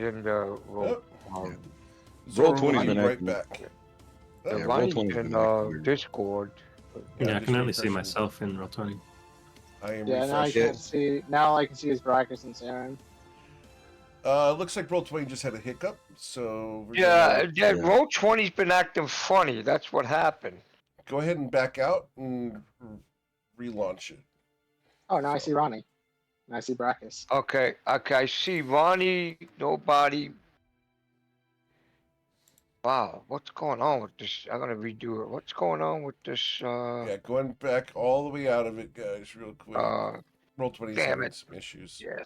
in the Yep. um, Zora will 20's be been right acting- back. the Yeah, Ronnie's Roll20's in been acting weird. Discord. Yeah, I just can only see refreshing. myself in Roll20. I am Yeah, now I refreshing. can't see. Now I can see his Brackus and Saren. Looks like Roll20 just had a hiccup, so we're Yeah, gonna yeah, Yeah. Roll 20's been acting funny. That's what happened. go ahead and back out and relaunch it. Oh, now I So- see Ronnie. And I see Brackus. Okay, I see Ronnie, nobody. Wow, what's going on with this? I'm gonna redo it. What's going on with this? Yeah, going back all the way out of it, guys, real quick. Roll20's damn having it. some issues. Yeah.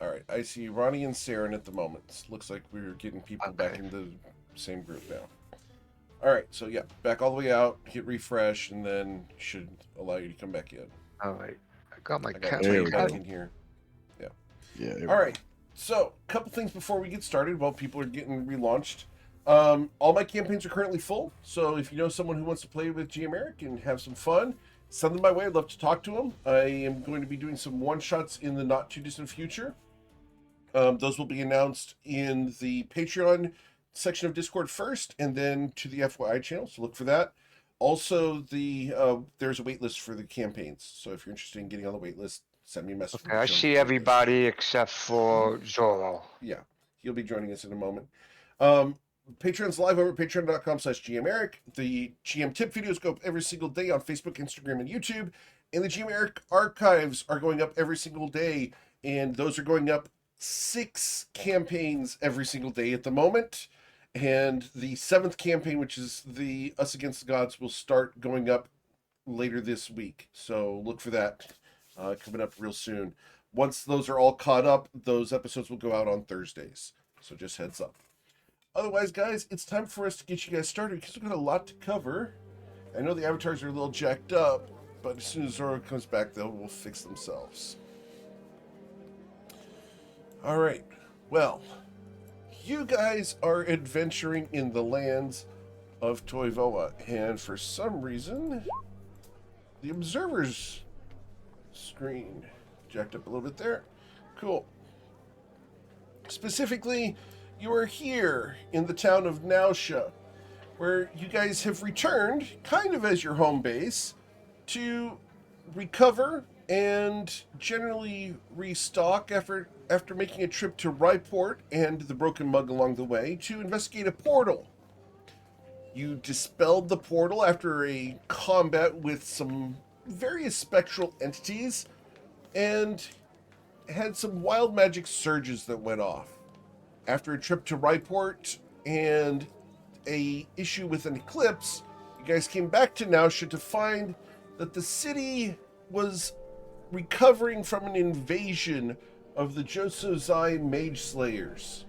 All right, I see Ronnie and Saren at the moment. Looks like we're getting people back Okay. in the same group now. All right, so yeah, back all the way out, hit refresh, and then should allow you to come back in. All right, I got my I got cat. There Terry we back go. in here. Yeah. There we All go. right, so a couple things before we get started while people are getting relaunched. All my campaigns are currently full, so if you know someone who wants to play with G-Americ and have some fun, send them my way. I'd love to talk to them. I am going to be doing some one-shots in the not-too-distant future. Those will be announced in the Patreon section of Discord first, and then to the FYI channel, so look for that. Also, there's a waitlist for the campaigns, so if you're interested in getting on the waitlist, send me a message. Okay, I see everybody except for Zorro. Yeah, he'll be joining us in a moment. Patreon's live over at patreon.com/GMEric. The GM tip videos go up every single day on Facebook, Instagram, and YouTube. And the GMEric archives are going up every single day. And those are going up 6 campaigns every single day at the moment. And the 7th campaign, which is the Us Against the Gods, will start going up later this week. So look for that coming up real soon. Once those are all caught up, those episodes will go out on Thursdays. So just heads up. Otherwise, guys, it's time for us to get you guys started because we've got a lot to cover. I know the avatars are a little jacked up, but as soon as Zoro comes back, they will fix themselves. All right. Well, you guys are adventuring in the lands of Toivoa, and for some reason, the observer's screen jacked up a little bit there. Cool. Specifically, you are here in the town of Nausea, where you guys have returned, kind of as your home base, to recover and generally restock after making a trip to Ryport and the Broken Mug along the way to investigate a portal. You dispelled the portal after a combat with some various spectral entities and had some wild magic surges that went off. After a trip to Ryport and a issue with an eclipse, you guys came back to Nausea to find that the city was recovering from an invasion of the Josozai Mage Slayers.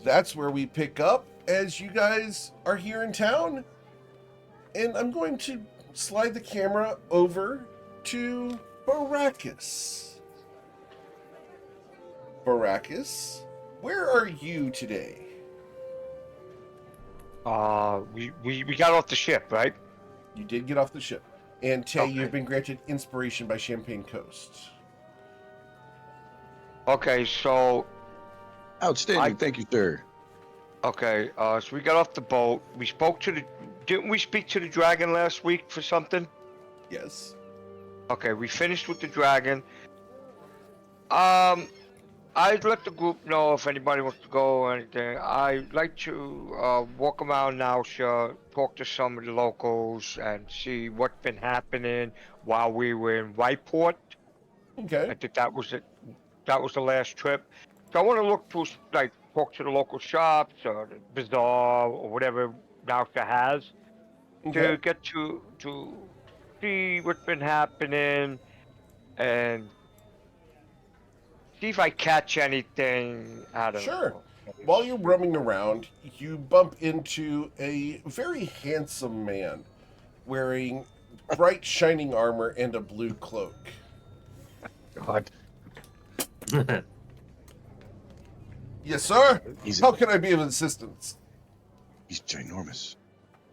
That's where we pick up as you guys are here in town. And I'm going to slide the camera over to Baracus. Baracus, where are you today? We got off the ship, right? You did get off the ship. And Tay, Okay. you've been granted inspiration by Champagne Coast. Okay, so Outstanding. Thank you, sir. okay, so we got off the boat. We spoke to the. Didn't we speak to the dragon last week for something? Yes. Okay, we finished with the dragon. I'd let the group know if anybody wants to go or anything. I'd like to walk around Nausea, talk to some of the locals, and see what's been happening while we were in Ryport. Okay. I think that was it. That was the last trip. So I want to look through, like, talk to the local shops or the bazaar or whatever Nausea has Okay. to get to see what's been happening and see if I catch anything out of Sure. While you're roaming around, you bump into a very handsome man wearing bright shining armor and a blue cloak. God. Yes, sir? He's How can I be of assistance? ginormous.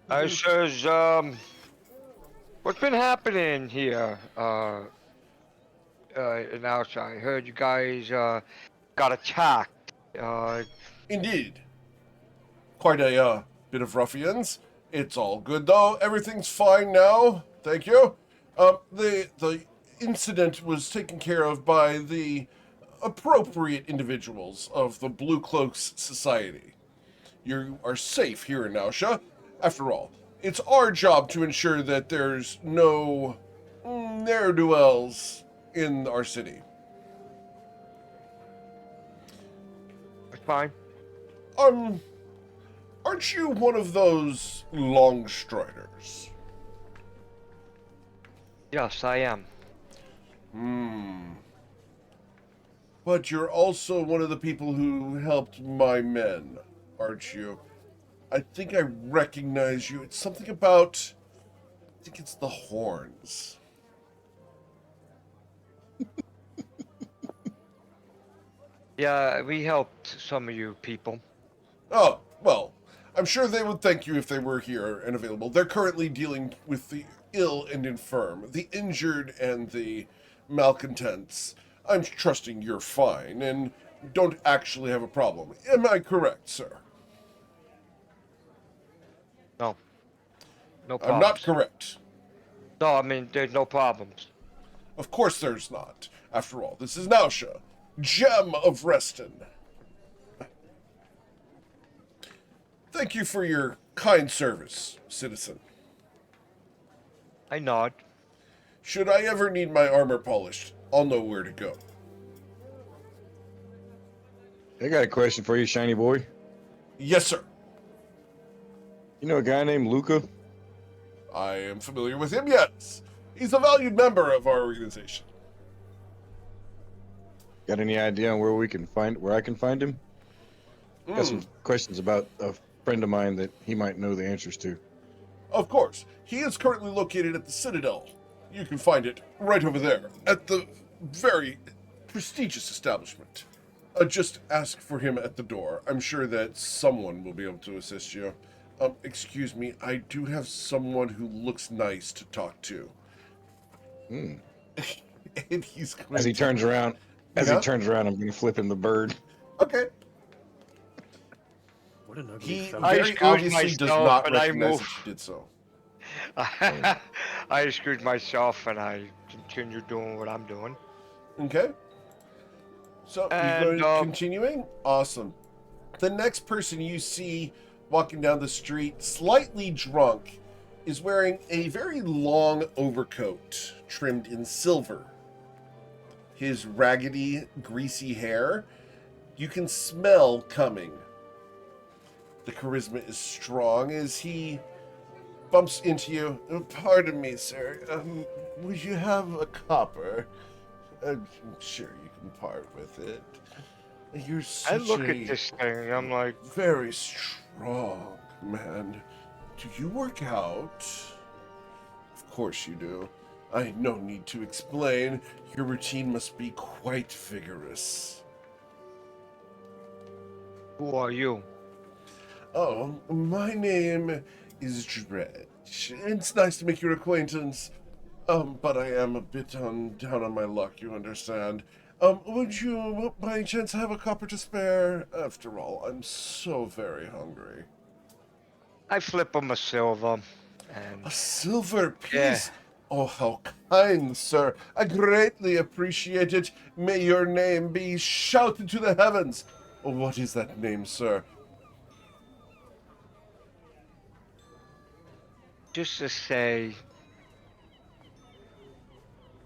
I says, what's been happening here? In Outside, I heard you guys got attacked. Indeed. Quite a bit of ruffians. It's all good though. Everything's fine now. Thank you. The incident was taken care of by the appropriate individuals of the Blue Cloaks Society. You are safe here in Nausea. After all, it's our job to ensure that there's no ne'er-do-wells in our city. It's fine. Aren't you one of those long striders? Yes, I am. But you're also one of the people who helped my men, aren't you? I think I recognize you. It's something about... I think it's the horns. Yeah, we helped some of you people. Oh, well, I'm sure they would thank you if they were here and available. They're currently dealing with the ill and infirm, the injured and the malcontents. I'm trusting you're fine and don't actually have a problem. Am I correct, sir? No. No I'm problems. not correct. No, I mean, there's no problems. Of course there's not. After all, this is Nausea, gem of Reston. Thank you for your kind service, citizen. I nod. Should I ever need my armor polished, I'll know where to go. I got a question for you, shiny boy. Yes, sir. You know a guy named Luca? I am familiar with him, yes. He's a valued member of our organization. Got any idea on where I can find him? Got some questions about a friend of mine that he might know the answers to. Of course. He is currently located at the Citadel. You can find it right over there, at the very prestigious establishment. Just ask for him at the door. I'm sure that someone will be able to assist you. Excuse me, I do have someone who looks nice to talk to. And he's going As he turns around, I'm going to flip him the bird. Okay. What an ugly He fellow. I very excuse obviously does myself not and I recognize move. that you did so. I excuse myself and I continue doing what I'm doing. Okay. So, And, you're continuing? Awesome. The next person you see walking down the street, slightly drunk, is wearing a very long overcoat trimmed in silver. His raggedy, greasy hair, you can smell coming. The charisma is strong as he bumps into you. Pardon me, sir. Would you have a copper? I'm sure you can part with it. You're I such look a at this thing and I'm like, very strong man. Do you work out? Of course you do. I no need to explain. Your routine must be quite vigorous. who are you? Oh, my name is Dredge. It's nice to make your acquaintance. But I am a bit down on my luck, you understand. Would you, by chance, have a copper to spare? After all, I'm so very hungry. I flip him a silver. And A silver piece? Yeah. Oh, how kind, sir. I greatly appreciate it. May your name be shouted to the heavens. Oh, what is that name, sir? just to say,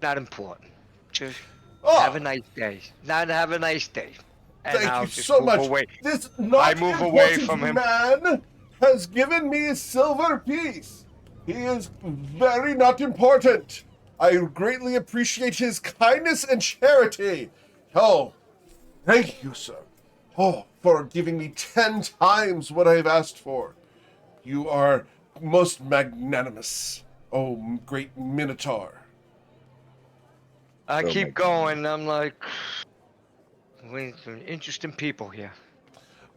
not important. Just have a nice day. Not have a nice day. And Thank I'll you just so move much. away. This not I move away important from him. man has given me a silver piece. He is very not important. I greatly appreciate his kindness and charity. Oh, thank you, sir. Oh, for giving me 10 times what I have asked for. You are most magnanimous. Oh, great Minotaur. I Oh keep my going. I'm like, we some interesting people here.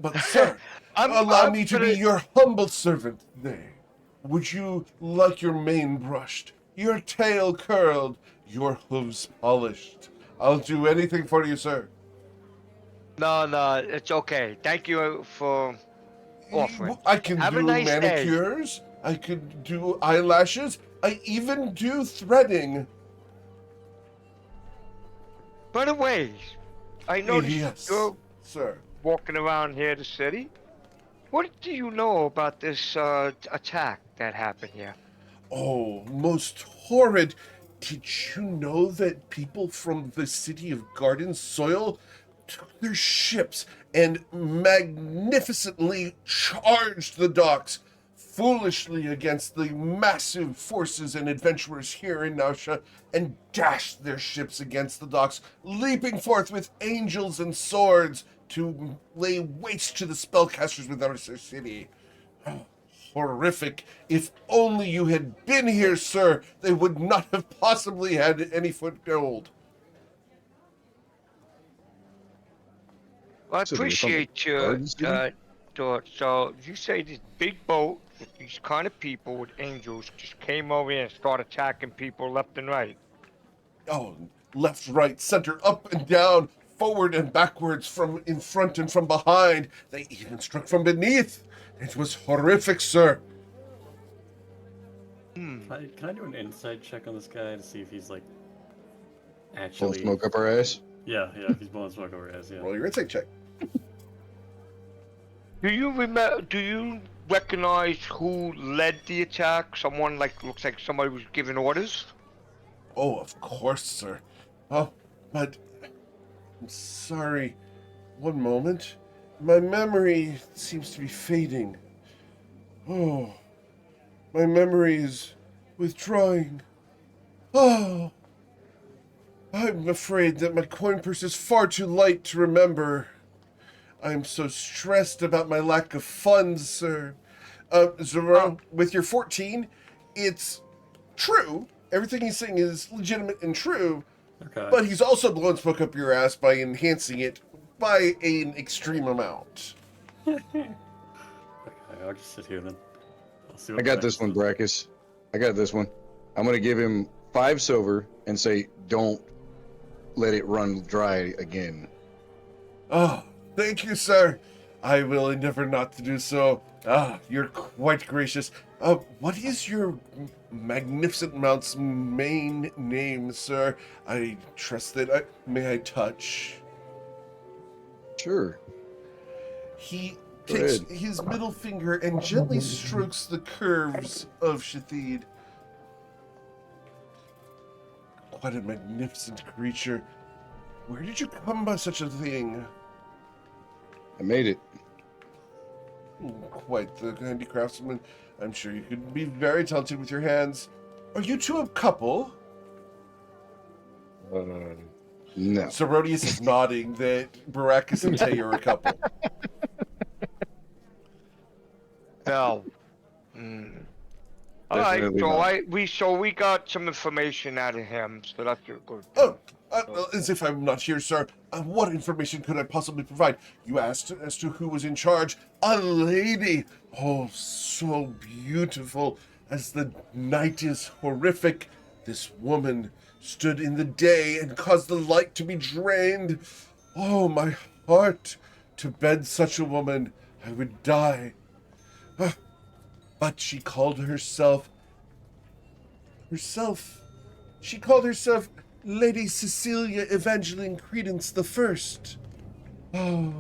But, sir, allow me to be your humble servant there. Would you like your mane brushed, your tail curled, your hooves polished? I'll do anything for you, sir. No, it's okay. Thank you for offering. I can Have a do nice day. manicures. I could do eyelashes. I even do threading. By the way, I noticed Yes, you're sir. walking around here, the city. What do you know about this attack that happened here? Oh, most horrid. Did you know that people from the city of Garden Soil took their ships and magnificently charged the docks foolishly against the massive forces and adventurers here in Nausea and dashed their ships against the docks, leaping forth with angels and swords to lay waste to the spellcasters within our city? Horrific. If only you had been here, sir, they would not have possibly had any foothold. Well, I So they're from the appreciate your Garden City? thought. So you say this big boat with these kind of people with angels just came over here and started attacking people left and right. Oh, left, right, center, up and down, forward and backwards, from in front and from behind. They even struck from beneath. It was horrific, sir. Hmm. Can I do an insight check on this guy to see if he's like Blowing actually? smoke up our ass? Yeah, if he's blowing smoke over his ass, yeah. Roll your insight check. Do you remember? Do you recognize who led the attack? Someone looks like somebody was giving orders. Oh, of course, sir. Oh, but I'm sorry. One moment. My memory seems to be fading. Oh, my memory is withdrawing. Oh, I'm afraid that my coin purse is far too light to remember. I'm so stressed about my lack of funds, sir. Zoro, with your 14, it's true. Everything he's saying is legitimate and true, Okay. but he's also blowing smoke up your ass by enhancing it by an extreme amount. Okay, I'll just sit here then. I'll see what I got the this one, next- Brackus. I got this one. I'm gonna give him 5 silver and say, don't let it run dry again. Oh, thank you, sir. I will endeavor not to do so. Ah, you're quite gracious. What is your magnificent mount's main name, sir? I trust that may I touch? Sure. He Go takes ahead. his middle finger and gently strokes the curves of Shathid. Quite a magnificent creature. Where did you come by such a thing? I made it. Quite the handy craftsman. I'm sure you could be very talented with your hands. Are you two a couple? No. So Rhodius is nodding that Baracus and Tay are a couple. No. Hmm. All right, Definitely so not. we got some information out of him, so that's good. Oh, as if I'm not here, sir. What information could I possibly provide? You asked as to who was in charge. A lady! Oh, so beautiful. As the night is horrific, this woman stood in the day and caused the light to be drained. Oh, my heart! To bed such a woman, I would die. But she called herself... She called herself Lady Cecilia Evangeline Credence the First. Oh,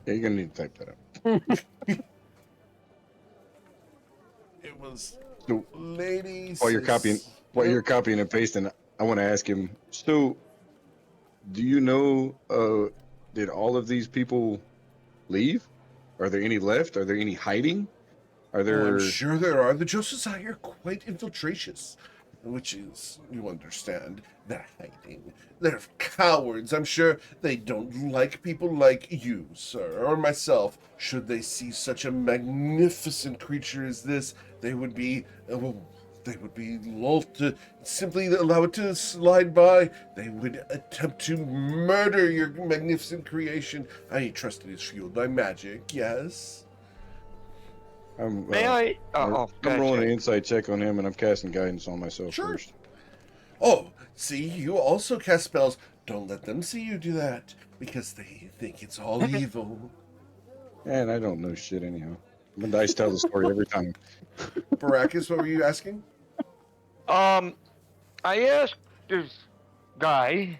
Yeah, you're gonna need to type that up. it was So Lady. while you're copying and pasting, I want to ask him. So, do you know? Did all of these people leave? Are there any left? Are there any hiding? Are Oh, there? I'm sure there are. The Josephi are quite infiltratious, which is, you understand, they're hiding. They're cowards. I'm sure they don't like people like you, sir, or myself. Should they see such a magnificent creature as this, they would be loath to simply allow it to slide by. They would attempt to murder your magnificent creation. I trust it is fueled by magic, yes? May I? I'm go ahead, rolling an Jay. insight check on him, and I'm casting guidance on myself Sure. first. Oh, see, you also cast spells. Don't let them see you do that, because they think it's all evil. And I don't know shit anyhow. But Dice tell the story every time. Baracus, what were you asking? I asked this guy,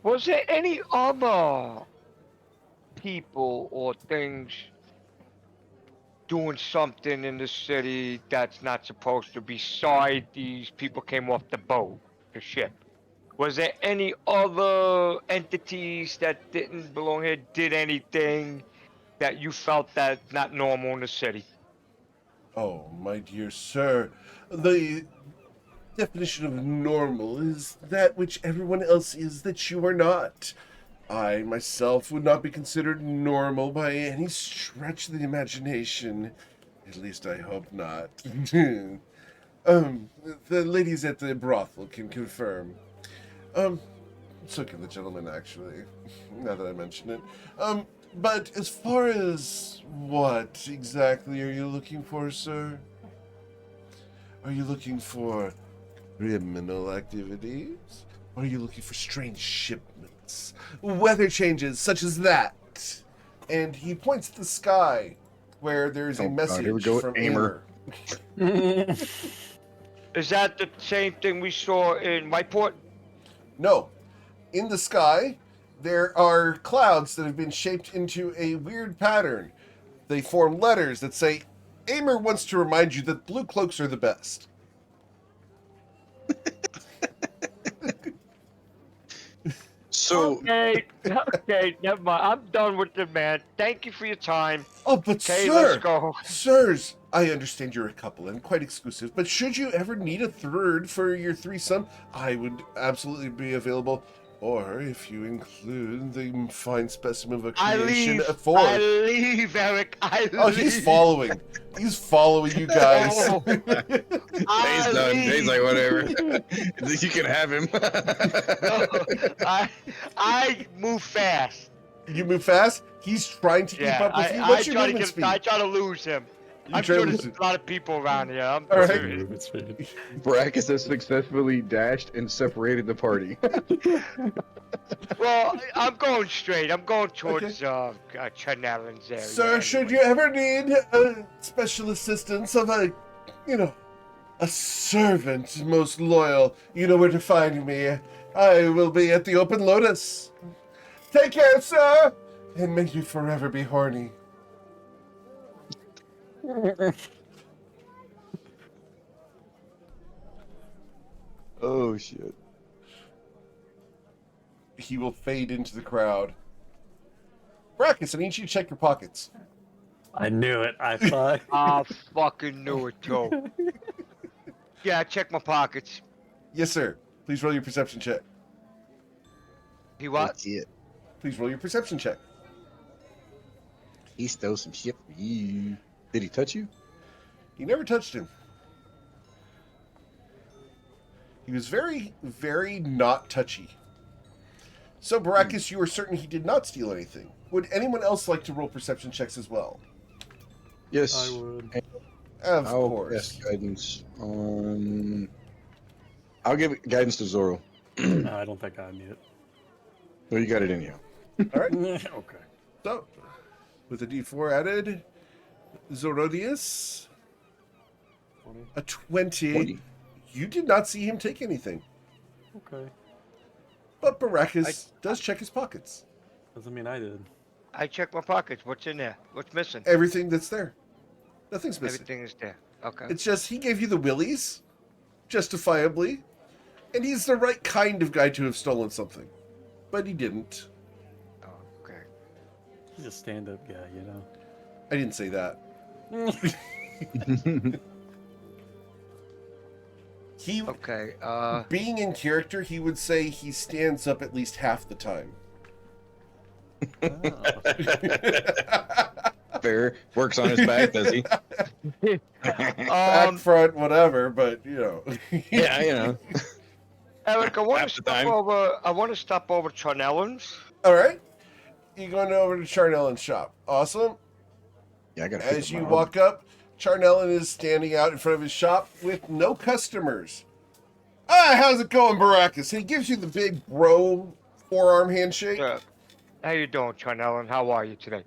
was there any other people or things doing something in the city that's not supposed to, beside these people came off the boat, the ship? Was there any other entities that didn't belong here, did anything that you felt that not normal in the city? Oh, my dear sir, the definition of normal is that which everyone else is that you are not. I myself would not be considered normal by any stretch of the imagination. At least I hope not. The ladies at the brothel can confirm. So can the gentleman, actually, now that I mention it. But as far as what exactly are you looking for, sir? Are you looking for criminal activities? Or are you looking for strange shipments? Weather changes such as that? And he points at the sky, where there's a Oh, God, message here we go, from Aimer. Is that the same thing we saw in Whiteport? No. In the sky, there are clouds that have been shaped into a weird pattern. They form letters that say, Aimer wants to remind you that blue cloaks are the best. So, Okay, never mind. I'm done with the man. Thank you for your time. Oh, but Okay, sir, let's go. sirs, I understand you're a couple and quite exclusive, but should you ever need a third for your threesome, I would absolutely be available. Or if you include the fine specimen of a I creation, leave. a fourth. I leave, Eric. I leave. Oh, he's following. He's following you guys. Oh, Dave's I done. leave. Dave's like, whatever. You can have him. No, I move fast. You move fast. He's trying to keep Yeah, up with you. I What's your try to movement speed? I try to lose him. You I'm try to sure lose there's it. a lot of people around here. I'm All right. serious. Movement speed. Brackus has successfully dashed and separated the party. Well, I'm going straight. I'm going towards Chanellin's area. Sir, should you ever need special assistance of a servant most loyal, you know where to find me. I will be at the Open Lotus. Take care, sir, and may you forever be horny. Oh, shit. He will fade into the crowd. Brackus, I need you to check your pockets. I knew it. I thought. I fucking knew it, too. Yeah, check my pockets. Yes, sir. Please roll your perception check. He what? That's it. Please roll your perception check. He stole some shit from you. Did he touch you? He never touched him. He was very, very not touchy. So, Baracus, you are certain he did not steal anything. Would anyone else like to roll perception checks as well? Yes. I would. Of I'll course. cast guidance on. I'll give guidance to Zoro. No, I don't think I need it. Well, you got it anyhow. All right. Okay. So, with a d4 added, Zorodius, 20. a 20. 20. You did not see him take anything. Okay. But Baracus does check his pockets. Doesn't mean I did. I check my pockets. What's in there? What's missing? Everything that's there. Nothing's missing. Everything is there. Okay. It's just he gave you the willies, justifiably, and he's the right kind of guy to have stolen something. But he didn't. Oh, okay. He's a stand-up guy, you know. I didn't say that. He, Okay. being in character, he would say he stands up at least half the time. Fair. Works on his back, does he? Back, front, whatever, but, you know. Yeah, you know. Eric, I want Half to the time. stop over. I want to stop over Charnellan's. All right. You're going over to Charnellan's shop. Awesome. Yeah, I got. As you walk up, Charnellan is standing out in front of his shop with no customers. Ah, how's it going, Baracus? He gives you the big bro Forearm handshake. How you doing, Charnel? And how are you today?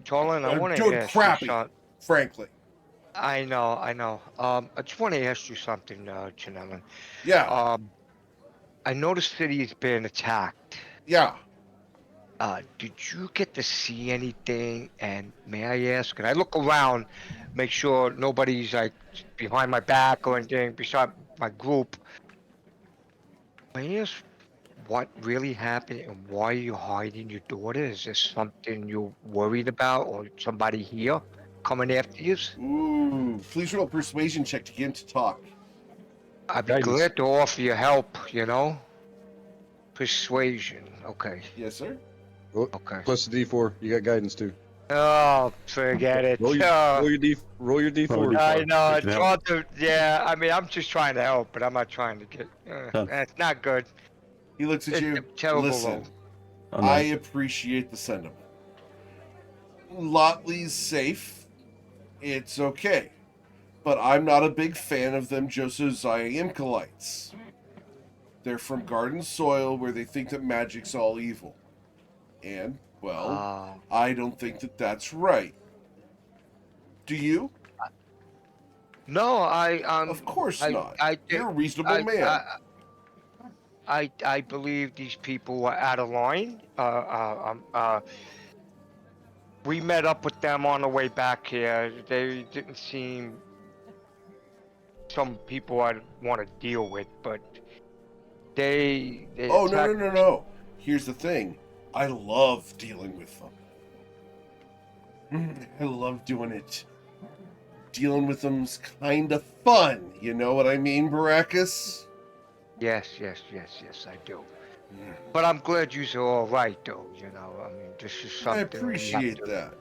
Charlene, I want to Doing ask you crappy, something. frankly. I know. I just want to ask you something, Chanelin. Yeah, I know the city's been attacked. yeah. Did you get to see anything? And may I ask, can I look around, make sure nobody's like behind my back or anything beside my group? May I ask what really happened and why you're hiding your daughter? Is there something you're worried about or somebody here coming after you? Ooh, please roll a persuasion check to get him to talk. I'd be Guidance. glad to offer you help. Persuasion. Okay. Yes, sir. Okay. Plus the D4. You got guidance too. Oh, forget it. Roll your D4. Roll your I D4. know. We It's can help. hard to. Yeah. I mean, I'm just trying to help, but I'm not trying to get. Done. That's not good. He looks at It's you. terrible Listen, roll. Oh, I nice. appreciate the sentiment. Lotley's safe. It's okay. But I'm not a big fan of them Josiah Imcalites. They're from garden soil where they think that magic's all evil. And, well, I don't think that that's right. Do you? No, Of course not. I, You're a reasonable man. I believe these people were out of line. We met up with them on the way back here. They didn't seem some people I'd want to deal with, but they Oh, no, no, attacked- no, no. Here's the thing. I love dealing with them. I love doing it. Dealing with them's kind of fun. You know what I mean, Baracus? Yes, I do. But I'm glad you're all right, though. I mean, this is I something we have appreciate that.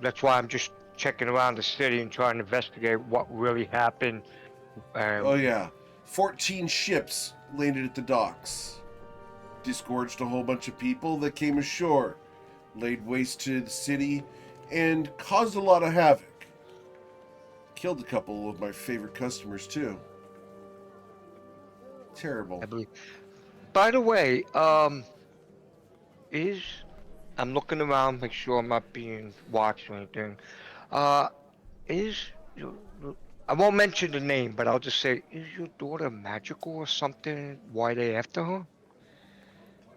That's why I'm just checking around the city and trying to investigate what really happened. Oh, yeah. 14 ships landed at the docks. Disgorged a whole bunch of people that came ashore. Laid waste to the city and caused a lot of havoc. Killed a couple of my favorite customers, too. Terrible. I believe. By the way, I'm looking around, make sure I'm not being watched or anything. Is I won't mention the name, but I'll just say, is your daughter magical or something? Why they after her?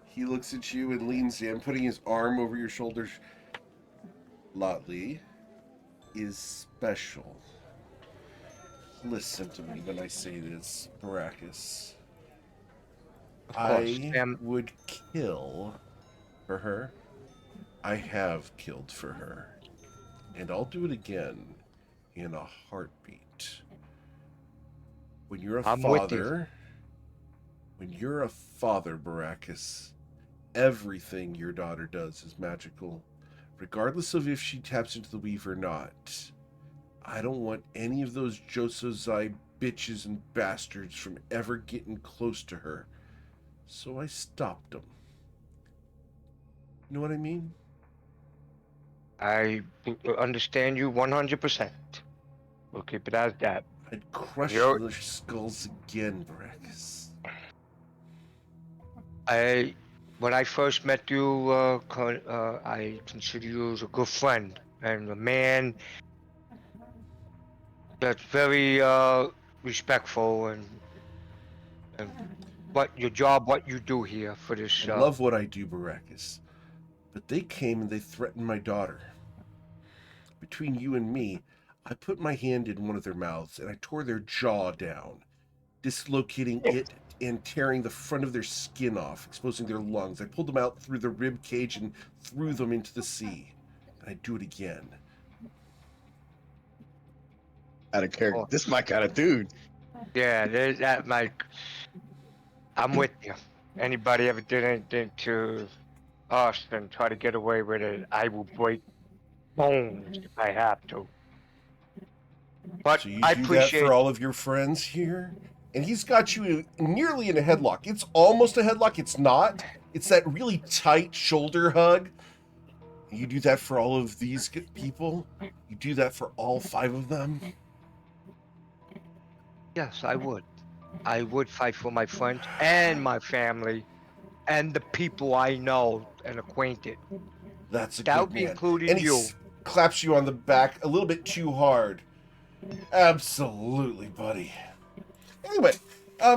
He looks at you and leans in, putting his arm over your shoulders. Lotley is special. Listen to me when I say this, Baracus. Of course, I would kill for her. I have killed for her. And I'll do it again in a heartbeat. When you're a I'm with you. father, Baracus, everything your daughter does is magical, regardless of if she taps into the weave or not. I don't want any of those Josozai bitches and bastards from ever getting close to her. So I stopped them. You know what I mean? I understand you 100%. We'll keep it as that. I'd crush You're- their skulls again, Baracus. When I first met you, I consider you as a good friend and a man that's very respectful and what you do here for this. I love what I do, Baracus. But they came and they threatened my daughter. Between you and me, I put my hand in one of their mouths and I tore their jaw down, dislocating it and tearing the front of their skin off, exposing their lungs. I pulled them out through the rib cage and threw them into the sea. And I'd do it again. Out of character. This is my kind of dude. Yeah, there's that. I'm with you. Anybody ever did anything to us and try to get away with it, I will break bones if I have to. But So you I do that appreciate. for all of your friends here? And he's got you nearly in a headlock. It's almost a headlock. It's not. It's that really tight shoulder hug. You do that for all of these people? You do that for all 5 of them? Yes, I would. I would fight for my friends and my family and the people I know and acquainted. That's a That good would be man. including And he you. claps you on the back a little bit too hard. Absolutely, buddy. Anyway,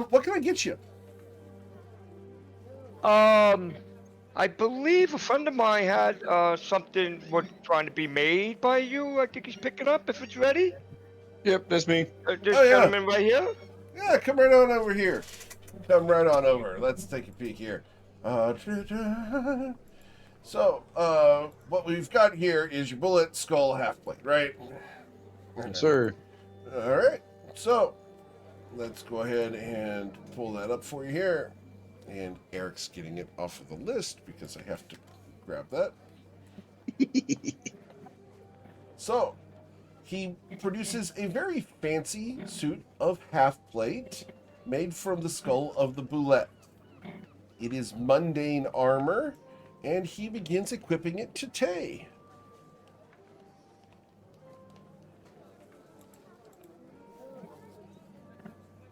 what can I get you? I believe a friend of mine had something was trying to be made by you. I think he's picking up if it's ready. Yep, that's me. This Oh yeah, gentleman right here. yeah. Come right on over here. Come right on over. Let's take a peek here. So, what we've got here is your bullet skull half plate, right? Yes, sir. All right. So, let's go ahead and pull that up for you here. And Eric's getting it off of the list because I have to grab that. So, he produces a very fancy suit of half plate made from the skull of the boulette. It is mundane armor, and he begins equipping it to Tay.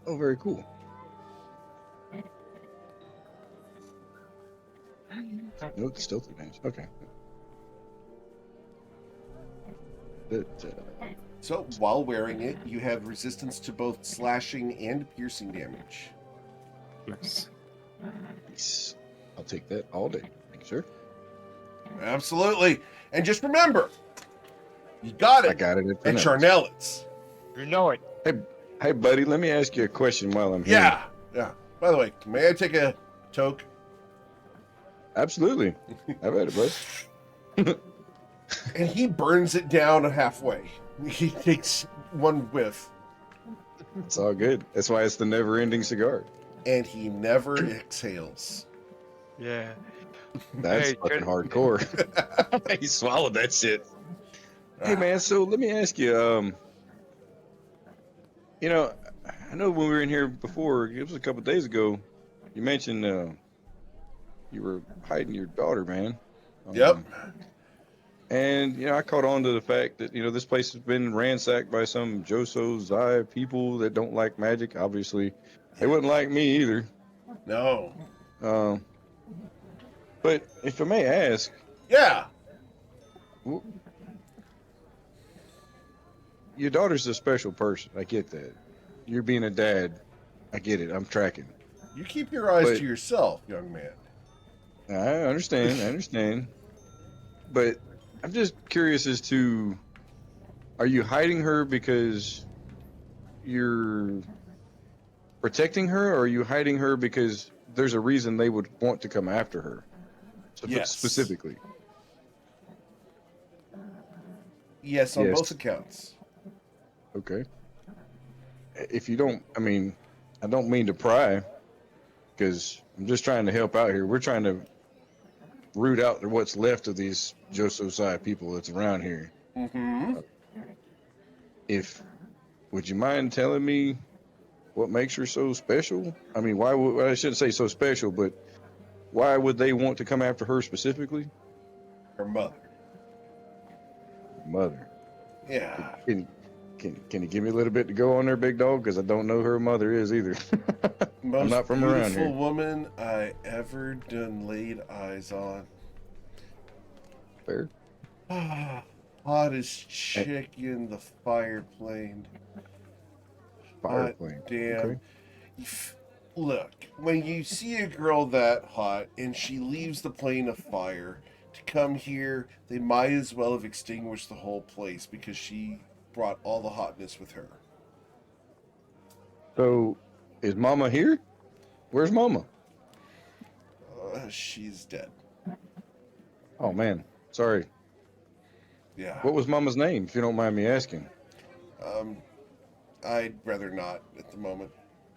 Oh, very cool. Note the stealth advantage. Okay. So, while wearing it, you have resistance to both slashing and piercing damage. Nice. Nice. I'll take that all day. Thank you, sir. Absolutely. And just remember, you got it I got it at at Charnelitz. You know it. Hey, buddy, let me ask you a question while I'm here. Yeah, yeah. By the way, may I take a toke? Absolutely. Have at it, bud. And he burns it down halfway. He takes one whiff, It's all good. That's why it's the never-ending cigar. and he never exhales. Yeah. That's Hey, fucking good- hardcore. He swallowed that shit. Hey, man, so let me ask you, you know, I know when we were in here before, it was a couple days ago, you mentioned you were hiding your daughter, man. Yep. And, you know, I caught on to the fact that, you know, this place has been ransacked by some Joso Zai people that don't like magic. Obviously, they wouldn't like me either. No. But if I may ask, Yeah. your daughter's a special person. I get that. You're being a dad. I get it. I'm tracking. You keep your eyes But- to yourself, young man. I understand. I understand. But I'm just curious as to, are you hiding her because you're protecting her, or are you hiding her because there's a reason they would want to come after her? So Yes. Specifically. Yes, on Yes. both accounts. Okay. If you don't, I mean, I don't mean to pry, because I'm just trying to help out here. We're trying to root out what's left of these Joso Sai people that's around here. Mm-hmm. Would you mind telling me what makes her so special? I mean, why would, well, I shouldn't say so special, but why would they want to come after her specifically? Her mother. Mother. Yeah. Can you give me a little bit to go on there, big dog? Because I don't know who her mother is either. Most not from around beautiful here. woman I ever done laid eyes on. Fair. Hottest chick in the fire plane. Fire Hot plane. damn. Okay. Look, when you see a girl that hot and she leaves the plane of fire to come here, they might as well have extinguished the whole place because she brought all the hotness with her. So, is Mama here? Where's Mama? She's dead. Oh man, sorry. Yeah. What was Mama's name, if you don't mind me asking? I'd rather not at the moment.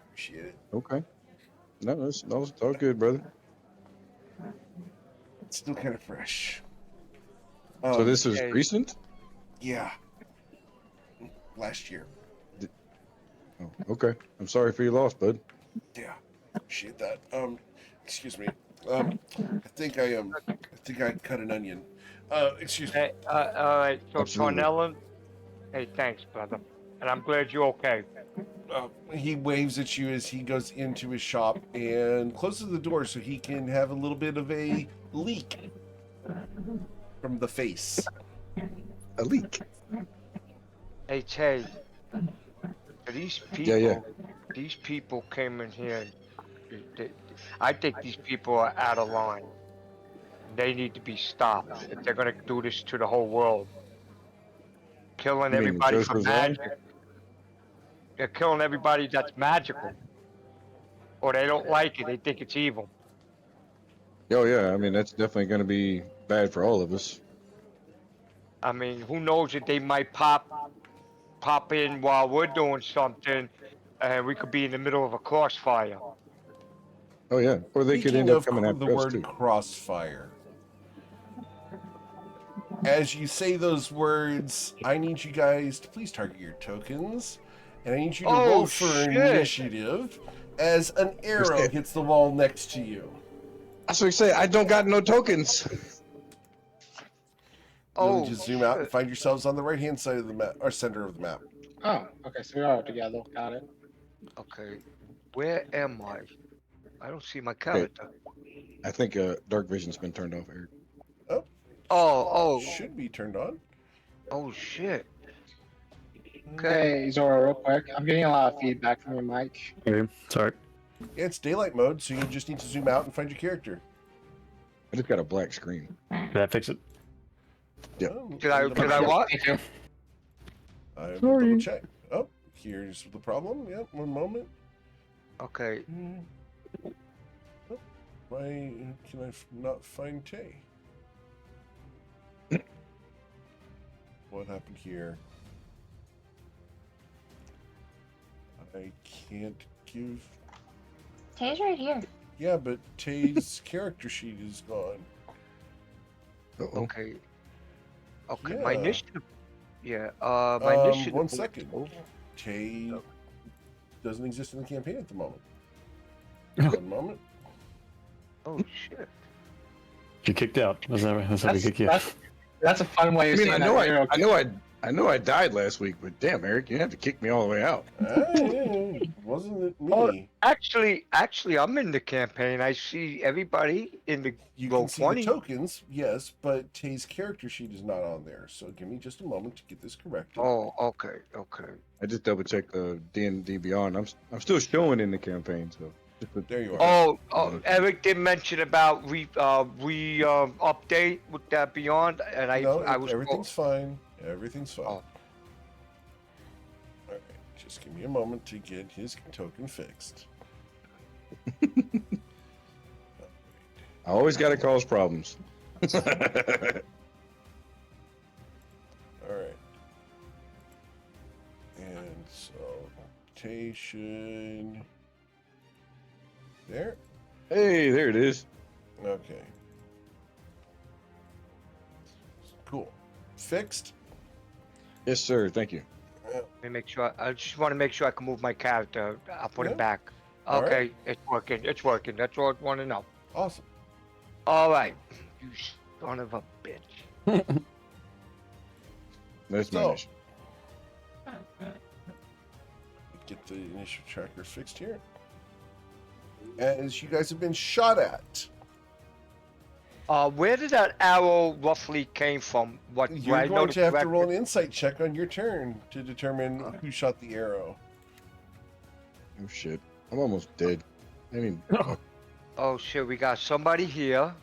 Appreciate it. Okay. No, that's all good, brother. It's still kind of fresh. So this was okay. recent? Yeah. Last year. Oh, okay. I'm sorry for your loss, bud. Yeah. Appreciate that. Excuse me. I think I cut an onion. Excuse me. Hey, all right. So Absolutely. Tornella, hey, thanks, brother. And I'm glad you're okay. He waves at you as he goes into his shop and closes the door so he can have a little bit of a leak from the face. A leak. Hey, Tay, these Yeah, yeah. people, these people came in here. They, I think these people are out of line. They need to be stopped if they're gonna do this to the whole world. Killing You mean everybody for Joseph's Eye? magic. They're killing everybody that's magical. Or they don't like it. They think it's evil. Oh yeah, I mean that's definitely going to be bad for all of us. I mean, who knows if they might pop in while we're doing something, and we could be in the middle of a crossfire. Oh yeah, or they could Speaking end up of coming the after us word too. crossfire, as you say those words, I need you guys to please target your tokens, and I need you to roll Oh for shit! initiative as an arrow hits the wall next to you. That's what I say. I don't got no tokens. You'll need Oh to zoom out and shit! find yourselves on the right-hand side of the map, or center of the map. Oh, okay, so we are together. Got it. Okay, where am I? I don't see my Okay, character. I think dark vision's been turned off, Eric. Oh, Oh, should be turned on. oh shit! Okay. Hey, Zora, real quick. I'm getting a lot of feedback from your mic. Okay, sorry. Yeah, it's daylight mode, so you just need to zoom out and find your character. I just got a black screen. Did I fix it? Yep. Did I what? Me too. I will Sorry. double check. Oh, here's the problem. Yep, one moment. Okay. Oh, why can I not find Tay? What happened here? I can't give. Tay's right here. Yeah, but Tay's character sheet is gone. Uh-oh. Okay. Okay. My Yeah. initiative. Yeah. My initiative. 1 second. Tay doesn't exist in the campaign at the moment. One moment. Oh shit! You kicked out. That's how we kick you. That's a fun way I of mean, saying I know that. Hero. I know I died last week, but damn, Eric, you have to kick me all the way out. Wasn't it me? Oh, actually, I'm in the campaign. I see everybody in the You roll can see 20. the tokens, yes, but Tay's character sheet is not on there. So give me just a moment to get this corrected. Oh, okay, okay. I just double checked the D&D Beyond. I'm still showing in the campaign, so just put, There you are. Oh, Eric did mention about update with that Beyond, and I No, was everything's fine. Everything's fine. Oh. All right, just give me a moment to get his token fixed. I always got to cause problems. All right. And so, Tay should... There? Hey, there it is. Okay. Cool. Fixed? Yes, sir. Thank you. Let me make sure. I just want to make sure I can move my character. I'll put Yeah. him back. All Okay, right. it's working. It's working. That's all I want to know. Awesome. All right, you son of a bitch. That's my So- issue. Get the initial tracker fixed here. As you guys have been shot at, Where did that arrow roughly came from? What you're I going noticed to have to correctly- roll an insight check on your turn to determine who shot the arrow. Oh shit, I'm almost dead. I mean, Oh shit, we got somebody here,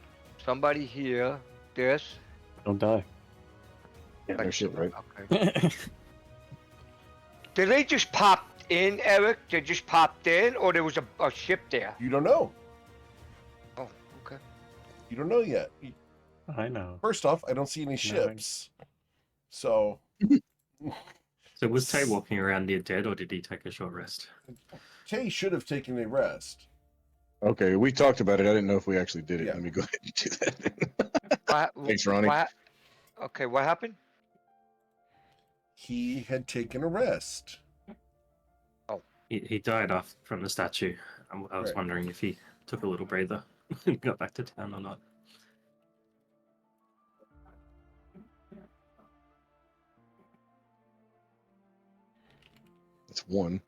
this. Don't die. no shit, right? Okay. Did they just pop in, Eric? They just popped in, or there was a ship there? You don't know. Oh, okay. You don't know yet. I know. First off, I don't see any ships. So, So was Tay walking around near dead, or did he take a short rest? Tay should have taken a rest. Okay, we talked about it. I didn't know if we actually did it. Yeah. Let me go ahead and do that. Thanks, Ronnie. Okay, what happened? He had taken a rest. He died off from the statue. I was Right. wondering if he took a little breather and got back to town or not. It's one.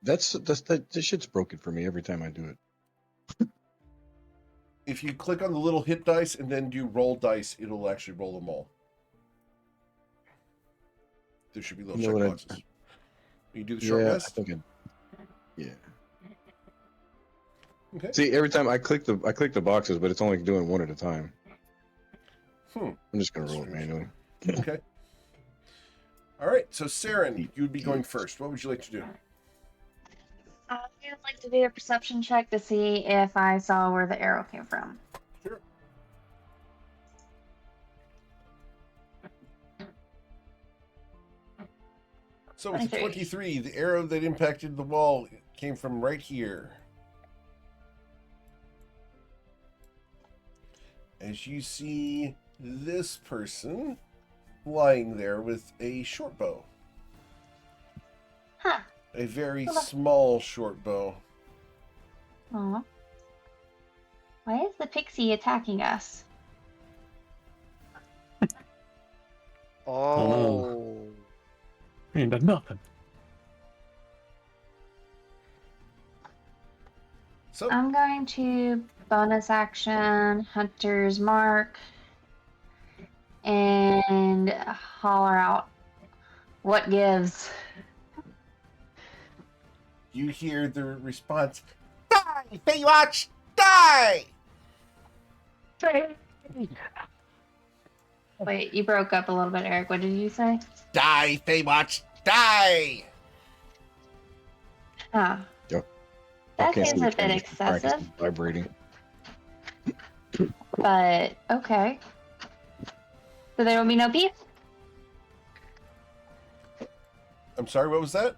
that this shit's broken for me every time I do it. If you click on the little hit dice and then do roll dice, it'll actually roll them all. There should be little You know what checkboxes. You do the short Yeah, I rest? think yeah. Okay. See, every time I click the boxes, but it's only doing one at a time. Hmm. I'm just gonna roll it Strange. manually. Okay. All right. So, Saren, you would be going first. What would you like to do? I would like to do a perception check to see if I saw where the arrow came from. Sure. So with the 23, the arrow that impacted the wall came from right here. As you see this person lying there with a short bow. Huh. A very small short bow. Aw. Why is the pixie attacking us? Oh. Ain't done nothing. So I'm going to bonus action, Hunter's Mark, and holler out, "What gives?" you hear the response, "Die, Feywatch, die!" Wait, you broke up a little bit, Eric. What did you say? Die, Feywatch, die! Huh. Yep. That can't seems see a the bit changes. The bracket's excessive, vibrating. but okay. So there will be no peace? I'm sorry, what was that?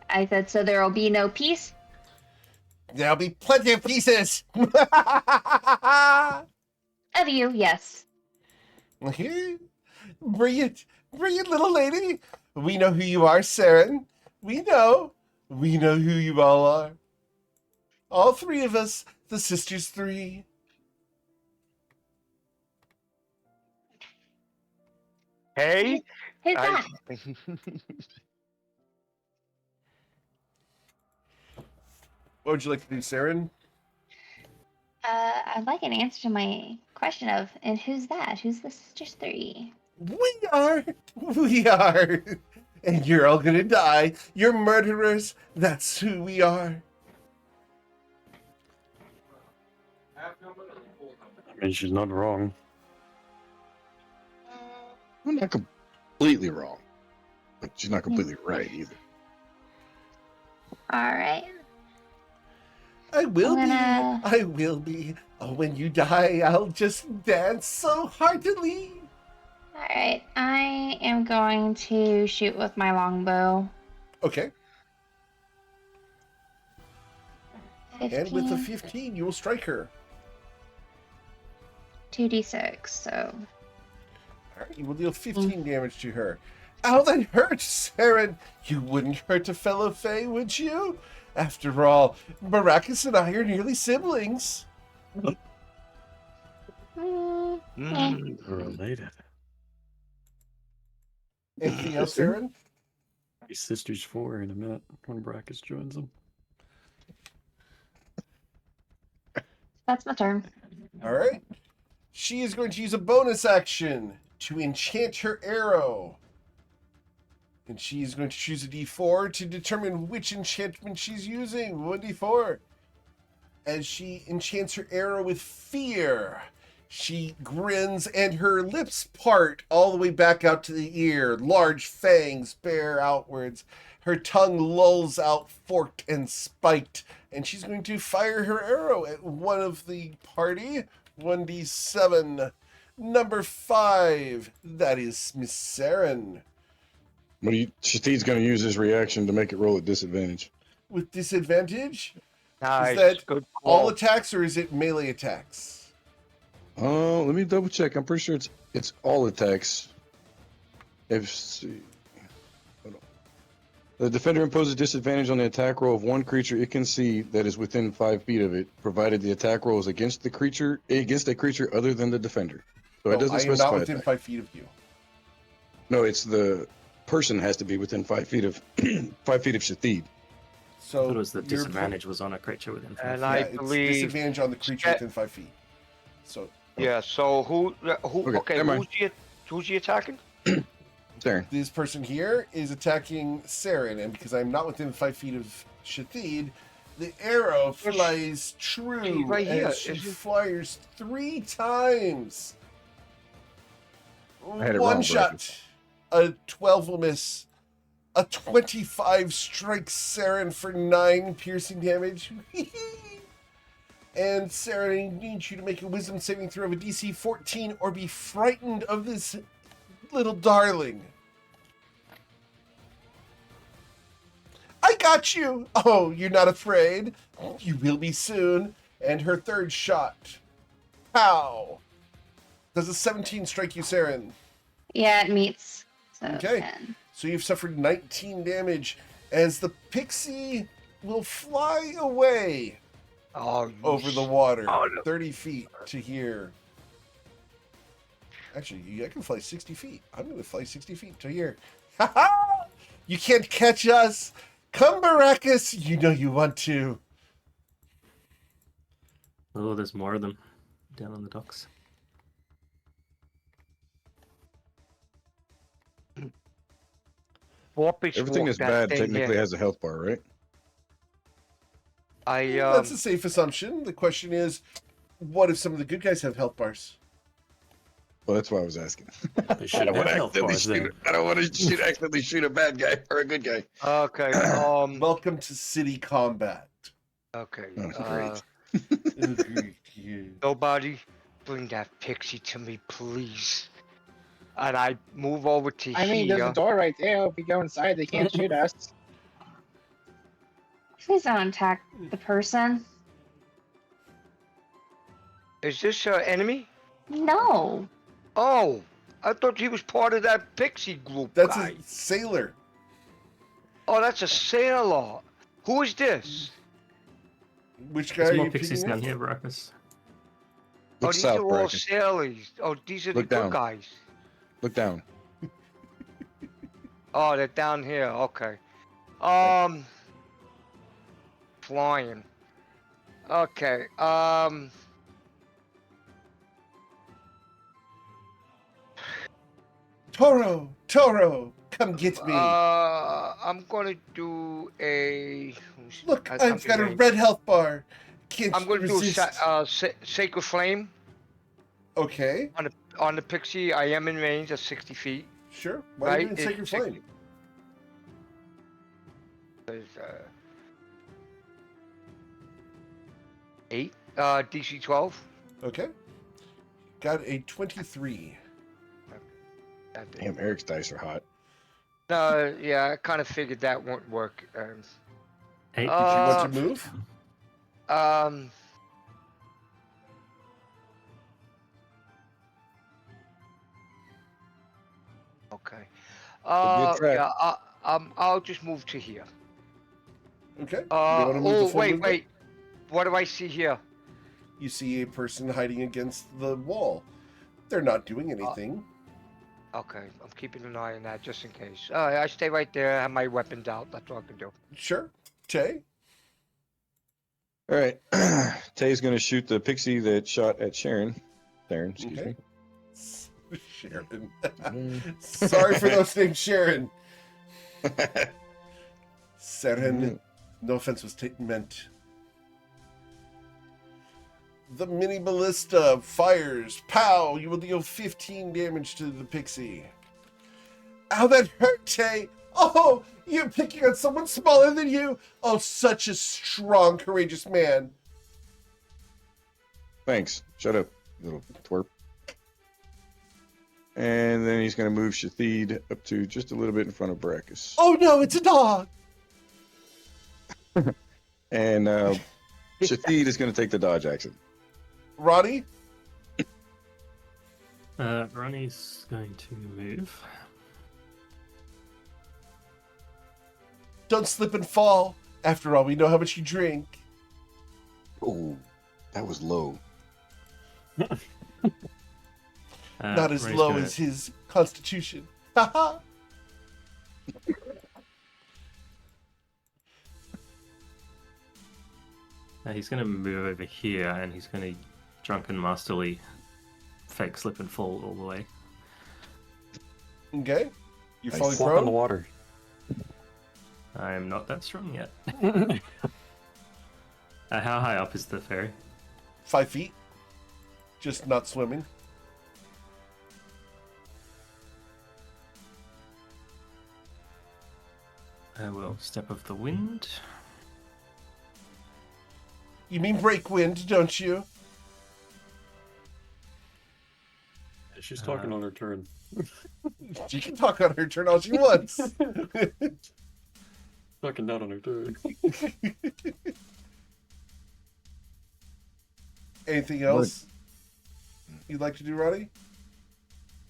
I said, so there will be no peace? There'll be plenty of pieces! Of you, yes. Brilliant, brilliant little lady. We know who you are, Saren. We know who you all are. All three of us, the Sisters Three. Hey, Who's I, that? What would you like to do, Saren? I'd like an answer to my question of, and who's that? Who's the Sisters Three? We are. And you're all gonna die. You're murderers. That's who we are. I mean, she's not wrong. I'm not completely wrong, but she's not completely right either. Alright. I will I'm gonna- be. I will be. Oh, when you die, I'll just dance so heartily. Alright, I am going to shoot with my longbow. Okay. 15, And with the 15, you will strike her. 2d6, so... All right, you will deal 15 damage to her. Oh, that hurts, Saren. You wouldn't hurt a fellow Fae, would you? After all, Maracas and I are nearly siblings. Mm, Mm. Related. Anything else, Saren? These sisters 4 in a minute when Brackus joins them. that's my turn. All right. She is going to use a bonus action to enchant her arrow. And she is going to choose a d4 to determine which enchantment she's using. 1d4. As she enchants her arrow with fear, she grins and her lips part all the way back out to the ear. Large fangs bear outwards. Her tongue lolls out forked and spiked. And she's going to fire her arrow at one of the party. 1d7. Number 5. That is Miss Saren. Shatid's going to use his reaction to make it roll at disadvantage. With disadvantage? Nice. Is that Good all call. attacks or is it melee attacks? Oh, let me double check. I'm pretty sure it's all attacks. See. Hold on. The defender imposes disadvantage on the attack roll of one creature it can see that is within 5 feet of it, provided the attack roll is against a creature other than the defender. So it doesn't I am specify not within attack. 5 feet of you. No, it's the person has to be within 5 feet of 5 feet of Shatid. I So thought it was the you're- disadvantage was on a creature within 5 And feet. I yeah, it's believe- disadvantage on the creature within 5 feet. So Yeah. So who? Okay, Okay. never mind. Who's he attacking? Darren. this person here is attacking Saren, and because I'm not within 5 feet of Shathid, the arrow flies true right here, as she isn't- fires 3 times. I had it One wrong, shot. Brackets. A 12 will miss. A 25 strikes Saren for 9 piercing damage. And Saren, I need you to make a wisdom saving throw of a DC 14 or be frightened of this little darling. I got you. Oh, you're not afraid? You will be soon. And her third shot. Pow. Does a 17 strike you, Saren? Yeah, it meets. So Okay. 10. So you've suffered 19 damage as the pixie will fly away Oh, over the water, Oh, no. 30 feet to here. Actually, I can fly 60 feet. I'm going to fly 60 feet to here. Ha ha! You can't catch us. Come, Baracus. You know you want to. Oh, there's more of them down on the docks. Warpix Everything walked that's that bad thing technically here. has a health bar, right? That's a safe assumption. The question is, what if some of the good guys have health bars? Well, that's why I was asking. They I should don't have want to health accidentally bars then. shoot. I don't want to accidentally shoot a bad guy or a good guy. Okay. Welcome to city combat. Okay. Oh, great. Nobody, bring that pixie to me, please. And I move over to I mean, here. there's a door right there. If we go inside, they can't shoot us. Please don't attack the person. Is this an enemy? No. Oh, I thought he was part of that pixie group That's guy. a sailor. Oh, that's a sailor. Who is this? Which guy There's are more you pixies picking down up? here, Baracus. Oh, Look these south, are all Bracken. sailors. Oh, these are the Look good down. guys. Look down. Oh, they're down here. Okay. Flying. Okay. Toro, come get me. I'm gonna do a. Look, I'm I've got a gonna- red health bar. Can't I'm gonna resist. do Sacred Flame Okay, on the pixie. I am in range of 60 feet. sure. Why are you Right, doing Sacred it's Flame? There's 8 DC 12. Okay. Got a 23. That didn't Damn, work. Eric's dice are hot. No, yeah, I kind of figured that won't work. 8. Did you Uh, want to move? Okay. Could be a trap. Yeah. I'll just move to here. Okay. You don't wanna move the Oh, full wait, movement? wait. What do I see here? You see a person hiding against the wall. They're not doing anything. Okay, I'm keeping an eye on that just in case. I stay right there, have my weapons out. That's all I can do. Sure. Tay? All right. Tay's going to shoot the pixie that shot at Sharon. Sharon, excuse Okay. me. Sharon. Mm. Sorry for those names, Sharon. Saren. No offense was meant. The mini ballista fires. Pow! You will deal 15 damage to the pixie. Ow, that hurt, Tay! Oh, you're picking on someone smaller than you! Oh, such a strong, courageous man. Thanks. Shut up, little twerp. And then he's going to move Shathid up to just a little bit in front of Brackus. Oh no, it's a dog! And Shathid is going to take the dodge action. Ronnie? Ronnie's going to move. Don't slip and fall. After all, we know how much you drink. Oh, that was low. Not as Ronnie's low gonna- as his constitution. Haha! He's going to move over here, and he's going to drunken masterly fake slip and fall all the way. Okay. You're I falling walk on the prone? water. I am not that strong yet. How high up is the ferry? 5 feet. Just not swimming. I will step of the wind. You mean break wind, don't you? She's talking on her turn. She can talk on her turn all she wants. Talking not on her turn. Anything else you'd like to do, Ronnie?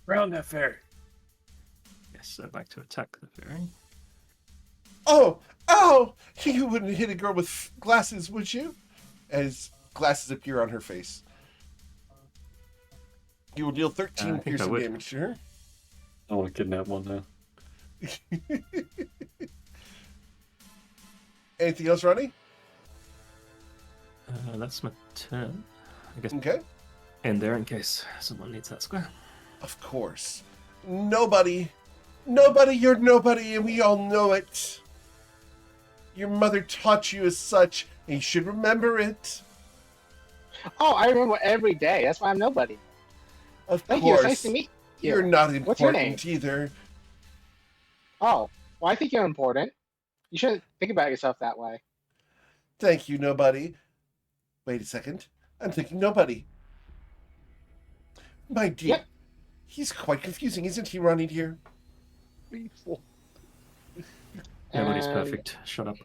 Round that ferry. Yes, I'd like to attack the ferry. Oh! Oh! You wouldn't hit a girl with glasses, would you? As glasses appear on her face. You will deal 13 I think I piercing would. damage to her. I want to kidnap one now. Anything else, Ronnie? That's my turn. I guess. Okay. And there in case someone needs that square. Of course. Nobody. Nobody, you're nobody, and we all know it. Your mother taught you as such, and you should remember it. Oh, I remember every day. That's why I'm nobody. Of Thank you. course. It's nice to meet you. You're not What's your name? important either. Oh, well, I think you're important. You shouldn't think about yourself that way. Thank you, nobody. Wait a second. I'm thinking nobody. My dear. Yep. He's quite confusing, isn't he, Ronnie dear? Nobody's And perfect. Shut up.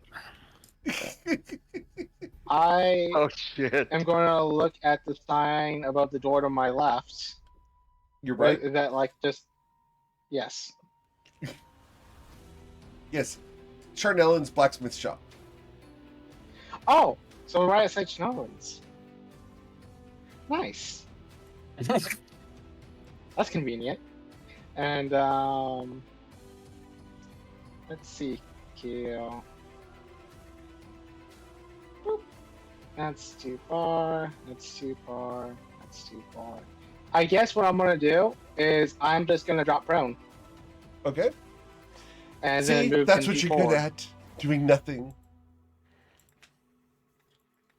I Oh shit. am going to look at the sign above the door to my left. You're right. Is that like just... Yes. Yes. Charnellan's blacksmith shop. Oh, so we're right outside Schnellman's. Nice. That's convenient. And, let's see. Kill. Boop. That's too far. That's too far. That's too far. I guess what I'm gonna do is I'm just gonna drop prone. Okay. And See, then move that's 10 what feet you're forward. good at. Doing nothing.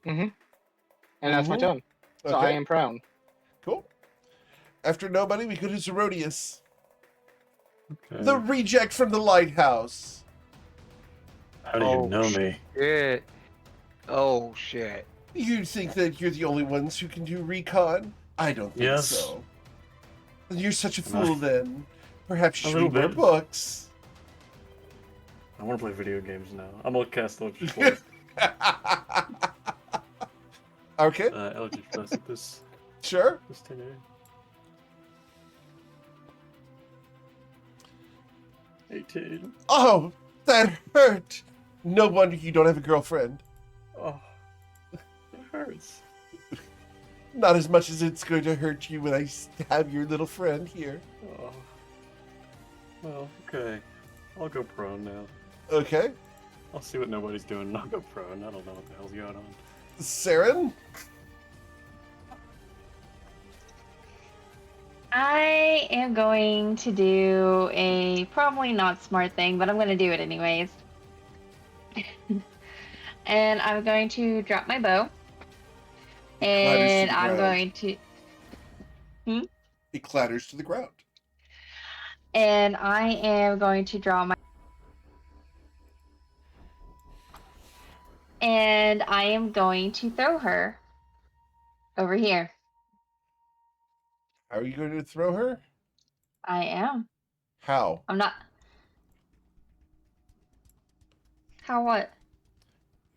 And that's my Mhm. turn. So I Okay. am prone. Cool. After nobody, we go to Zerodius. Okay. The reject from the lighthouse. How do you know me? Shit. Oh shit. You think that you're the only ones who can do recon? I don't think Yes. so. You're such a Am fool then. Perhaps you A should read little more bit. books. I want to play video games now. I'm gonna cast Eldritch Blast. Okay, Eldritch Blast at this sure. 10 18. Oh, that hurt. No wonder you don't have a girlfriend. Oh, it hurts. Not as much as it's going to hurt you when I stab your little friend here. Oh. Well, okay. I'll go prone now. Okay. I'll see what nobody's doing and I'll go prone. I don't know what the hell's going on. Saren? I am going to do a probably not smart thing, but I'm going to do it anyways. And I'm going to drop my bow. And the I'm ground. going to... It clatters to the ground. And I am going to draw my... And I am going to throw her over here. How are you going to throw her? I am. How? I'm not... How what?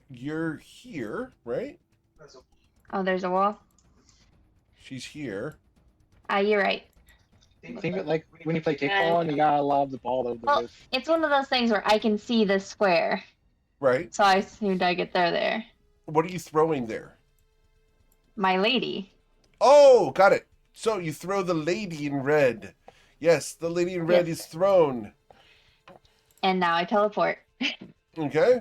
You're here, right? Oh, there's a wall? She's here. You're right. Think of it like when you play kickball and you gotta lob the ball over the Well, roof. it's one of those things where I can see the square. Right. So I assumed I could throw there. What are you throwing there? My lady. Oh, got it. So you throw the lady in red. Yes, the lady in red Yes. is thrown. And now I teleport. Okay.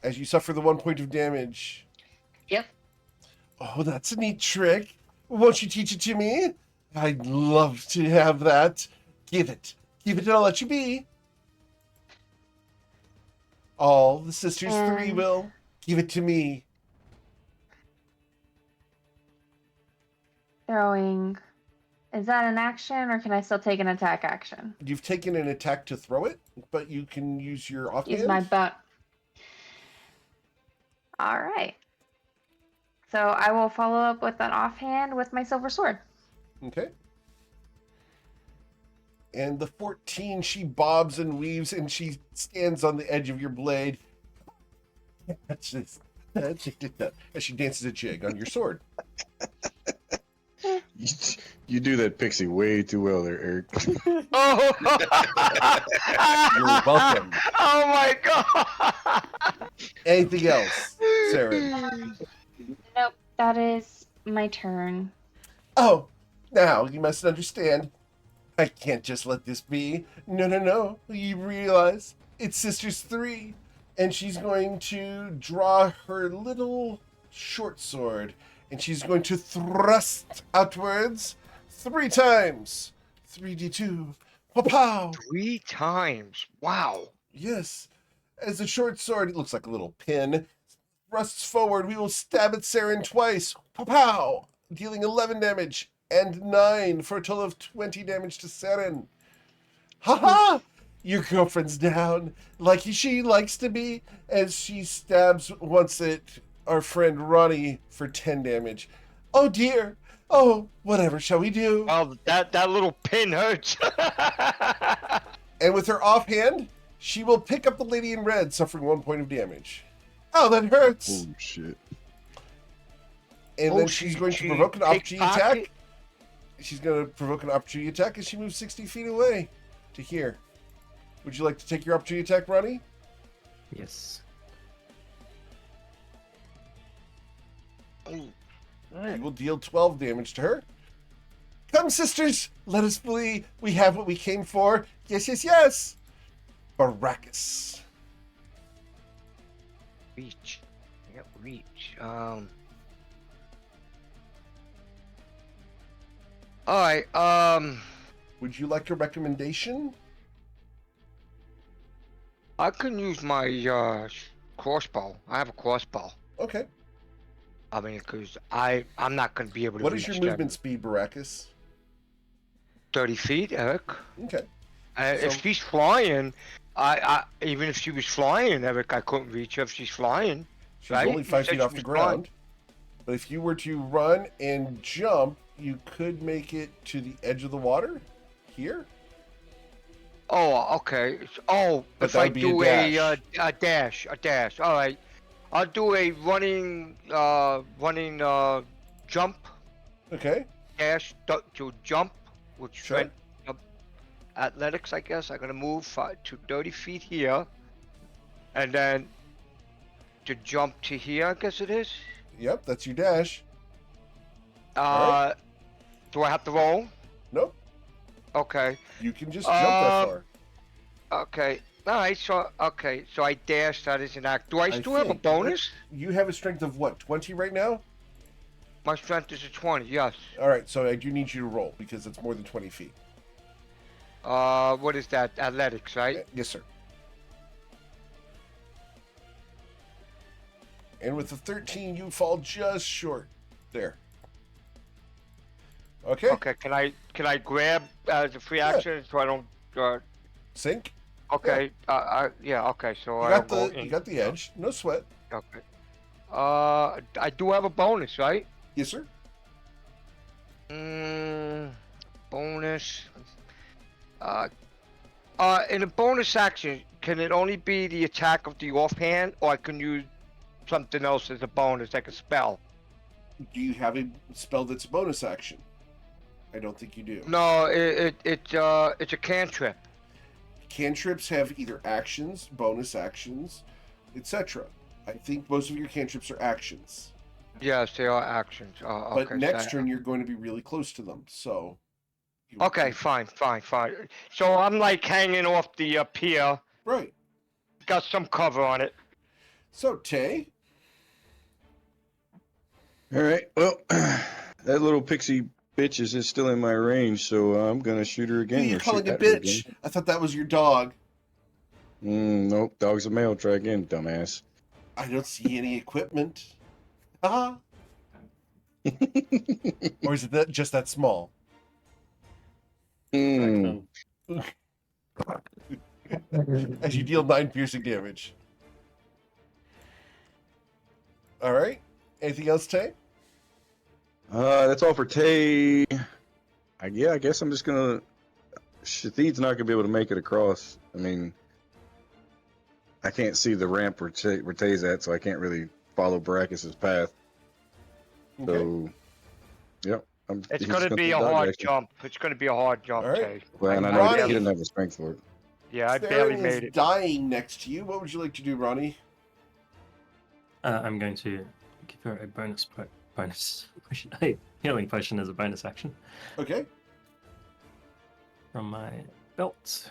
As you suffer the 1 point of damage. Yep. Oh, that's a neat trick. Won't you teach it to me? I'd love to have that. Give it. Give it and I'll let you be. All the sisters three And- will. Give it to me. Throwing. Is that an action, or can I still take an attack action? You've taken an attack to throw it, but you can use your offhand. Use my butt. All right. So I will follow up with an offhand with my silver sword. Okay. And the 14, she bobs and weaves, and she stands on the edge of your blade. That's just, as she dances a jig on your sword. You do that pixie way too well there, Eric. Oh, You're welcome. Oh my god! Anything else, Sarah? Nope, that is my turn. Oh, now you must understand. I can't just let this be. No, no, no. You realize it's Sisters 3, and she's going to draw her little short sword, and she's going to thrust outwards 3 times. 3d2. Pow! 3 times. Wow. Yes. As the short sword, it looks like a little pin, thrusts forward, we will stab at Saren twice. Pow! Dealing 11 damage and 9 for a total of 20 damage to Saren. Ha! Your girlfriend's down, like she likes to be, as she stabs once at our friend Ronnie for 10 damage. Oh dear. Oh, whatever shall we do? Well, that little pin hurts. And with her offhand, she will pick up the lady in red, suffering 1 point of damage. Oh, that hurts. Oh shit! And then she's going to provoke an opportunity attack. pickpocket? She's going to provoke an opportunity attack as she moves 60 feet away to here. Would you like to take your opportunity attack, Ronnie? Yes. Oh, You will deal 12 damage to her. Come, sisters, let us flee. We have what we came for. Yes, yes, yes. Baracus. reach. Yep, reach. Alright, Would you like a recommendation? I can use my, crossbow. I have a crossbow. Okay. I mean, because I'm not going to be able to What reach is your them. movement speed, Baracus? 30 feet, Eric. Okay. If So- she's flying, even if she was flying, Eric, I couldn't reach her if she's flying. She's Right? only You 5 said feet she off the was ground. But if you were to run and jump, you could make it to the edge of the water. Here. Oh, okay. Oh, But if that I would be a do dash. a dash. All right. I'll do a running jump Okay. dash to jump, which Sure. strength athletics, I guess. I'm gonna move to 30 feet here, and then to jump to here, I guess it is. Yep, that's your dash. Uh, Alright. do I have to roll? Nope. Okay. You can just jump that far. Okay. All right. So I dash. That is an act. Do I still have a think. bonus? You have a strength of what, 20 right now? My strength is a 20. Yes. All right, so I do need you to roll because it's more than 20 feet. What is that? Athletics, right? Yes, sir. And with the 13, you fall just short. There. Okay. Okay. Can I grab as a free action so I don't? Sink. Okay. Yeah. Okay. So You I'll got go the in. you got the edge. No sweat. Okay. I do have a bonus, right? Yes, sir. Bonus. In a bonus action, can it only be the attack of the offhand, or I can use something else as a bonus, like a spell? Do you have a spell that's a bonus action? I don't think you do. No, it's a cantrip. Cantrips have either actions, bonus actions, etc. I think most of your cantrips are actions. Yes, they are actions. But Okay. next turn you're going to be really close to them, so. you will Okay, keep- fine. So I'm like hanging off the pier, Right. got some cover on it. So Tay, All right. Well, that little pixie bitch is still in my range, so I'm gonna shoot her Who are again you or shoot calling a at her again. bitch? I thought that was your dog. Nope. Dog's a male. Try again, dumbass. I don't see any equipment. Ah. Or is it just that small? Hmm. As you deal 9 piercing damage. All right. Anything else, Tay? That's all for Tay. I guess I'm just gonna. Shathid's not gonna be able to make it across. I mean, I can't see the ramp where Tay's at, so I can't really follow Baracus's path. Okay. So, yep. It's he's going to gonna be a dodge hard action. jump. It's going to be a hard jump, All right. Tay. Well, and I I know Ronnie. he didn't have the strength for it. Yeah, I barely Theron made is it. dying next to you. What would you like to do, Ronnie? I'm going to give her a bonus potion. A healing potion as a bonus action Okay. from my belt.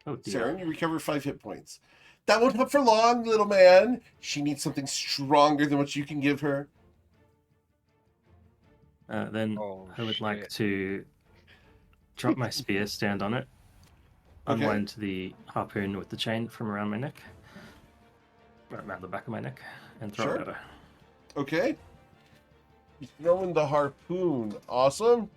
Oh dear. Saren, you recover 5 hit points. That won't help for long, little man. She needs something stronger than what you can give her. Then Oh, I would shit. like to drop my spear, stand on it, Okay. unwind the harpoon with the chain from around my neck, around the back of my neck, and throw Sure. it at her. Okay. You're throwing the harpoon. Awesome.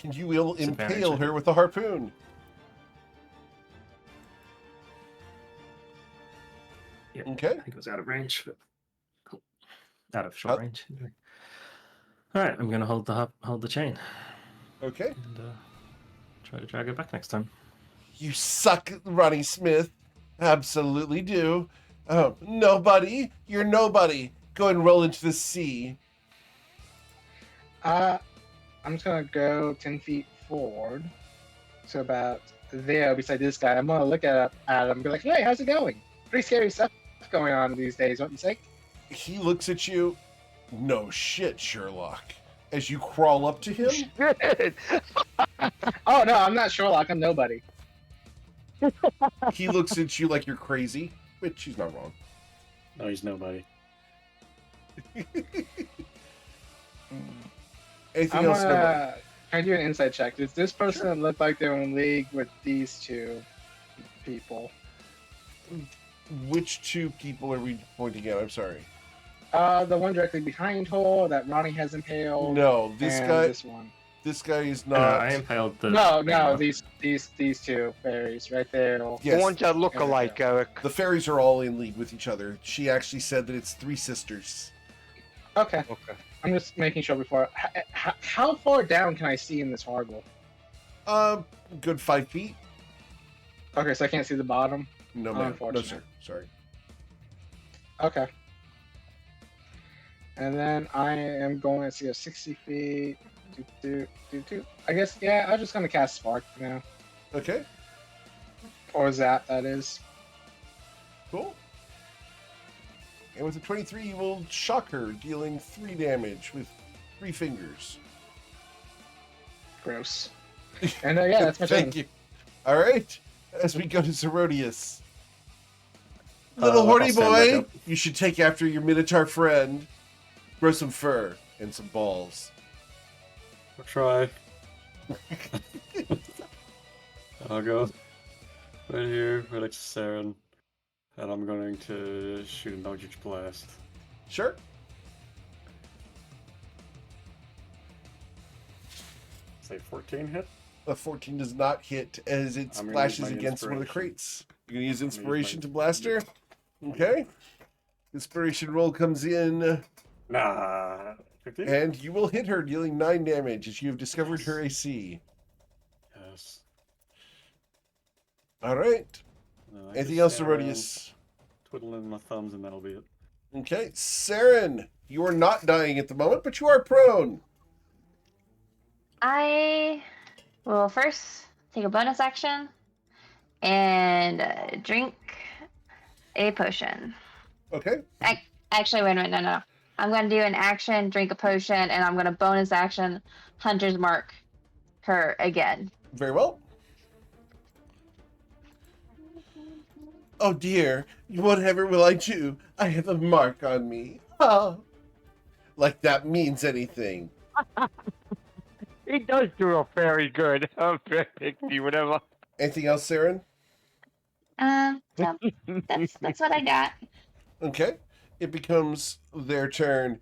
And you will Disadvantage, impale I her think. with the harpoon. Yeah, Okay. I think it was out of range, but cool. Out of short How- range. All right, I'm going to hold the chain Okay. and try to drag her back next time. You suck, Ronnie Smith. Absolutely do. Oh, nobody. You're nobody. Go and roll into the sea. I'm just gonna go 10 feet forward, so about there beside this guy. I'm gonna look at him and be like, "Hey, how's it going? Pretty scary stuff going on these days, don't you think?" He looks at you. No shit, Sherlock. As you crawl up to him, Shit. Oh no, I'm not Sherlock. I'm nobody. he looks at you like you're crazy, which he's not wrong. No, he's nobody. Anything I'm else? Nobody? gonna try to do an insight check. Does this person look like they're in league with these two people? Which 2 people are we pointing at? I'm sorry. The one directly behind her that Ronnie has impaled. No, this and guy. This one. This guy is No, not. I impaled the. No, these two fairies right there. The Yes, ones that look alike, Eric. the fairies are all in league with each other. She actually said that it's 3 sisters. Okay, Okay. I'm just making sure before. How far down can I see in this harbor? Good 5 feet. Okay, so I can't see the bottom. No, ma'am. No, Unfortunate. sir. Sorry. Okay. And then I am going to see a 60 feet. I guess, yeah, I'm just going to cast Spark now. Okay. Or that is. Cool. And with a 23, you will shock her, dealing 3 damage with 3 fingers. Gross. And yeah, that's my Thank turn. you. All right. As we go to Zerodius. Little I'll horny stand back boy, up. you should take after your Minotaur friend. Grow some fur and some balls. I'll try. I'll go right here, right next to Saren, and I'm going to shoot an Eldritch Blast. Sure. Say 14 hit? A 14 does not hit as it I'm gonna use splashes my against one of the inspiration. crates. You're going to use gonna use inspiration my- to blast her? Okay. Inspiration roll comes in, Nah. 15? and you will hit her, dealing 9 damage as you have discovered her AC. Yes. All right. I Anything just else, stand around, Herodias? Twiddling my thumbs, and that'll be it. Okay. Saren, you are not dying at the moment, but you are prone. I will first take a bonus action and drink a potion. Okay. Actually, wait a minute. No. I'm going to do an action, drink a potion, and I'm going to bonus action Hunter's Mark her again. Very well. Oh dear, whatever will I do? I have a mark on me. Ah, like that means anything. He does do a very good. Pixie, whatever. Anything else, Saren? No, that's what I got. Okay. It becomes their turn.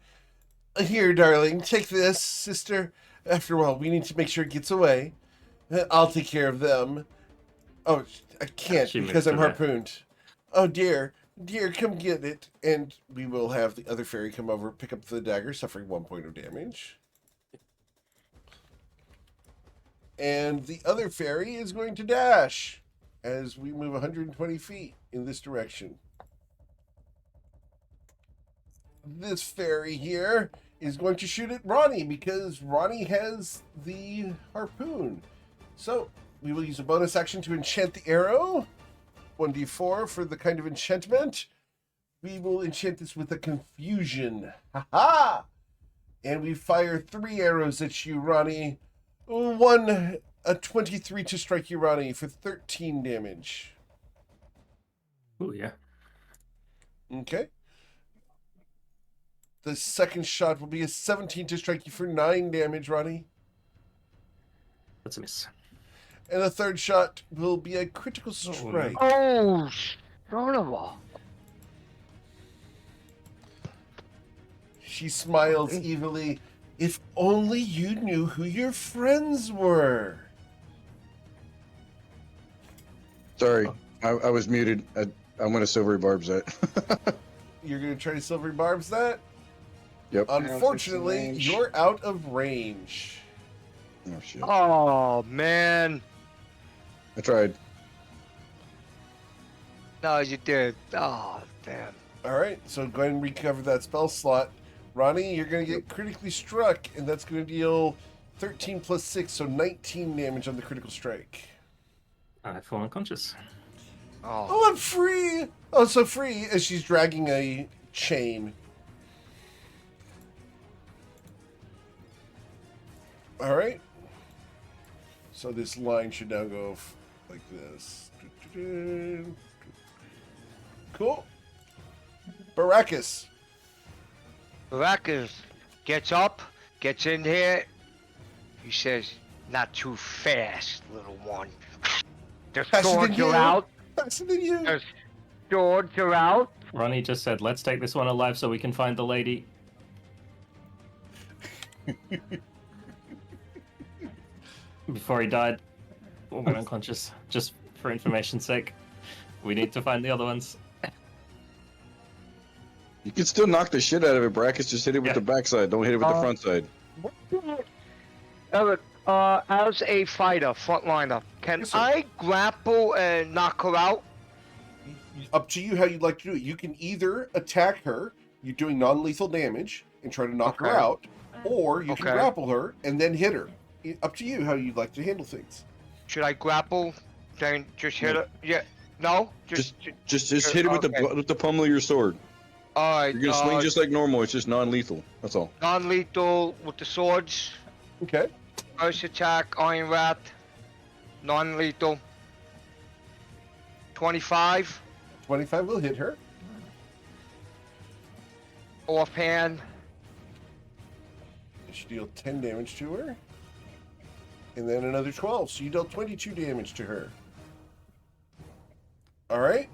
Here, darling, take this, sister. After all, we need to make sure it gets away. I'll take care of them. Oh, I can't She because moved I'm to there. harpooned. Oh dear, dear, come get it. And we will have the other fairy come over, pick up the dagger, suffering 1 point of damage. And the other fairy is going to dash as we move 120 feet in this direction. This fairy here is going to shoot at Ronnie because Ronnie has the harpoon. So we will use a bonus action to enchant the arrow. 1d4 for the kind of enchantment. We will enchant this with a confusion. Ha-ha! And we fire 3 arrows at you, Ronnie. A 23 to strike you, Ronnie, for 13 damage. Oh yeah. Okay. The second shot will be a 17 to strike you for 9 damage, Ronnie. That's a miss. And the third shot will be a critical strike. Oh, son of a. She smiles evilly. If only you knew who your friends were. Sorry, I was muted. I'm gonna silvery barbs that. You're going to try to silvery barbs that? Yep. Unfortunately, range. you're out of range. Oh shit. Oh, man. I tried. No, you did. Oh, damn. All right, so go ahead and recover that spell slot. Ronnie, you're going to get critically struck, and that's going to deal 13 plus 6, so 19 damage on the critical strike. I fall unconscious. Oh. Oh, I'm free! Oh, so free as she's dragging a chain. All right. So this line should now go like this. Cool. Baracus. Baracus gets up, gets in here. He says, not too fast, little one. The Faster than swords you. are out. Faster than you. The swords are out. Ronnie just said, "Let's take this one alive so we can find the lady." Before he died, or went unconscious. Just for information's sake, we need to find the other ones. You can still knock the shit out of it, Brackets. Just hit it with Yeah. the backside. Don't hit it with the front side. Eric, as a fighter, frontliner, can Yes, sir. I grapple and knock her out? Up to you how you'd like to do it. You can either attack her, you're doing non-lethal damage, and try to knock her Okay. out, or you can Okay. grapple her and then hit her. Up to you how you'd like to handle things. Should I grapple, then just hit her? Yeah. No? Just Just hit it with Okay. the pommel of your sword. Alright, You're gonna swing just like normal. It's just non-lethal. That's all. non-lethal with the swords. Okay. First attack, Iron Rat. Non-lethal. 25. 25 will hit her. Offhand. You should deal 10 damage to her. And then another 12. So you dealt 22 damage to her. Alright.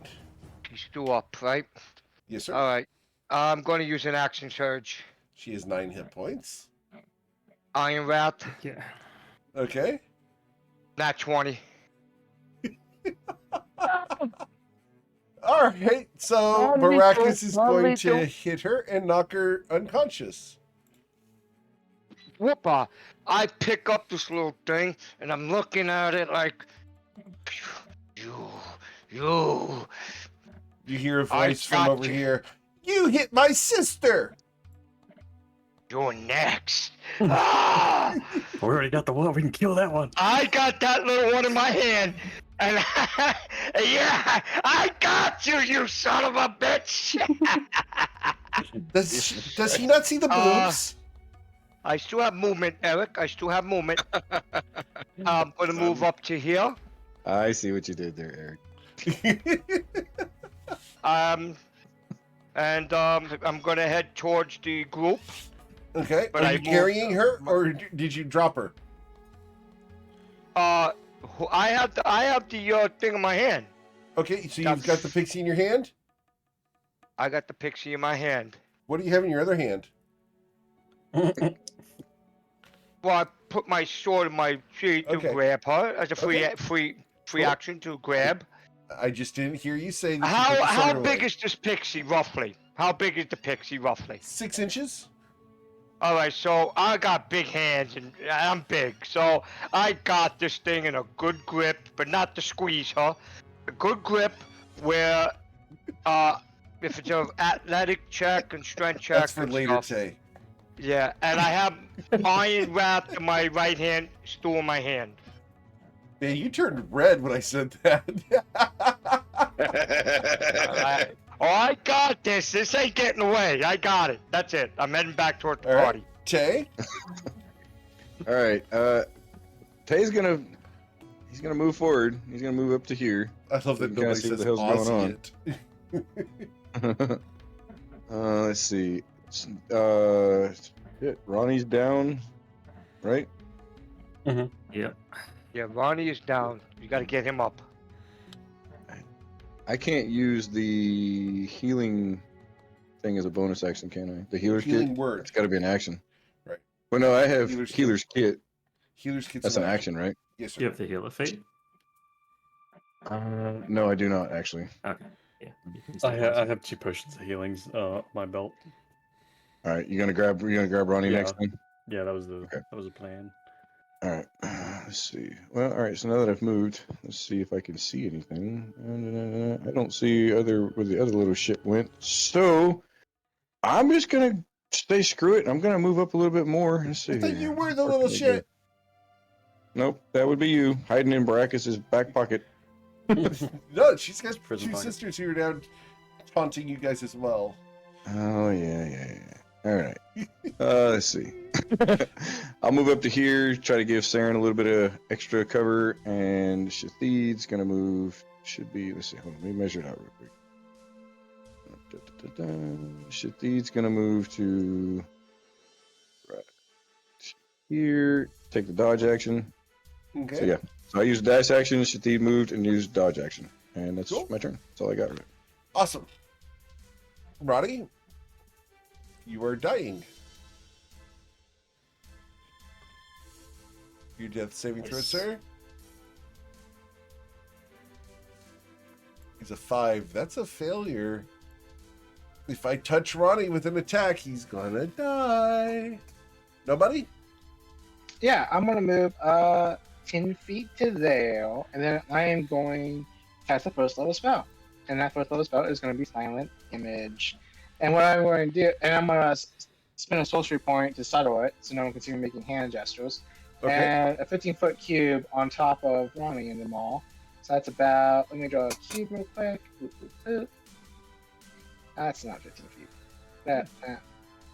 She's still up, right? Yes, sir. Alright. I'm going to use an action surge. She has 9 hit points. Iron Rat. Yeah. Okay. Nat 20. Alright. So Non-lethal, Baracus is going non-lethal. to hit her and knock her unconscious. Whoopa. I pick up this little thing and I'm looking at it like, you. You hear a I voice from got over you. here. You hit my sister! You're next. Ah! We already got the one. We can kill that one. I got that little one in my hand, and yeah, I got you, you son of a bitch. Does he not see the boobs? I still have movement, Eric. I still have movement. I'm gonna move up to here. I see what you did there, Eric. I'm gonna head towards the group. Okay. But Are I you moved- carrying her, or did you drop her? I have the thing in my hand. Okay, so you've got the pixie in your hand. I got the pixie in my hand. What do you have in your other hand? Well, I put my sword in my feet to Okay. grab her as a free Okay. Cool. action to grab. I just didn't hear you say that. You put the How sword big away. is this pixie roughly? How big is the pixie roughly? 6 inches? All right, so I got big hands and I'm big, so I got this thing in a good grip, but not to squeeze her. A good grip where, if it's an athletic check and strength check That's for and later, stuff. Tay. Yeah, and I have iron wrapped in my right hand, still in my hand. Man, you turned red when I said that. I got this. This ain't getting away. I got it. That's it. I'm heading back toward the All right. party. Tay? All right. Tay's gonna move forward. He's gonna move up to here. I love that You kinda nobody see what says the hell's going Aussie on. it. Let's see. Shit, Ronnie's down, right? Yep. Yeah, Ronnie is down. You got to get him up. I can't use the healing thing as a bonus action, can I? The healer's Healing kit. word. It's got to be an action. Right. Well, no, I have Healer's healer's kit. Healer's kit's That's an action, right? Yes, sir. Do you have the healer feat? No, I do not actually. Okay. Yeah. You can I, say I have 2 potions of healings. My belt. All right, you gonna grab Ronnie Yeah. next time? Yeah, that was the Okay. plan. All right, let's see. Well, all right. So now that I've moved, let's see if I can see anything. I don't see where the other little shit went. So I'm just gonna say screw it. I'm gonna move up a little bit more. Let's see. I thought here. you were the Where little can I shit. go? Nope, that would be you hiding in Baracus's back pocket. No, she's got Prison 2 pocket. sisters who are down taunting you guys as well. Oh yeah. All right. Let's see. I'll move up to here, try to give Saren a little bit of extra cover, and Shathid's gonna move. Should be. Let's see. Hold on. Let me measure it out real quick. Shathid's gonna move to right here. Take the dodge action. Okay. So yeah. So I used dash action. Shathid moved and used dodge action, and that's Cool. my turn. That's all I got. Right. Awesome. Roddy, you are dying. Your death saving throw, Nice. sir. He's a 5. That's a failure. If I touch Ronnie with an attack, he's gonna die. Nobody? Yeah, I'm gonna move 10 feet to there, and then I am going to cast a first level spell. And that first level spell is going to be Silent Image. And what I'm going to do, and I'm going to spend a sorcery point to settle it, so no one can see me making hand gestures. Okay. And a 15-foot cube on top of Ronnie in the mall. So that's about, let me draw a cube real quick. Boop, boop, boop. That's not 15 feet.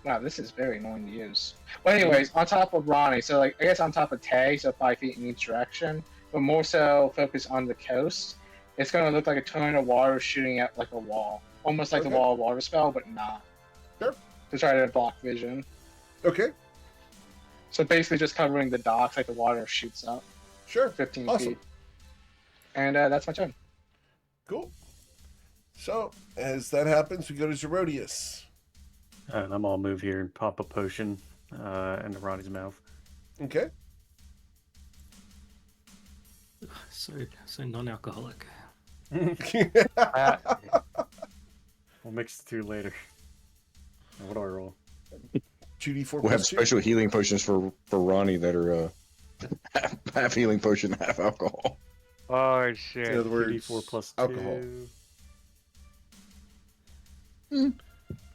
Wow, this is very annoying to use. But anyways, on top of Ronnie, so like I guess on top of Tay, so 5 feet in each direction, but more so focus on the coast. It's gonna look like a ton of water shooting at like a wall, almost like the Okay. wall of water spell, but not. Sure. To try to block vision. Okay. So basically, just covering the docks, like the water shoots up Sure. 15 Awesome. feet. And that's my turn. Cool. So, as that happens, we go to Zerodius. And I'm gonna move here and pop a potion into Ronnie's mouth. Okay. So non-alcoholic. We'll mix the 2 later. What do I roll? 2d4 We'll have plus 2. special healing potions for Ronnie that are half healing potion, half alcohol. Oh shit. In other words, 2d4 plus alcohol. 2.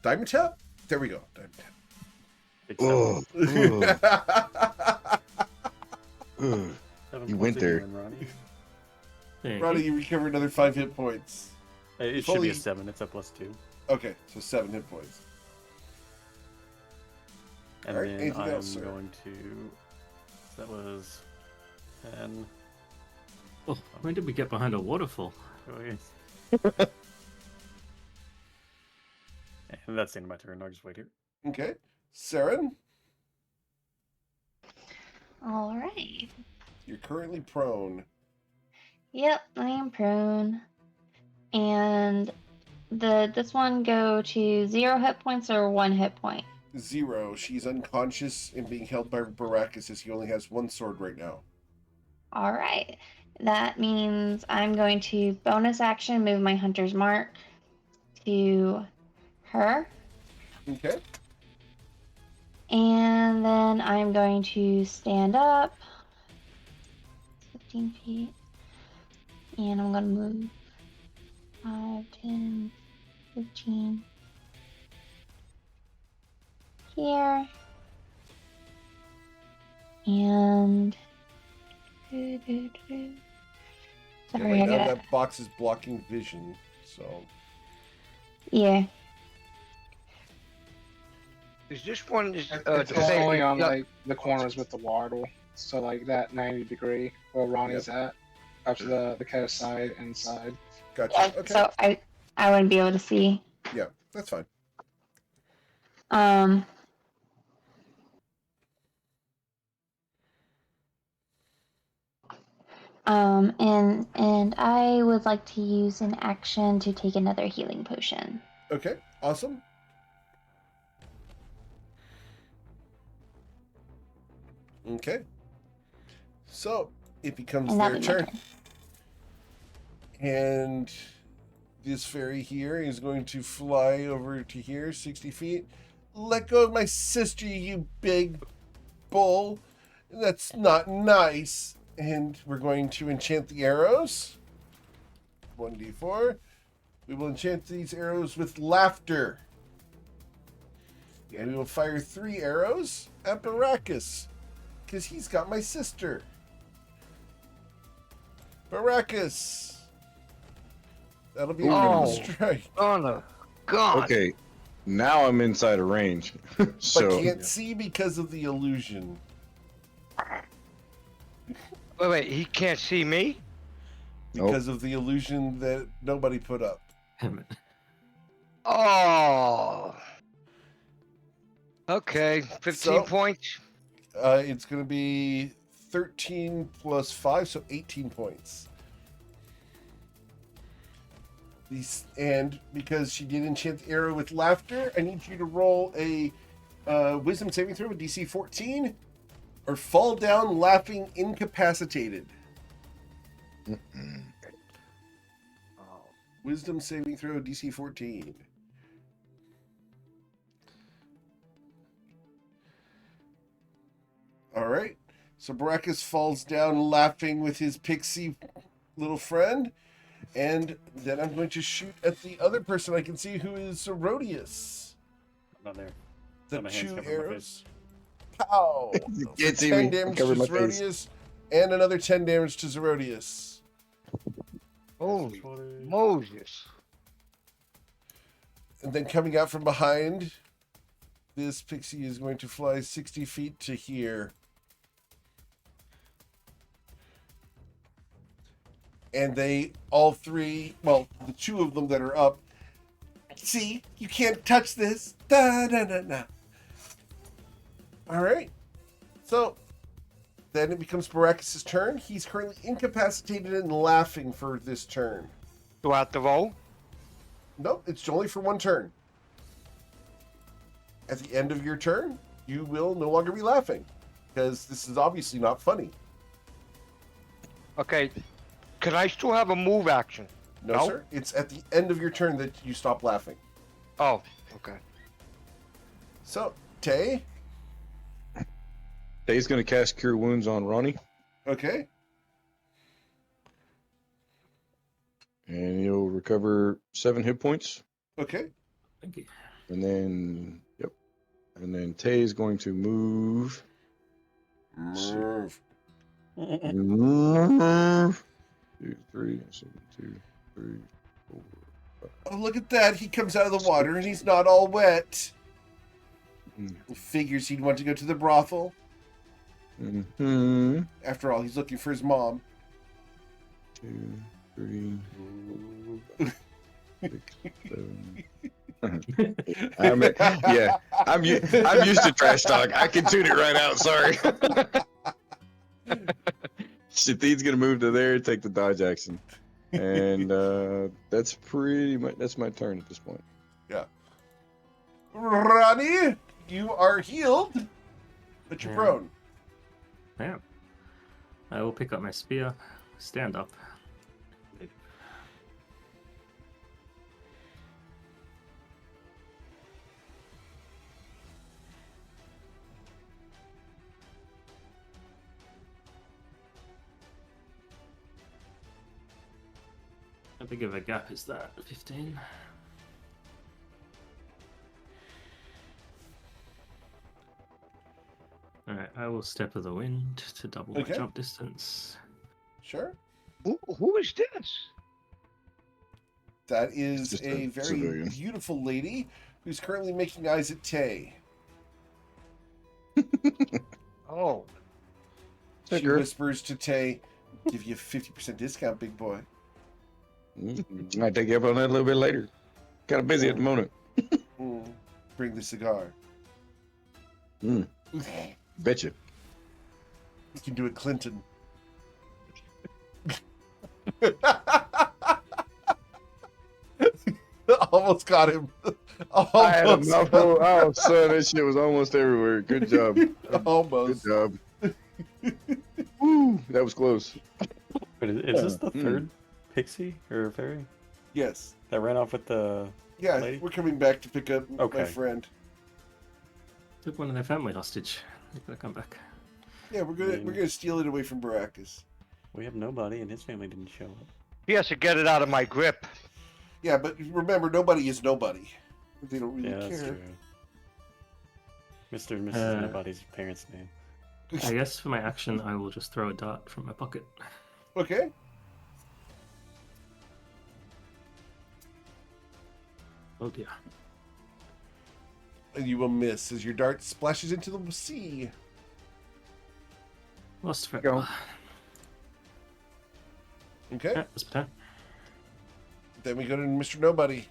Diamond tap? There we go. Diamond tap. Big Oh, seven. ugh. 7 You points went of there. healing, Ronnie. There you Ronnie, go. you recover another 5 hit points. It should be a 7. It's a plus 2. Okay, so 7 hit points. And Alright, then anything I'm else, sir? going to. That was 10. Oh, when did we get behind a waterfall? And that's the end of my turn. I'll just wait here. Okay. Saren, All right. you're currently prone. Yep, I am prone. And this one go to 0 hit points or 1 hit point? 0. She's unconscious and being held by Baracus as he only has one sword right now. All right. That means I'm going to bonus action move my hunter's mark to her. Okay. And then I'm going to stand up 15 feet. And I'm going to move 5, 10, 15 here. And Yeah, sorry, right I now gotta. that box is blocking vision, so Yeah. Is this one is It's the same? only on Yeah. like the corners with the wardle, so like that 90 degree where Ronnie's at, up to the coast side and side. gotcha. Yeah, Okay. so I wouldn't be able to see. Yeah, that's fine. And I would like to use an action to take another healing potion. Okay, awesome. Okay. So it becomes And that'll their be my turn. turn. And this fairy here is going to fly over to here, 60 feet. Let go of my sister, you big bull. That's not nice. And we're going to enchant the arrows. 1d4. We will enchant these arrows with laughter. And we will fire 3 arrows at Baracus, because he's got my sister. Baracus. That'll be a critical Oh. strike. Oh, God. Okay, now I'm inside of range. So But can't see because of the illusion. Wait, he can't see me? Because of the illusion that nobody put up. Damn it. Oh. Okay, 15 So- points. It's going to be 13 plus 5, so 18 points. And because she did enchant the arrow with laughter, I need you to roll a wisdom saving throw with DC 14 or fall down laughing incapacitated. Wisdom saving throw DC 14. All right. So Baracus falls down laughing with his pixie little friend. And then I'm going to shoot at the other person I can see, who is Herodias. I'm not there. The My hands 2 cover my arrows. Pow! You For can't see 10 me. damage Cover to my face. Herodias, and another 10 damage to Herodias. Holy 20. Moses. And then coming out from behind, this pixie is going to fly 60 feet to here. And they, all 3, well, the 2 of them that are up, see, you can't touch this. Da, da, da, da. All right. So then it becomes Baracus' turn. He's currently incapacitated and laughing for this turn. Do I have to roll? Nope, it's only for 1 turn. At the end of your turn, you will no longer be laughing, because this is obviously not funny. Okay. Can I still have a move action? No, No? sir. It's at the end of your turn that you stop laughing. Oh, okay. So, Tay, Tay's gonna cast Cure Wounds on Ronnie, okay. and he'll recover 7 hit points. Okay. Thank you. And then, and then Tay's going to move. Move. 2, 3, 2, 3, 4. Oh, look at that. He comes out of the water and he's not all wet. Figures he'd want to go to the brothel. Mm-hmm. After all, he's looking for his mom. 2, 3, 6, 7. I'm used to trash talk. I can tune it right out. Sorry. Shatheed's gonna move to there, take the dodge action, and that's pretty much my turn at this point. Yeah. Ronnie, you are healed, but you're prone. Yeah. I will pick up my spear, stand up. How big of a gap is that? 15? Alright, I will step of the wind to double my jump distance. Sure. Who is this? That is Just a a very civilian. beautiful lady who's currently making eyes at Tay. Oh, Hey, She girl. whispers to Tay, "Give you a 50% discount, big boy." Might take you up on that a little bit later. Kind of busy at the moment. Bring the cigar. Betcha. You can do it, Clinton. Almost got him. I had a Almost. mouthful. Oh, son, that shit was almost everywhere. Good job. Almost. Good job. Woo, that was close. But is this the third pixie or fairy Yes. that ran off with the Yeah, lady? we're coming back to pick up my Okay. friend. Took one of their family hostage. They gotta come back. Yeah, we're gonna steal it away from Baracus. We have nobody, and his family didn't show up. he has to get it out of my grip. Yeah, but remember, nobody is nobody. They don't really Yeah, that's care. true. Mr. and Mrs. Nobody's parents' name. I guess for my action, I will just throw a dart from my pocket. Okay. Oh dear. And you will miss as your dart splashes into the sea. Lost for Go. Okay. Yeah, that's my turn. Then we go to Mr. Nobody.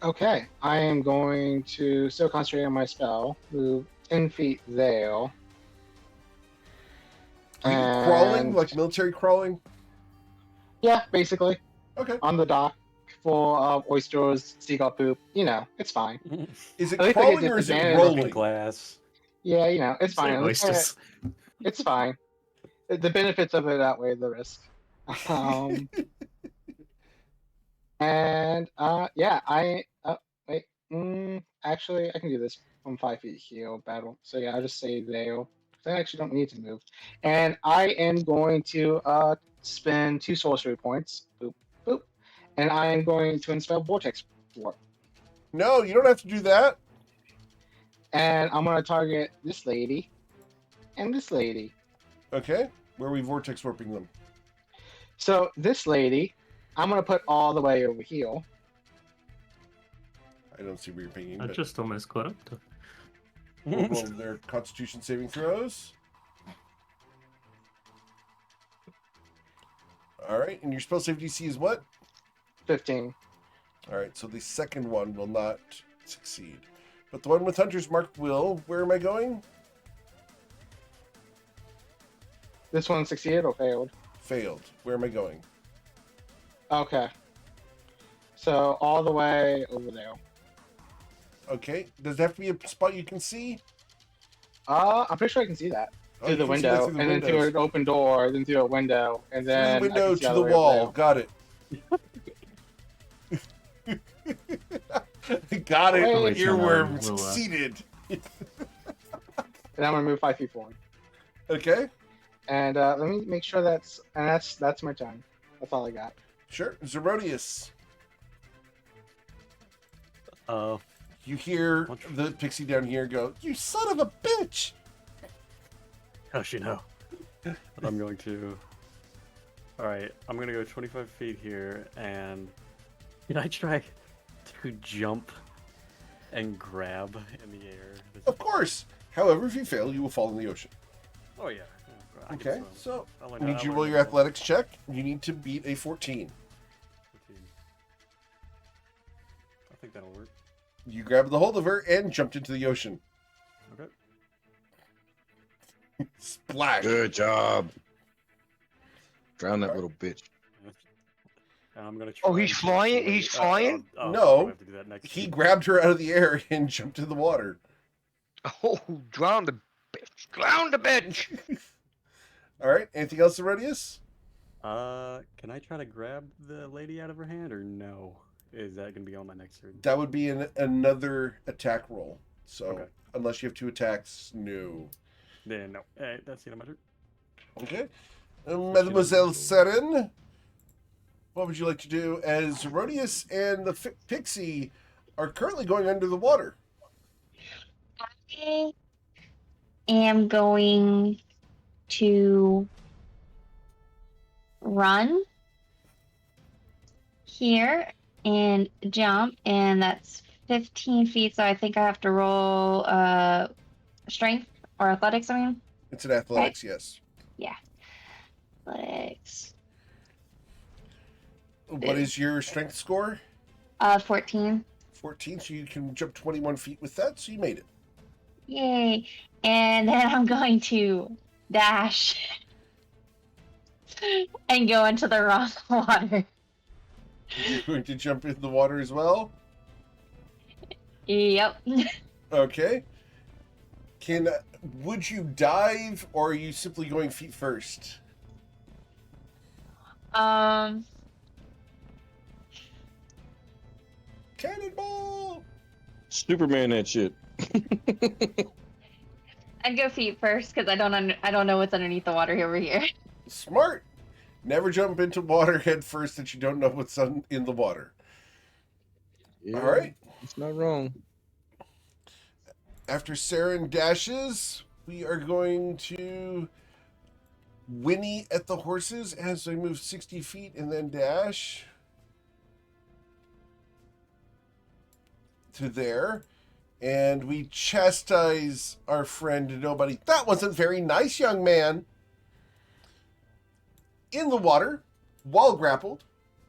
Okay, I am going to still concentrate on my spell. Move 10 feet there. Are you crawling, And- like military crawling? Yeah, basically. Okay. On the dock for oysters, seagull poop. You know, it's fine. Is it At least I get crawling or is it disadvantage. Broken rolling? glass. Yeah, you know, it's fine. Like At least I- oysters. It's fine. The benefits of it outweigh the risk. And yeah, wait. Actually, I can do this from 5 feet here, battle. So yeah, I'll just say there. I actually don't need to move. And I am going to spend 2 sorcery points. Boop, boop. And I am going to inspire Vortex Warp. No, you don't have to do that. And I'm going to target this lady and this lady. Okay. Where are we vortex warping them? So this lady, I'm going to put all the way over here. I don't see where you're pinging. I But just almost caught up to. we'll roll their Constitution saving throws. All right, and your spell save DC is what? 15. All right, so the second one will not succeed, but the one with Hunter's Mark will. Where am I going? This one succeeded or failed? Failed. Where am I going? Okay. So all the way over there. Okay. Does it have to be a spot you can see? I'm pretty sure I can see that. Oh, Through you the can see that window, through the and then through windows. an open door, then through a window, and Through then the I can window see to all the way over wall. Got it. Got it. Oh, wait, Earworm we'll, succeeded. there. And I'm gonna move 5 feet forward. Okay. And let me make sure that's my turn. That's all I got. Sure. Zerodius. Uh, You hear the pixie down here go, "You son of a bitch!" how should you know? But I'm going to. Alright, I'm gonna go 25 feet here, and. Can I try to jump and grab in the air. Of course. However, if you fail, you will fall in the ocean. Oh yeah. I can Okay, swim. so I you learned- need I you learned roll that your well. athletics check. You need to beat a 14. 15. I think that'll work. You grabbed the hold of her and jumped into the ocean. Okay. Splash. Good job. Drown that little bitch. And I'm gonna Oh, try he's and flying? catch the He's lady- flying? I'll No. probably have to do that next He week. grabbed her out of the air and jumped in the water. Oh, drown the bitch. Drown the bitch. All right. Anything else, Herodias? Can I try to grab the lady out of her hand or no? Is that gonna be on my next turn? That would be another attack roll. So Okay. unless you have 2 attacks, no. Then no. Alright, that's the end of my turn. Okay. Mademoiselle Seren, what would you like to do as Herodias and the pixie are currently going under the water? I am going to run here and jump, and that's 15 feet. So I think I have to roll strength or athletics. I mean, It's an athletics, yes. athletics. What is your strength score? 14. 14, so you can jump 21 feet with that, so you made it. Yay! And then I'm going to dash and go into the wrong water. You're going to jump in the water as well? Yep. Okay. Would you dive, or are you simply going feet first? Cannonball! Superman that shit. I'd go feet first because I don't know what's underneath the water over here. Smart. Never jump into water head first that you don't know what's in the water. Yeah, All right. it's not wrong. After Saren dashes, we are going to whinny at the horses as they move 60 feet and then dash to there. And we chastise our friend Nobody. That wasn't very nice, young man. In the water, while grappled,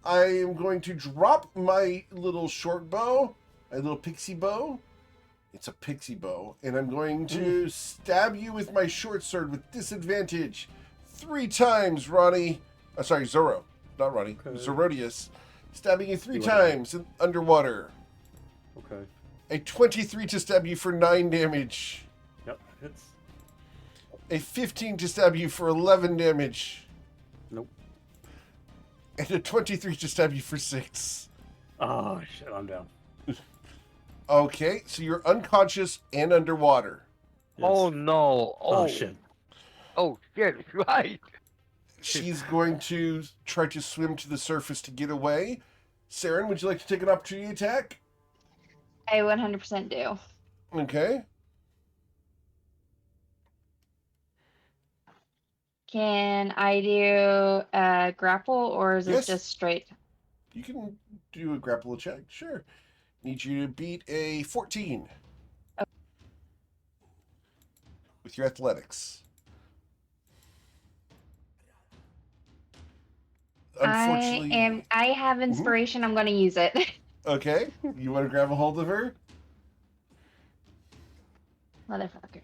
I am going to drop my little short bow, my little pixie bow. It's a pixie bow, and I'm going to stab you with my short sword with disadvantage 3 times, Ronnie. Sorry, Zoro, not Ronnie. Okay. Zerodius, stabbing you 3 You times underwater. Okay. A 23 to stab you for 9 damage. Yep. Hits. A 15 to stab you for 11 damage. Nope. And a 23 to stab you for 6. Oh shit! I'm down. Okay, so you're unconscious and underwater. Yes. Oh no. Oh shit. Oh shit, right. She's going to try to swim to the surface to get away. Saren, would you like to take an opportunity attack? I 100% do. Okay. Can I do grapple or is Yes. it just straight? You can do a grapple check, sure. Need you to beat a 14. With your athletics. Unfortunately. I have inspiration. I'm going to use it. Okay, you want to grab a hold of her? Motherfucker.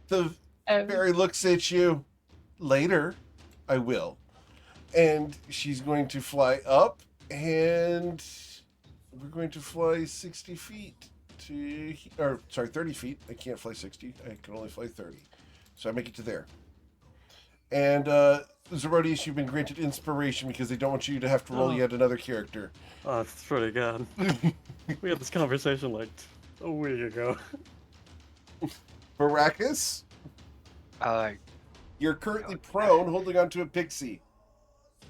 The fairy looks at you. Later, I will. And she's going to fly up, and we're going to fly 60 feet to, or sorry, 30 feet. I can't fly 60. I can only fly 30. So I make it to there. And Zerodius, you've been granted inspiration because they don't want you to have to roll Oh. yet another character. Oh, that's pretty good. We had this conversation like a week ago. Baracus, Alright. you're currently prone, holding onto a pixie.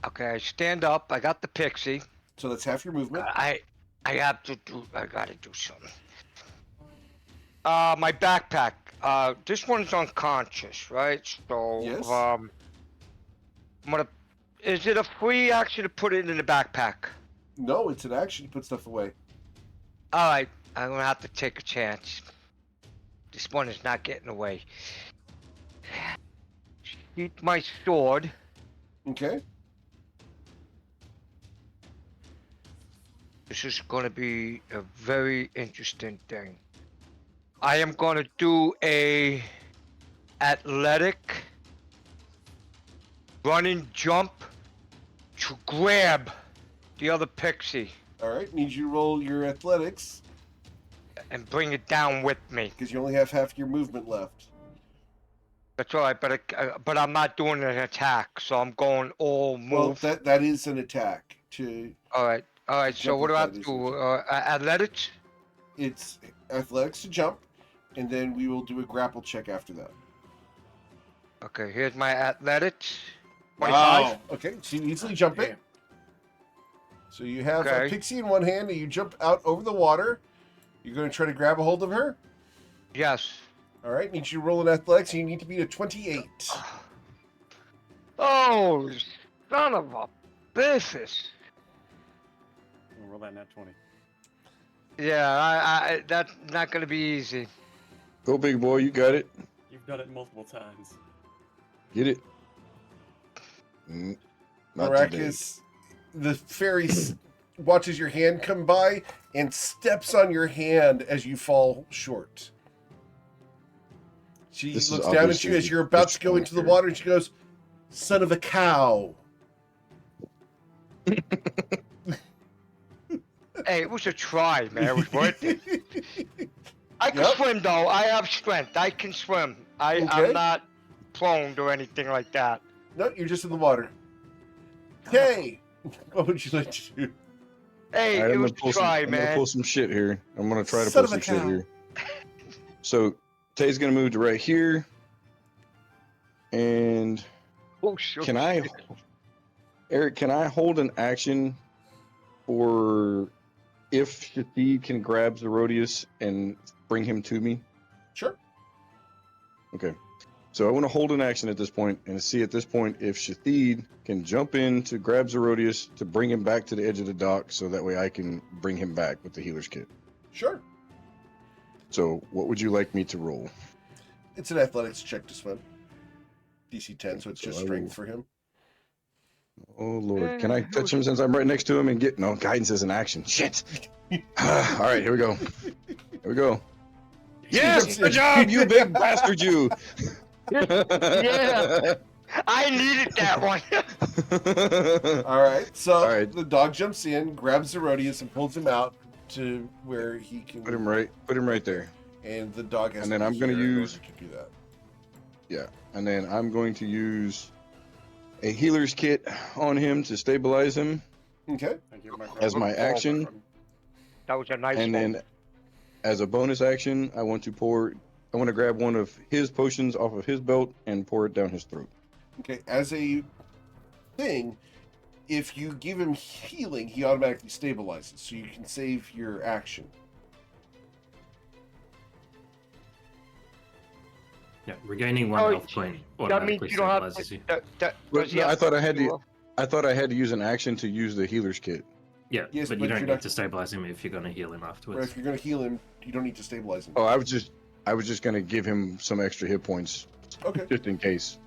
Okay, I stand up. I got the pixie. So that's half your movement. I gotta do something. My backpack. This one's unconscious, right? So, Yes. I'm gonna. Is it a free action to put it in the backpack? No, it's an action to put stuff away. Alright, I'm gonna have to take a chance. This one is not getting away. Sheath my sword. Okay. This is gonna be a very interesting thing. I am gonna do a athletic running jump to grab the other pixie All right. Need you to roll your athletics and bring it down with me. because you only have half your movement left. That's alright, but I'm not doing an attack, so I'm going all Well, move. that is an attack. Alright, so Jump what do I with have to that is do? Athletics? It's athletics to jump, and then we will do a grapple check after that. Okay, here's my athletics. 25? Wow. Okay, so you easily jump it. So you have a Okay. pixie in one hand, and you jump out over the water. You're going to try to grab a hold of her. Yes. All right, need you to roll an athletics, and you need to beat a 28. Oh, son of a business. We'll roll that nat 20. Yeah, I that's not gonna be easy. Go, big boy. You got it. You've done it multiple times. Get it. Not today. Maracus, the fairy watches your hand come by and steps on your hand as you fall short. She This is looks down at obviously you as you're about to go into the disappointing. water, and she goes, "Son of a cow." Hey, it was a try, man. It was worth it. I can Yep. swim though. I have strength. I can swim. Okay. I'm not prone to anything like that. No, you're just in the water. Okay. What would you like to do? Hey, All right, it was a try, I'm gonna man. pull some shit here. I'm gonna try to Son pull of a some shit cow. here. So Tay's gonna move to right here, and Oh, sure. can I, Eric? Can I hold an action for if Shathid can grab Zerodius and bring him to me? Sure. Okay. So I want to hold an action at this point and see at this point if Shathid can jump in to grab Zerodius to bring him back to the edge of the dock so that way I can bring him back with the healer's kit. Sure. So what would you like me to roll? It's an athletics check to swim. DC 10, so it's So just I strength will- for him. Oh Lord, can I touch him since I'm right next to him and get no guidance as an action? Shit. All right, here we go. Here we go. Yes, good job, you big bastard, you. Yeah. I needed that one. All right, so All right. the dog jumps in, grabs Zerodius, and pulls him out to where he can. Put him right there. And the dog has. And then to be I'm gonna here in order use- to do that. Yeah, and then I'm going to use a healer's kit on him to stabilize him, Okay. Thank you, my friend. as my action. That was a nice And one. then, as a bonus action, I want to grab one of his potions off of his belt and pour it down his throat. Okay. As a thing, if you give him healing, he automatically stabilizes, so you can save your action. Yeah, regaining one Oh, health point That automatically means you don't have stabilizes to. you. But Does he no, have I thought I had do to. I thought I had to use an action to use the healer's kit. Yeah, Yes, but but you don't you're need not- to stabilize him if you're going to heal him Or afterwards. if you're going to heal him, you don't need to stabilize him. Oh, I was just gonna give him some extra hit points Okay. just in case.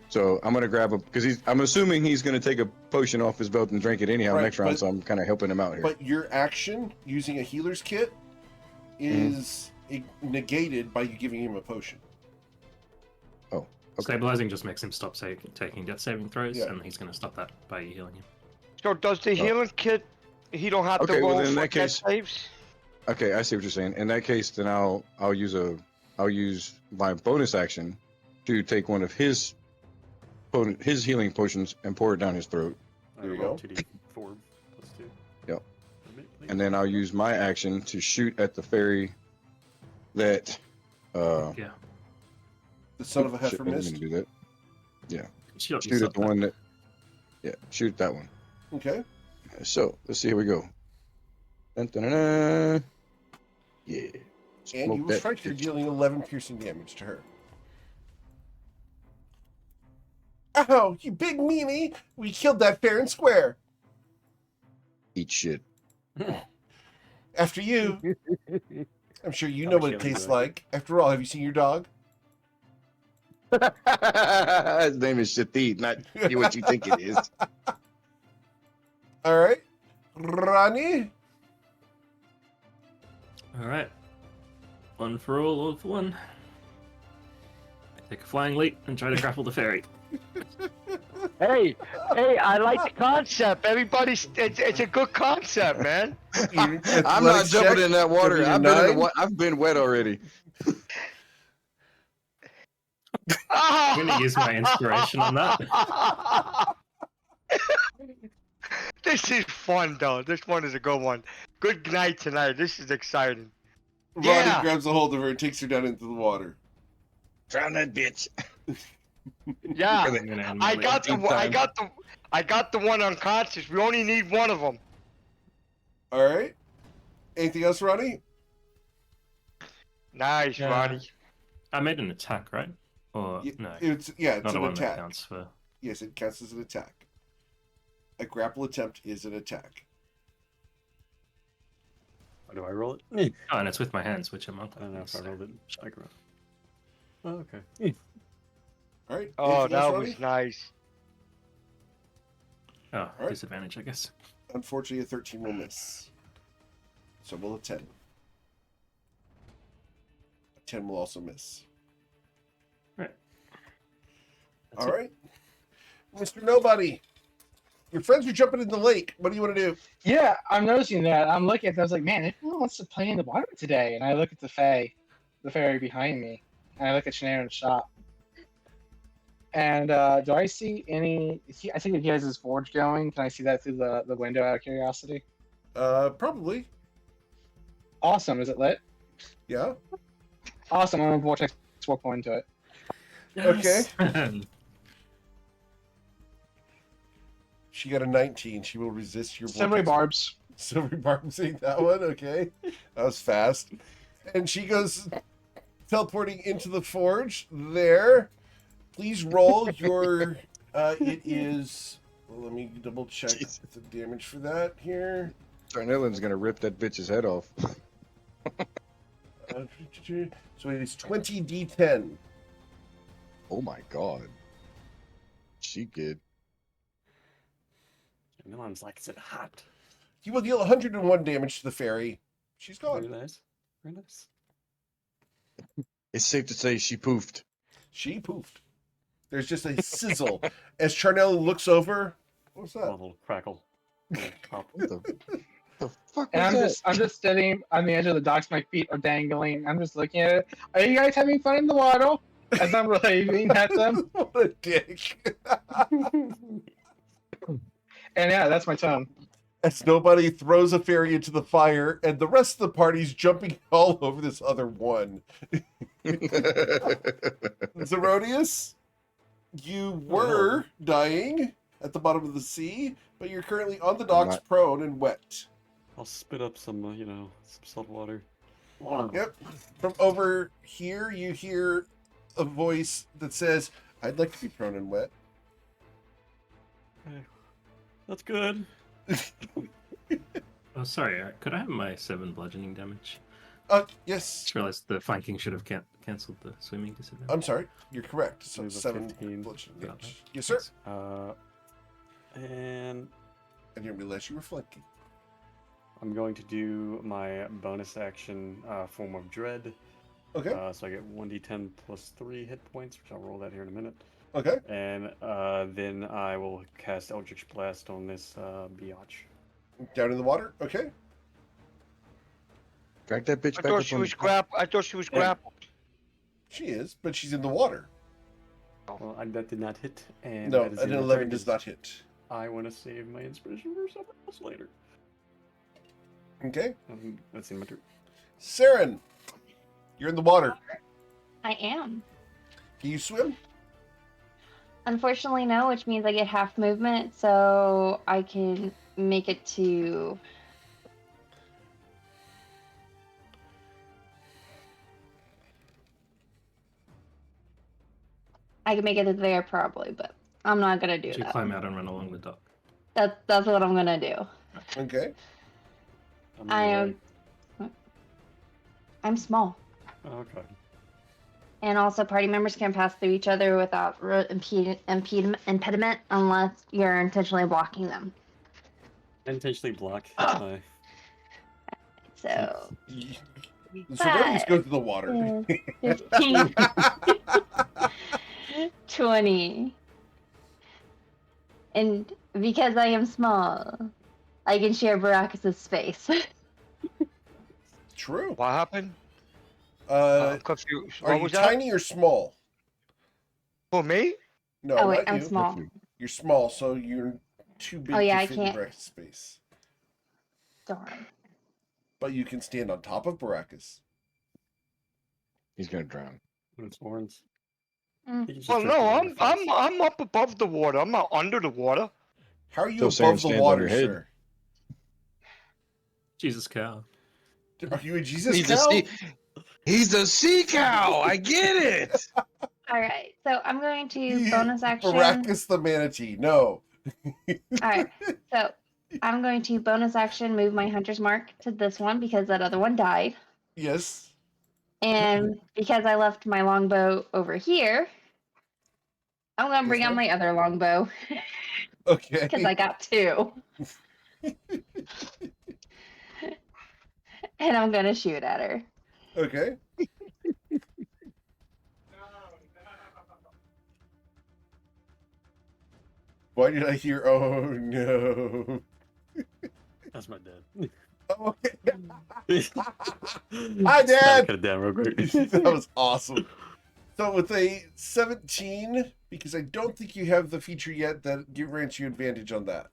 So I'm gonna grab a because I'm assuming he's gonna take a potion off his belt and drink it anyhow Right, next round. but- So I'm kind of helping him out here. But your action using a healer's kit is negated by you giving him a potion. Okay. Stabilizing just makes him stop taking death saving throws, Yeah. and he's going to stop that by you healing him. So does the healing kit? He don't have Okay, to well, roll then in for that death case- saves. Okay, I see what you're saying. In that case, then I'll use my bonus action to take one of his healing potions and pour it down his throat, There you roll go. 2d4 plus 2. Yep. Please. and then I'll use my action to shoot at the fairy that. Yeah. The son of a shit, heifer I didn't missed. mean to do that. Shoot Shoot at the one that. Yeah, shoot at that one. Okay. So let's see. Here we go. Dun, dun, dun, dun. Yeah. And Smoke you will that strike. You're bitch. dealing 11 piercing damage to her. Ow, you big meanie! We killed that fair and square. Eat shit. After you. I'm sure you How know much what it healing tastes do I get? like. After all, have you seen your dog? His name is Shatit, not what you think it is. All right. Ronnie? Alright. One for all for one. I take a flying leap and try to grapple the fairy. Hey, I like the concept. It's a good concept, man. I'm not Athletics jumping check. in that water. Give me a I've been in the 9. I've been wet already. I'm gonna use my inspiration on that. This is fun, though. This one is a good one. Good night tonight. This is exciting. Ronnie Yeah. grabs a hold of her and takes her down into the water. Drown that bitch. Yeah, I'm gonna end I my got the leap. one. I got the one unconscious. We only need one of them. All right. Anything else, Ronnie? Nice, Yeah. Ronnie. I made an attack, right? Or no? It's Not an a one that attack. counts for. Yes, it counts as an attack. A grapple attempt is an attack. How do I roll it? Oh, and it's with my hands, which I'm I don't know if I so- rolled it. I grab. Oh, okay. All right. Oh, Anything else, that Ronnie? was nice. Oh, Alright. disadvantage, I guess. Unfortunately, a 13 will miss. So will a 10. A 10 will also miss. Right. That's All it. right. Mr. Nobody. Your friends are jumping in the lake. What do you want to do? Yeah, I'm noticing that. I'm looking at that. I was like, man, everyone wants to play in the water today. And I look at the fairy behind me. And I look at Shanae in the shop. And do I see any? I think he has his forge going. Can I see that through the window out of curiosity? Probably. Awesome. Is it lit? Yeah. Awesome. I'm going to vortex warp into it. Yes. She got a 19. She will resist your Silvery vortex. barbs. Silvery barbs ain't that one. Okay. That was fast. And she goes teleporting into the forge there. Please roll your. It is. Well, let me double check Jesus. the damage for that here. Darnellan's gonna rip that bitch's head off. So it is 20 d10. Oh my god. She good. Milan's like, is it hot? You will deal 101 damage to the fairy. She's Very gone. nice. Very nice. It's safe to say she poofed. She poofed. There's just a sizzle as Charnel looks over. What's A that? little crackle. Little pop. What the fuck And was I'm just sitting on the edge of the docks. My feet are dangling. I'm just looking at it. Are you guys having fun in the water? As I'm raving at them. What a dick. And yeah, that's my tone. As nobody throws a fairy into the fire, and the rest of the party's jumping all over this other one. Zerodius, you were dying at the bottom of the sea, but you're currently on the docks, not- prone and wet. I'll spit up some, some salt water. Yep. From over here, you hear a voice that says, "I'd like to be prone and wet." Okay. That's good. Oh, sorry. Could I have my 7 bludgeoning damage? Yes. Just realized the flanking should have cancelled the swimming disadvantage. I'm sorry. You're correct. So Move up 7 15. bludgeoning Got damage. Yes, sir. And I didn't realize you were flanking. I'm going to do my bonus action form of dread. Okay. So I get 1d10 plus 3 hit points, which I'll roll that here in a minute. Okay. And then I will cast Eldritch Blast on this biatch. Down in the water. Okay. Drag that bitch I back thought up she on was I thought she was grappled. She is, but she's in the water. Well, that did not hit. And No, that is an the end of 11 turn, does 'cause not hit. I want to save my inspiration for something else later. Okay. That's in my turn. Saren, you're in the water. I am. Can you swim? Unfortunately, no, which means I get half movement, so I can make it to. I can make it to there probably, but I'm not gonna do Should that. climb out and run along the dock. That's what I'm gonna do. Okay. I'm small. Oh, okay. And also, party members can pass through each other without impediment unless you're intentionally blocking them. Intentionally block. That's my. So, So don't just go to the water. 15, 20. And because I am small, I can share Baracus' space. True. What happened? I'm confused. Are What you was that? tiny or small? For me? No, Oh, wait, not I'm you. small. You're small, so you're too big Oh, yeah, to I fit in can't. Baracus' space. Darn. But you can stand on top of Baracus. He's gonna drown. With horns. Mm. He can just Well, drink no, the water first. I'm up above the water. I'm not under the water. How are you So Saren above the stands on water, your head. sir? Jesus cow. Are you a Jesus He's cow? He's a sea cow. I get it. All right, so I'm going to bonus action. Baracus the manatee. No. All right, so I'm going to bonus action move my hunter's mark to this one because that other one died. Yes. And because I left my longbow over here, I'm going to bring out my other longbow Okay. because I got two. And I'm going to shoot at her. Okay. Why did I hear, oh no? That's my dad. Oh, okay. Hi, Dad! Cut it down real quick. That was awesome. So with a 17, because I don't think you have the feature yet that grants you advantage on that.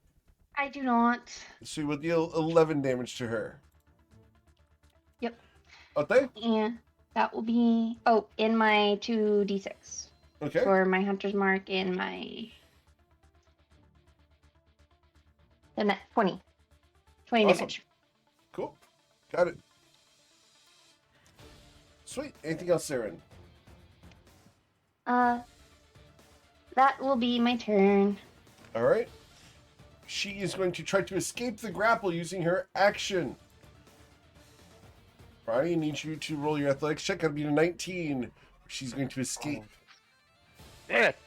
I do not. So you will deal 11 damage to her. Yep. Okay? And that will be, in my 2d6. Okay. For my hunter's mark in my... The net 20. 20 Awesome. damage. Cool. Got it. Sweet. Anything else, Saren? That will be my turn. All right. She is going to try to escape the grapple using her action. Ronnie, I need you to roll your athletics check. Gotta be a 19. She's going to escape. It.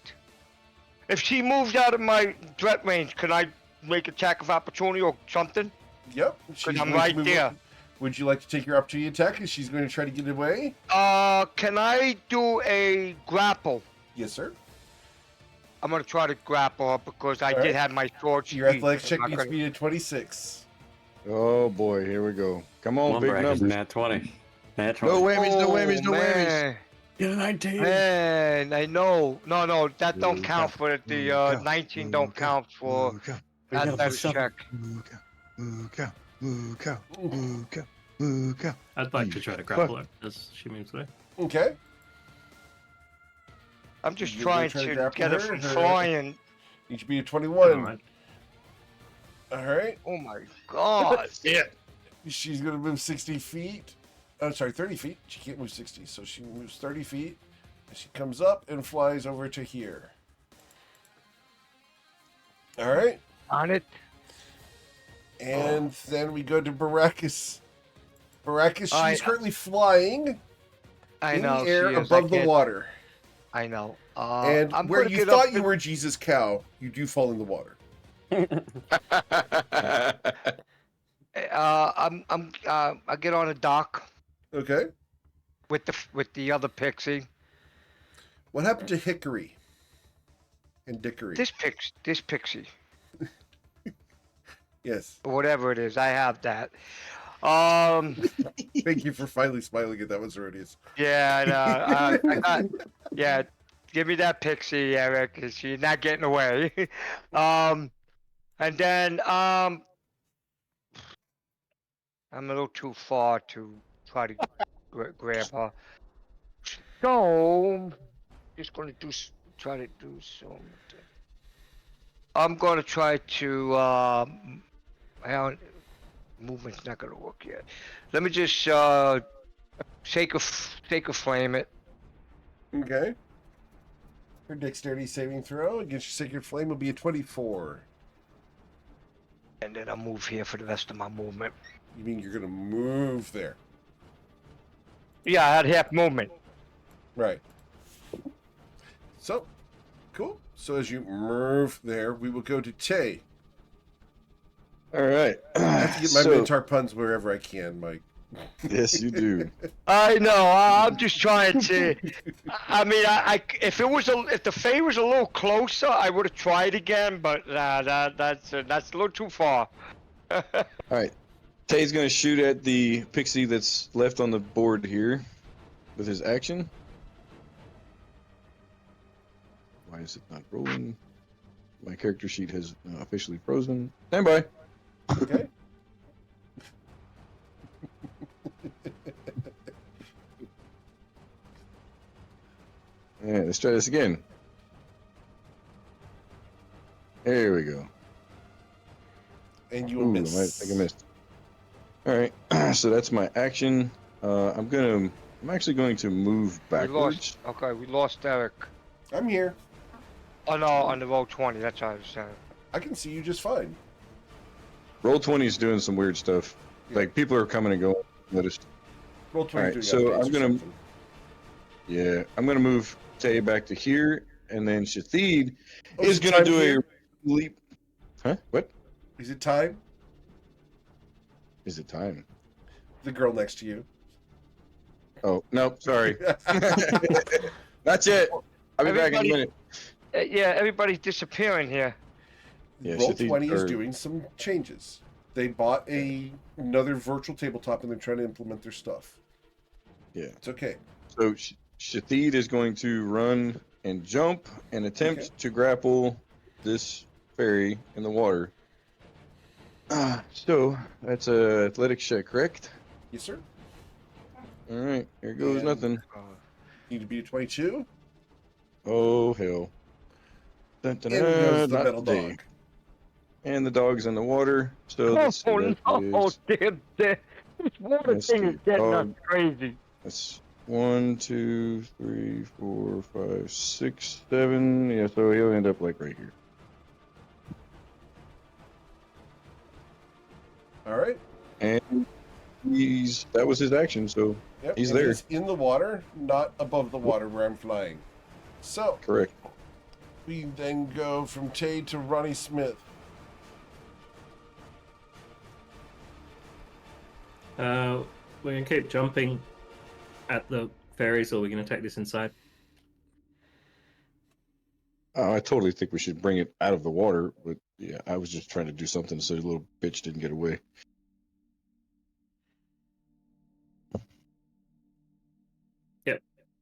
If she moves out of my threat range, can I make attack of opportunity or something? Yep. Because I'm right there. Would you like to take your opportunity attack? Because she's going to try to get away? Can I do a grapple? Yes, sir. I'm gonna try to grapple her because I All right. did have my sword. Your athletics check needs to be a 26. Oh boy, here we go. Come on, big Lumberjack is numbers. nat 20. Nat 20. No whammies, no whammies, no whammies. Man. Get a 19. Man, I know. No, that don't count for the 19. Don't count for athletics check. I'd like to try to grapple her as she moves away. Okay. I'm just You're trying gonna try to to grapple get her her, from or- flying. Need to be a 21. Alright. All right. Oh my god. Yeah. She's going to move 60 feet. I'm sorry, 30 feet. She can't move 60, so she moves 30 feet. She comes up and flies over to here. All right. On it. And then we go to Baracus. Baracus, I- she's currently flying I in know. the air she is. above I the can't- water. I know. And I'm where gonna you get up thought you were Jesus Cow, you do fall in the water. I get on a dock Okay. with the other pixie. What happened to Hickory and Dickory? This pixie, Yes. or whatever it is, I have that. Thank you for finally smiling at that one, Serenius. Yeah, I got. Yeah, give me that pixie, Eric, 'cause she's not getting away. And then I'm a little too far to try to grab her. So just gonna try to do something. I'm gonna try to movement's not gonna work yet. Let me just shake a flame it. Okay. Her dexterity saving throw against your sacred flame will be a 24. And then I'll move here for the rest of my movement. You mean you're gonna move there? Yeah, I had half movement. Right. So, cool. So as you move there, we will go to Tay. All right. I have to get my So- Minotaur puns wherever I can, Mike. Yes, you do. I know. I'm just trying to. I mean, if the Fae was a little closer, I would have tried again. But that's a little too far. All right. Tay's gonna shoot at the pixie that's left on the board here with his action. Why is it not rolling? My character sheet has officially frozen. Stand by. Okay. Yeah, let's try this again. There we go. And you Ooh, will I miss. think I missed. All right, so that's my action. I'm actually going to move We backwards. lost. Okay, we lost Eric. I'm here. Oh no, on the roll 20. That's what I was saying. I can see you just fine. Roll 20 is doing some weird stuff. Yeah. Like people are coming and going. Noticed. Roll 20 Alright, doing so updates I'm or gonna- something. Yeah, I'm gonna move Tay back to here, and then Shathid Oh, is it gonna time do here? a leap. Huh? What? Is it time? Is it time? The girl next to you. Oh no, sorry. That's it. I'll be back in a Everybody- minute. Yeah, everybody's disappearing here. Yeah, Roll Shathid 20 is or- doing some changes. They bought another virtual tabletop and they're trying to implement their stuff. Yeah. It's okay. So Shathid is going to run and jump and attempt Okay. to grapple this fairy in the water. So that's a athletics check, correct? Yes, sir. All right, here goes And- nothing. Need to be a 22. Oh hell! Dun, dun, In dun, goes the not metal today. dog. And the dog's in the water. So let's see, Oh that no! is- Damn! This water Let's thing see, is getting us dog. crazy. that's 1, 2, 3, 4, 5, 6, 7. Yeah, so he'll end up like right here. All right. And that was his action. So Yep. He's and there. He's in the water, not above the water where I'm flying. So correct. we then go from Tay to Ronnie Smith. We're gonna keep jumping at the fairies, or we're gonna take this inside. I totally think we should bring it out of the water, but yeah, I was just trying to do something so the little bitch didn't get away.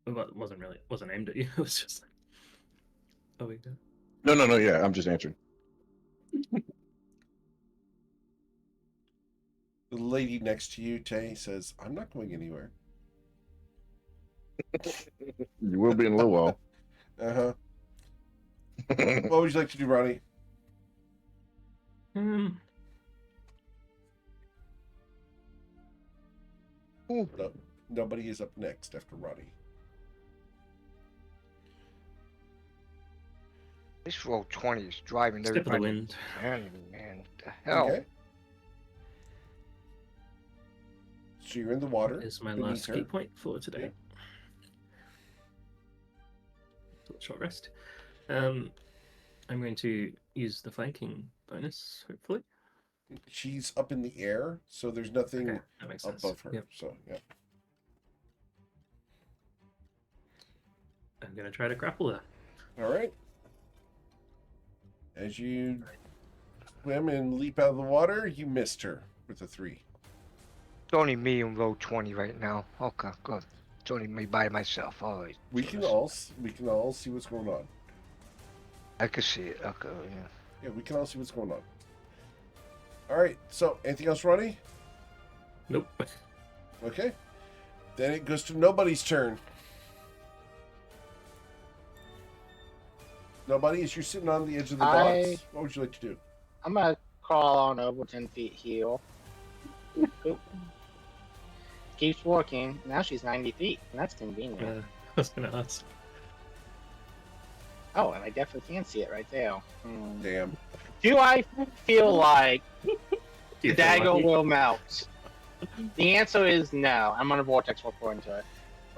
It wasn't aimed at you. It was just like, oh we go. No, yeah, I'm just answering. The lady next to you, Tay, says, "I'm not going anywhere." You will be in a little while. Uh huh. What would you like to do, Ronnie? No, nobody is up next after Ronnie. This roll 20 is driving Step of the everybody. wind. Man, what the hell? Okay. So you're in the water. Is my beneath last her. key point for today. Yeah. Short rest. I'm going to use the flanking bonus, hopefully. She's up in the air, so there's nothing Okay, that makes sense. above her. Yep. So yeah. I'm gonna try to grapple her. All right. As you swim and leap out of the water, you missed her with a 3. It's only me in roll 20 right now. Okay, good. It's only me by myself. All right. We can all see what's going on. I can see it. Okay, yeah. Yeah, we can all see what's going on. All right. So anything else, Ronnie? Nope. Okay. Then it goes to nobody's turn. Nobody, as you're sitting on the edge of the box, what would you like to do? I'm gonna crawl on over 10 feet heal. Oop. Keeps working. Now she's 90 feet, and that's convenient. I was gonna ask. Oh, and I definitely can see it right there. Hmm. Damn. Do I feel like Do the you feel dagger lucky? will melt? The answer is no. I'm gonna vortex warp into it.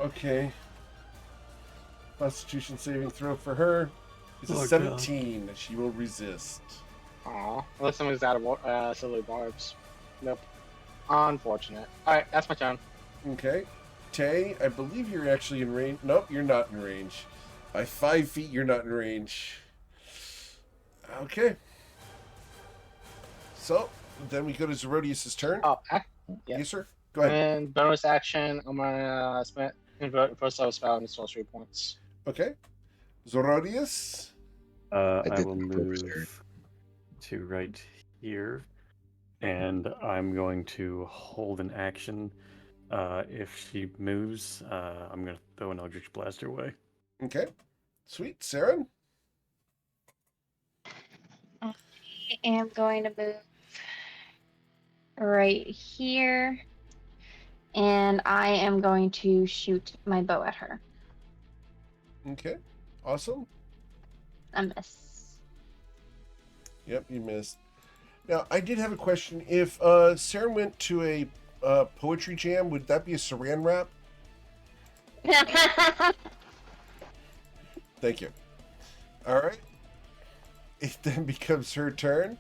Okay. Constitution saving throw for her is a Oh, God. 17. She will resist. Aw, unless someone's out of silly barbs. Nope. Unfortunate. Alright, that's my turn. Okay. Tay, I believe you're actually in range. Nope, you're not in range. By 5 feet, you're not in range. Okay. So, then we go to Zerodius' turn. Oh, yeah. Yes, sir. Go ahead. And bonus action, I'm gonna spend convert first level spell into sorcery points. Okay. Zerodius. I did will that on purpose, Aaron. move to right here, and I'm going to hold an action. If she moves, I'm going to throw an Eldritch Blast her way. Okay. Sweet. Saren. I am going to move right here, and I am going to shoot my bow at her. Okay. Awesome. A miss. Yep, you missed. Now, I did have a question. If Saren went to a poetry jam, would that be a saran wrap? Thank you. All right. It then becomes her turn.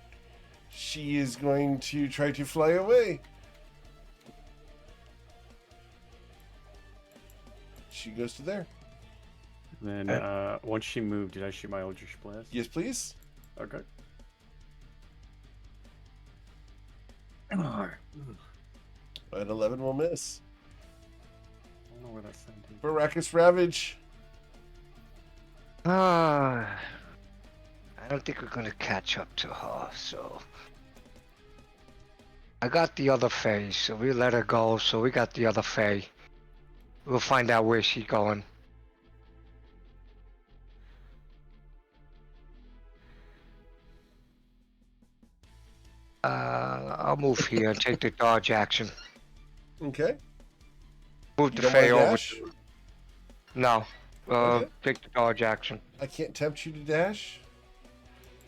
She is going to try to fly away. She goes to there. And then once she moved, did I shoot my Eldritch Blast? Yes, please. Okay. An 11 will miss. I don't know where that's sent. Baracus Ravage. I don't think we're gonna catch up to her, so. I got the other Fae, so we let her go, so we got the other Fae. We'll find out where she's going. I'll move here and take the dodge action. Okay. Move You the don't Fae wanna over. dash? No. Okay. Take the dodge action. I can't tempt you to dash?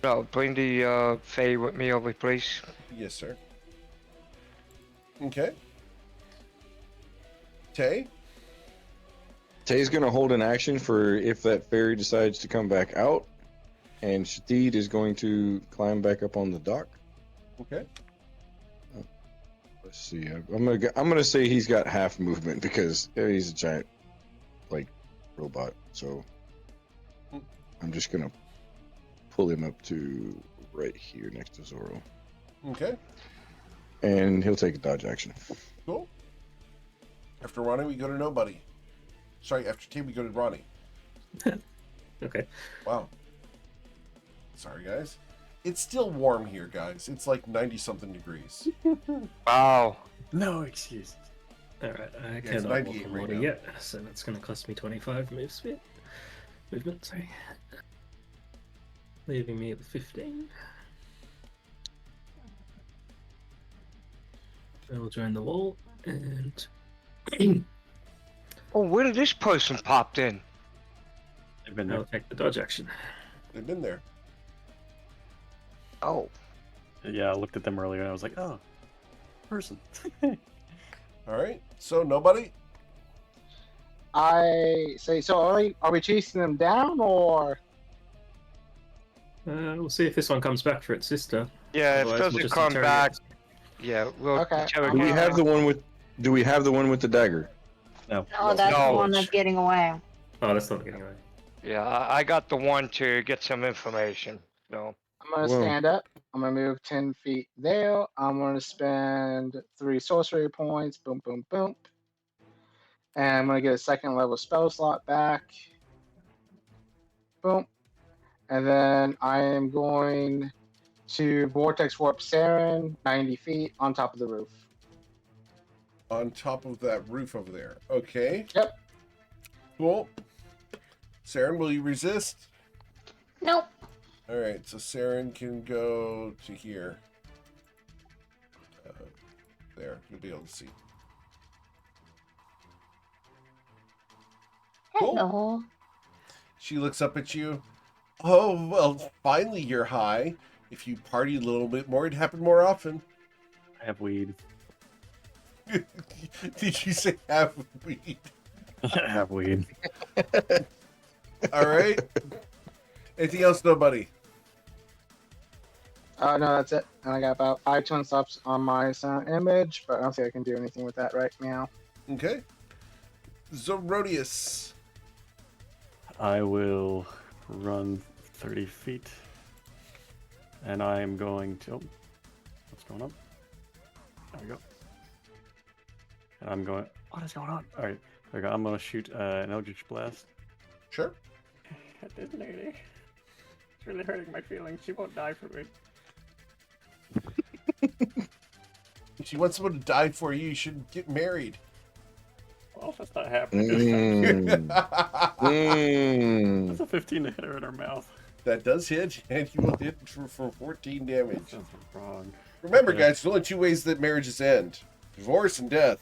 No, bring the Fae with me over, please. Yes, sir. Okay. Tay? Tay's gonna hold an action for if that fairy decides to come back out, and Shadid is going to climb back up on the dock. Okay. Let's see. I'm gonna say he's got half movement because he's a giant, like, robot. So I'm just gonna pull him up to right here next to Zoro, Okay. and he'll take a dodge action. Cool. After Ronnie, we go to nobody. Sorry, after Tay, we go to Ronnie. Okay. Wow. Sorry, guys. It's still warm here, guys. It's like 90-something degrees. Wow. No excuses. Alright, I it's cannot 98 walk on right water now. yet, so that's going to cost me 25 movement, sorry. Leaving me with 15. I will join the wall, and Oh, where did this person popped in? I've been I'll there. take the dodge action. They've been there. Oh. Yeah, I looked at them earlier and I was like, oh, person. All right. So, nobody? I say, so are we chasing them down or? We'll see if this one comes back for its sister. Yeah, if it Otherwise, we'll doesn't just come interrogate back, it. yeah, we'll Okay. interrogate Do we it. have the one with? Do we have the one with the dagger? No. Oh, that's No. the one that's getting away. Oh, that's not getting away. Yeah, I got the one to get some information. So I'm gonna Whoa. stand up. I'm gonna move 10 feet there. I'm gonna spend 3 sorcery points. Boom, boom, boom. And I'm gonna get a second level spell slot back. Boom. And then I am going to Vortex Warp Saren 90 feet on top of the roof. On top of that roof over there. Okay. Yep. Cool. Saren, will you resist? Nope. All right. So, Saren can go to here. There. You'll be able to see. Cool. Hello. She looks up at you. Oh, well, finally you're high. If you party a little bit more, it'd happen more often. I have weed. Did you say have weed? I have weed. All right. Anything else, nobody? No, that's it. And I got about 5 twin stops on my image, but I don't think I can do anything with that right now. Okay. Zorodius. I will run 30 feet. And I am going to... Oh, what's going on? There we go. And I'm going... What is going on? Alright, there we go. I'm going to shoot an Eldritch Blast. Sure. At this lady. It's really hurting my feelings. She won't die for me. If you want someone to die for you, you should get married. Well, that's not happening. Mm. That's a 15 to hit her in her mouth. That does hit, and you will hit for 14 damage. That's wrong. Remember, Okay. guys, there's only 2 ways that marriages end. Divorce and death.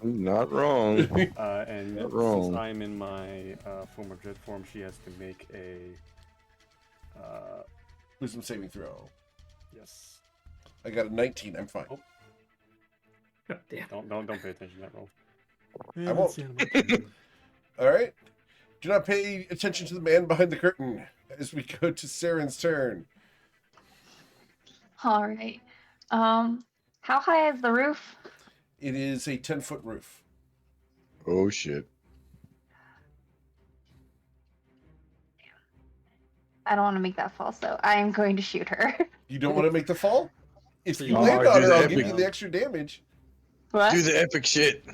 I'm not wrong. And Not wrong. since I'm in my form of dread form, she has to make a... Wisdom saving throw. yes. I got a 19. I'm fine. Oh. God damn. Don't pay attention to that roll. I won't. All right. Do not pay attention to the man behind the curtain as we go to Saren's turn. All right. How high is the roof? It is a 10-foot roof. Oh shit. I don't want to make that fall, so I am going to shoot her. You don't want to make the fall? If you Oh, land on do her, the I'll epic. give you the extra damage. What? Do the epic shit.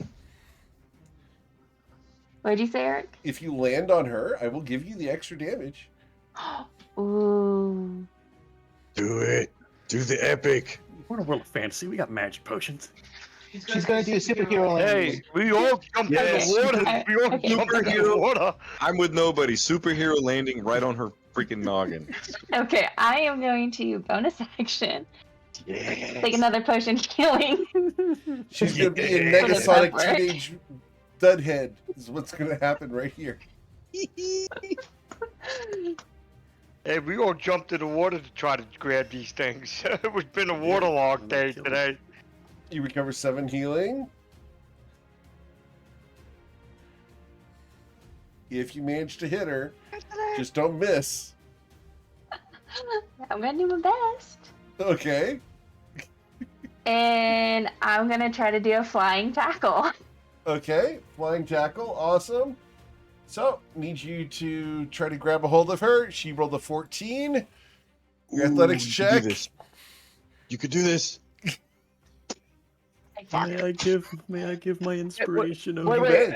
What'd you say, Eric? If you land on her, I will give you the extra damage. Ooh. Do it. Do the epic. We're in a world of fantasy. We got magic potions. She's gonna do a superhero landing. Hey, we all jumped Yes. in the water. We all Okay. jumped in the Superhero. water. I'm with nobody. Superhero landing right on her freaking noggin. Okay, I am going to bonus action. Yes. Take another potion of healing. She's going to be a Yeah. Negasonic Put it teenage dudhead is what's going to happen right here. Hey, we all jumped in the water to try to grab these things. It's been a waterlogged day today. You recover 7 healing. If you manage to hit her, just don't miss. I'm gonna do my best. Okay. And I'm gonna try to do a flying tackle. Okay. Flying tackle. Awesome. So, need you to try to grab a hold of her. She rolled a 14. Your athletics you could check. do this. You could do this. May I give my inspiration Wait, over? wait.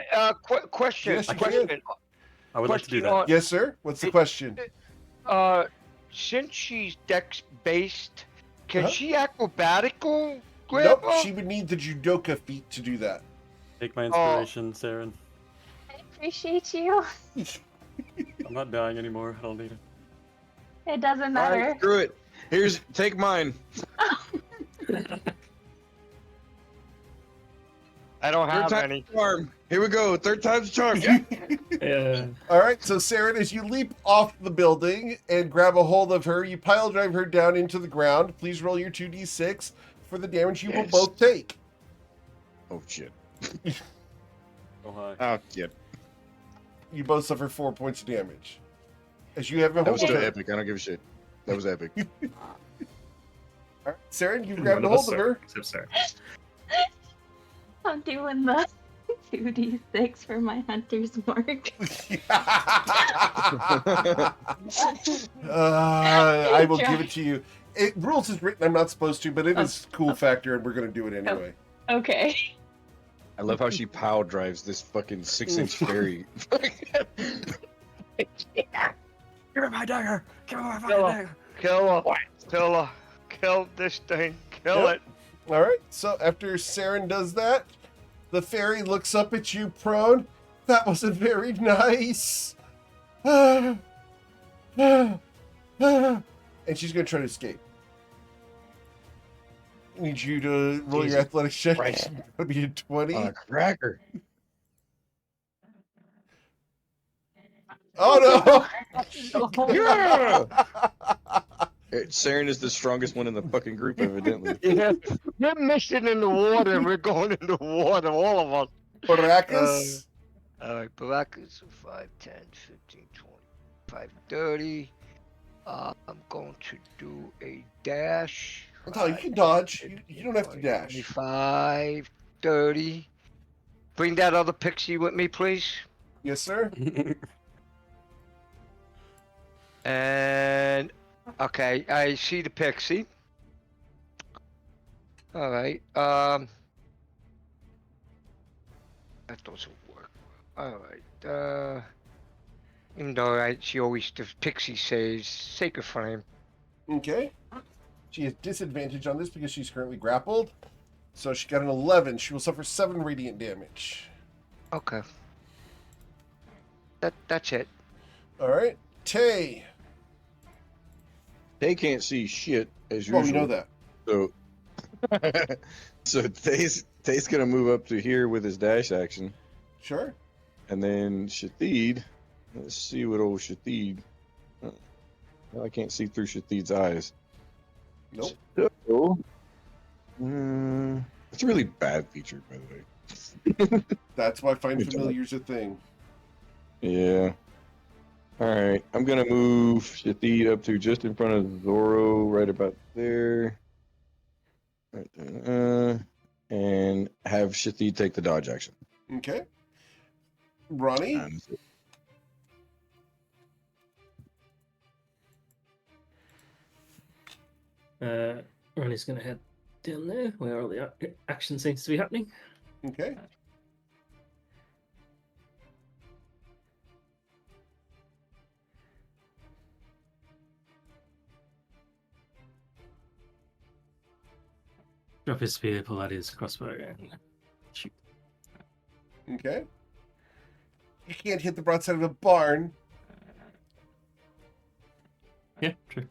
Question. Yes, you question. can. I would like to do Question that. Yes, sir. What's the question? Since she's dex based, can Uh-huh. she acrobatical grab Nope. her? She would need the judoka feat to do that. Take my inspiration, Saren. I appreciate you. I'm not dying anymore. I don't need it. It doesn't All matter. right, screw it. Take mine. I don't Third have time's any. the charm. Here we go. Third time's the charm. Yeah. Yeah. All right, so Saren, as you leap off the building and grab a hold of her, you pile drive her down into the ground. Please roll your 2d6 for the damage you will Yes. both take. Oh shit. Oh, hi. Oh yeah. You both suffer 4 points of damage. As you have a That was hold still of her. epic. I don't give a shit. That was epic. All right, Saren, you grabbed a None us hold of are, her. Except Sarah. I'm doing the 2d6 for my hunter's mark. I will give it to you. Rules is written, I'm not supposed to, but it is cool factor, and we're going to do it anyway. Okay. I love how she pile drives this fucking 6-inch fairy. Give her my dagger! Give her my fucking Kill her. dagger! Kill her. Kill her. Kill this thing. Kill Yep. it. All right, so after Saren does that, the fairy looks up at you prone. That wasn't very nice. And she's going to try to escape. I need you to roll your Jesus athletics check. Christ. That'd be a 20. Cracker. Oh no! Yeah. Saren is the strongest one in the fucking group, evidently. Yeah. We're missing in the water. We're going in the water, all of us. Baracus. All right, Baracus, 5, 10, 15, 20, 5, 30. I'm going to do a dash. No, you can dodge. You don't have to dash. 25, 30. Bring that other pixie with me, please. Yes, sir. And okay, I see the pixie. All right. That doesn't work. All right. Even though she always the pixie says sacred flame. Okay. She has disadvantage on this because she's currently grappled. So she got an 11. She will suffer 7 radiant damage. Okay. That's it. All right. Tay. They can't see shit as usual. Well, we know that. So, so Tay's gonna move up to here with his dash action, Sure. and then Shathid. Let's see what old Shathid. I can't see through Shathid's eyes. Nope. So, it's a really bad feature, by the way. That's why Find Good job. Familiar's a thing. Yeah. All right, I'm gonna move Shathid up to just in front of Zoro, right about there. And have Shathid take the dodge action. Okay. Ronnie. Ronnie's gonna head down there where all the action seems to be happening. Okay. Drop his spear, pull out his crossbow, and shoot. Okay. You can't hit the broadside of a barn. Yeah, true.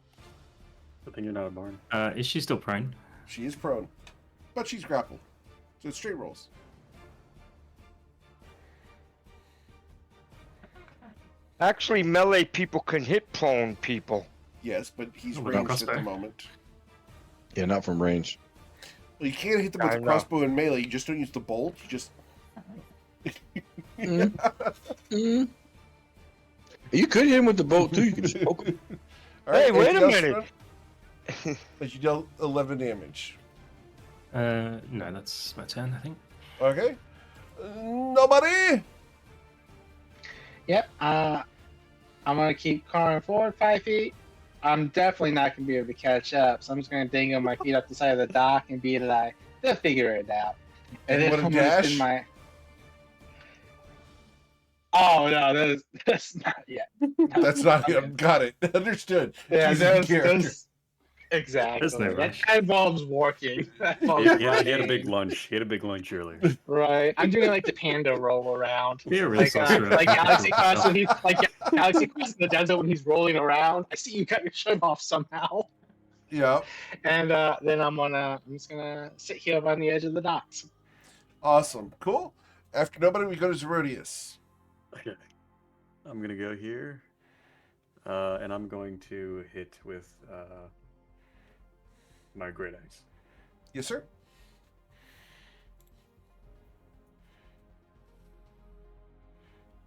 Good thing you're not a barn. Is she still prone? She is prone. But she's grappled. So it's straight rolls. Actually, melee people can hit prone people. Yes, but he's Oh, with a ranged at the crossbow. moment. Yeah, not from range. Well, you can't hit them with I the know. crossbow and melee. You just don't use the bolt. You just... You could hit him with the bolt too. You could just poke him. All Hey, wait anything a else, minute. Ron? But you dealt 11 damage. No, that's my turn, I think. Okay. Nobody? Yep. I'm gonna keep carring forward 5 feet. I'm definitely not gonna be able to catch up, so I'm just gonna dingo my feet up the side of the dock and be like, they'll figure it out. And You then wanna I'm gonna spin dash? my. Oh no, that's not yet. That's not him. Got it. Understood. Yeah, He's a character. exactly. There's no That rush. involves working. That involves He had a working. big lunch. He had a big lunch earlier. Right. I'm doing like the panda roll around. Be a real sorcerer. Like Galaxy Quest when he's Galaxy Quest in the desert when he's rolling around. I see you cut your shirt off somehow. Yeah. And then I'm just gonna sit here on the edge of the docks. Awesome. Cool. After nobody, we go to Zerodius. Okay. I'm gonna go here, and I'm going to hit with my great axe. Yes, sir.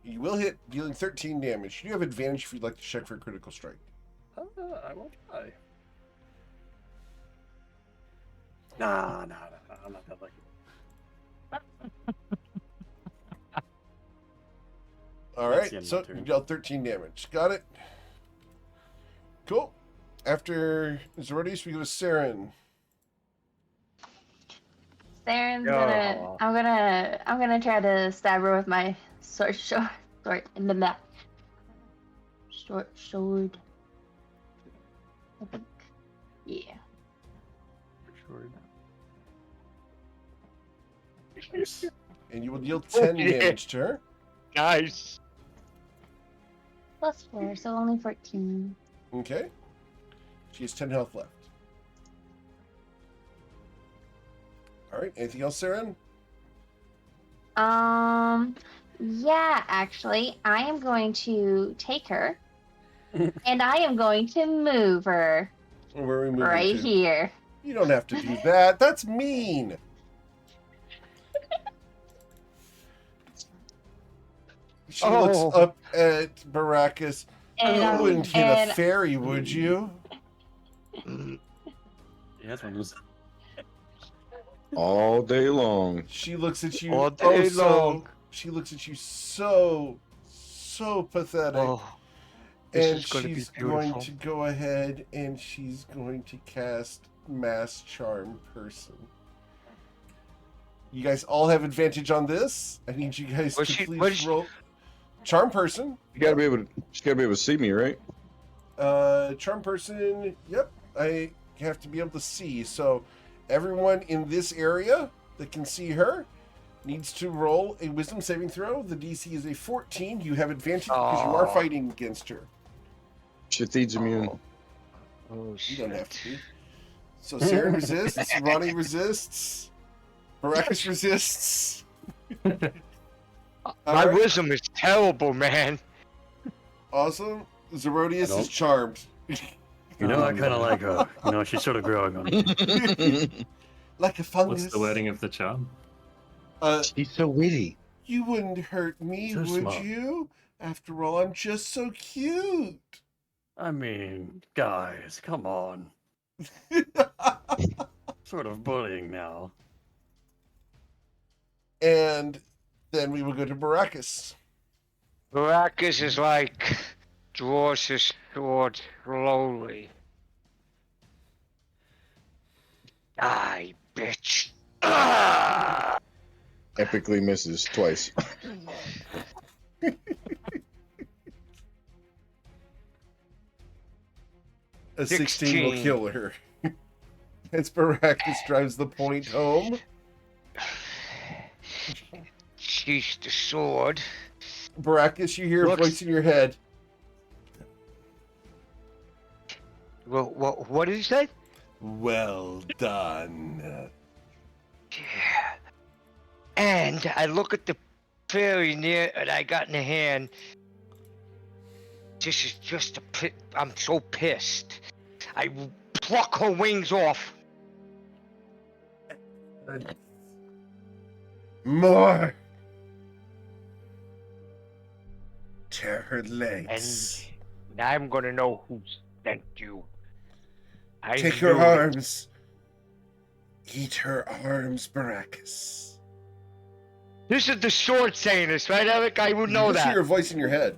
You will hit, dealing 13 damage. You do have advantage if you'd like to check for a critical strike. I won't try. Nah, I'm not that lucky. All That's right, the end of so my turn. you dealt 13 damage. Got it. Cool. After Zerodius, we go to Saren. Saren's Yeah. I'm gonna try to stab her with my sword in the back. Short sword. I think. Yeah. Sword. And you will deal 10 Yeah. damage to her. Nice. +4, so only 14. Okay. She has 10 health left. All right, anything else, Saren? Yeah, actually, I am going to take her And I am going to move her Where are we moving right to? here. You don't have to do that. That's mean. She looks Oh. up at Baracus. And, You wouldn't hit a and fairy, would you? He has one. All day long. She looks at you. All day long. She looks at you so pathetic. Oh, this and is gonna be she's going beautiful. to go ahead and she's going to cast Mass Charm Person. You guys all have advantage on this. I need you guys Was to she- please was she- roll. Charm Person. You gotta be able to. She gotta be able to see me, right? Charm Person. Yep. I have to be able to see. So everyone in this area that can see her needs to roll a Wisdom saving throw. The DC is a 14. You have advantage because you are Aw. fighting against her. Shithi's immune. Oh, You shit. don't have to be. So Saren resists, Ronnie resists, Baracus resists. My Alright, wisdom is terrible, man. awesome. Zerodius Nope. is charmed. You know, I kind of like her. You know, she's sort of growing on me. Like a fungus. What's the wording of the charm? She's so witty. You wouldn't hurt me, So would smart. you? After all, I'm just so cute. I mean, guys, come on. Sort of bullying now. And then we will go to Baracus. Baracus is like draws his sword slowly. Die, bitch. Ah! Epically misses twice. A 16 will 16. kill her. As Baracus drives the point home. Sheath the sword. Baracus, you hear a Looks- voice in your head. Well, what did he say? Well done. Yeah. And I look at the fairy near that I got in the hand. This is just a pit. I'm so pissed. I pluck her wings off. More. Tear her legs. And I'm gonna know who sent you. I Take her knew it. arms. Eat her arms, Baracus. This is the sword saying this, right, Eric? I would know You just that. hear a voice in your head.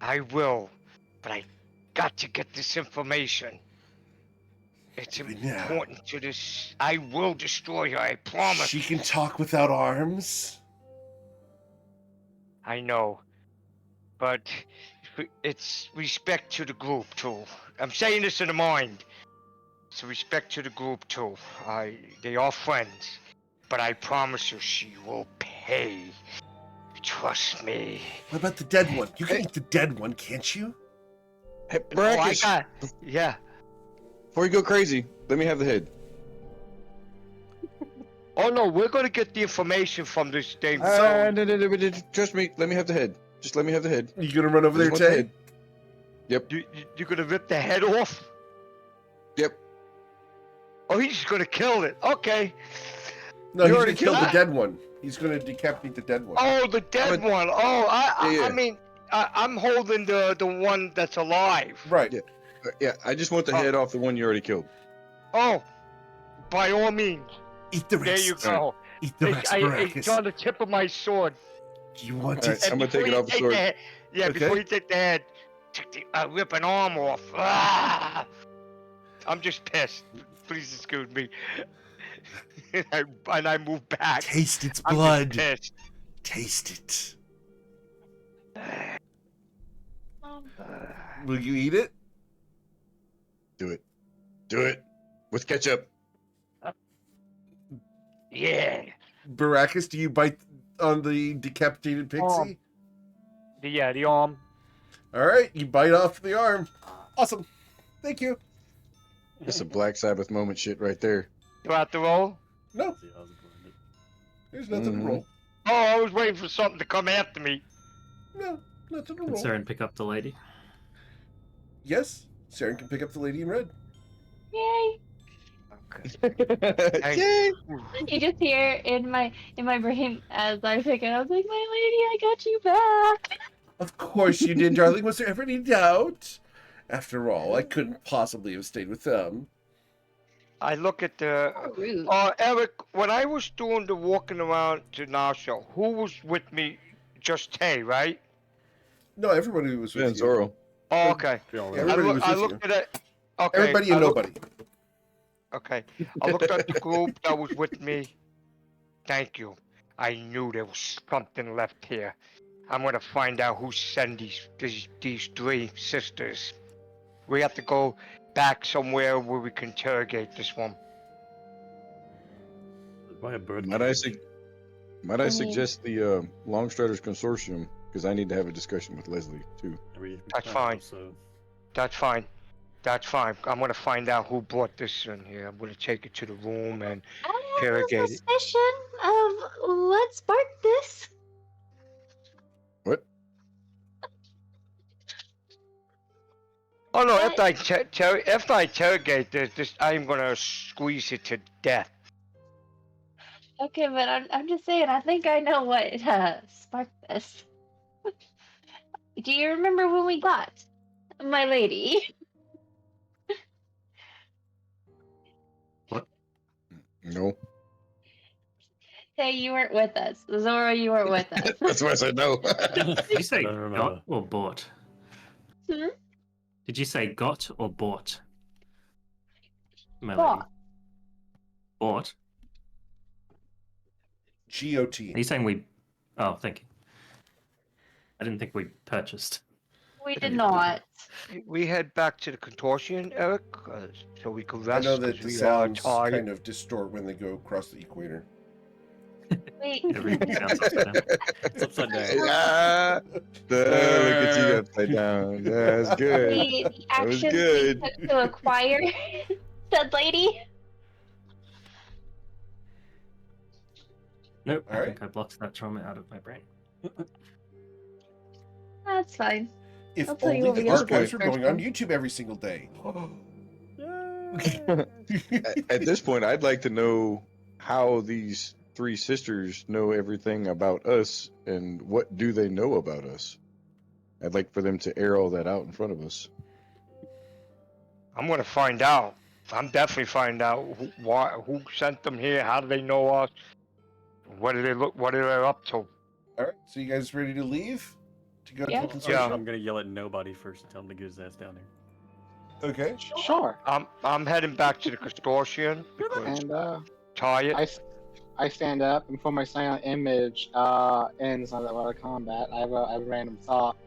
I will, but I got to get this information. It's Do it now. important to this. I will destroy her. I promise. She can talk without arms. I know, but it's respect to the group too. I'm saying this in the mind. It's respect to the group too. They are friends, but I promise you, she will pay. Trust me. What about the dead one? You can eat the dead one, can't you? Hey, Oh, I Baracus, got. Yeah. before you go crazy, let me have the head. Oh no, we're gonna get the information from this thing. No, trust me. Let me have the head. Just let me have the head. You gonna run over there, Just want the Tay? head. Yep. You're gonna rip the head off? Yep. Oh, he's just gonna kill it. Okay. No, You he's already gonna kill the killed- dead one. He's gonna decapitate the dead one. Oh, the dead one. Oh, Yeah. I mean, I'm holding the one that's alive. Right. Yeah. Yeah, I just want the Oh. head off the one you already killed. Oh, by all means. Eat the There rest. you go. Eat the rest, It's Baracus. on the tip of my sword. Do you want All it? right. I'm gonna before take it you off the take sword. head, yeah, Okay. before you take the head, rip an arm off. Ah! I'm just pissed. Please excuse me. and I move back. Taste its I'm blood. just pissed. Taste it. Will you eat it? Do it. Do it. With ketchup. Yeah. Baracus, do you bite on the decapitated pixie? The arm. All right, you bite off the arm. Awesome. Thank you. That's a Black Sabbath moment shit right there. You have to roll? No, See, I was blinded. there's nothing to Mhm. roll. Oh, I was waiting for something to come after me. No, Nothing to Can roll. Saren pick up the lady? Yes, Saren can pick up the lady in red. Yay! Okay. Yay! You just hear in my brain as I pick it. I was like, my lady, I got you back. Of course you did, darling. Was there ever any doubt? After all, I couldn't possibly have stayed with them. I look at the. How rude. Eric, when I was doing the walking around to Narsha, who was with me? Just Tay, right? No, everybody was with And you. Zoro. Oh, okay. We all Everybody was I with looked you. at it. Okay. Everybody and I looked- nobody. Okay. I looked at the group that was with me. Thank you. I knew there was something left here. I'm gonna find out who sent these three sisters. We have to go back somewhere where we can interrogate this one. By a bird Might I, cage. might I I mean- suggest the Longstriders Consortium? Because I need to have a discussion with Leslie, too. That's fine. So, That's fine. That's fine. I'm gonna find out who brought this in here. I'm gonna take it to the room and I have interrogate a it. suspicion of what sparked this. What? Oh no! What? After I interrogate this, I'm gonna squeeze it to death. Okay, but I'm just saying. I think I know what sparked this. Do you remember when we got my lady? No. Hey, you weren't with us. Zora, you weren't with us. That's why I said no. Did you say don't remember. got or bought? Hmm? Did you say got or bought? My lady. Bought. Bought? GOT. Are you saying we... Oh, thank you. I didn't think we purchased. We did not. We head back to the contortion, Eric, so we can I rest. know that 'cause the we are sounds tired. kind of distort when they go across the equator. Wait. Everything sounds upside down. it's upside down. Ah, look at you upside down. That's good. The That was actions we good. took to acquire said lady. Nope, I All think I blocked that trauma out of my brain. That's fine. If I'll tell you only what we the got to do archives were first going on one. YouTube every single day. At this point, I'd like to know how these three sisters know everything about us and what do they know about us. I'd like for them to air all that out in front of us. I'm gonna find out. I'm definitely find out who sent them here. How do they know us? What do they look? What are they up to? All right, so you guys ready to leave? To go Yeah. to the consortium? Yeah. I'm gonna yell at nobody first and tell him to get his ass down here. Okay. Sure. I'm heading back to the consortium because And tired. I stand up and for my silent image ends on that lot of combat. I have a random thought.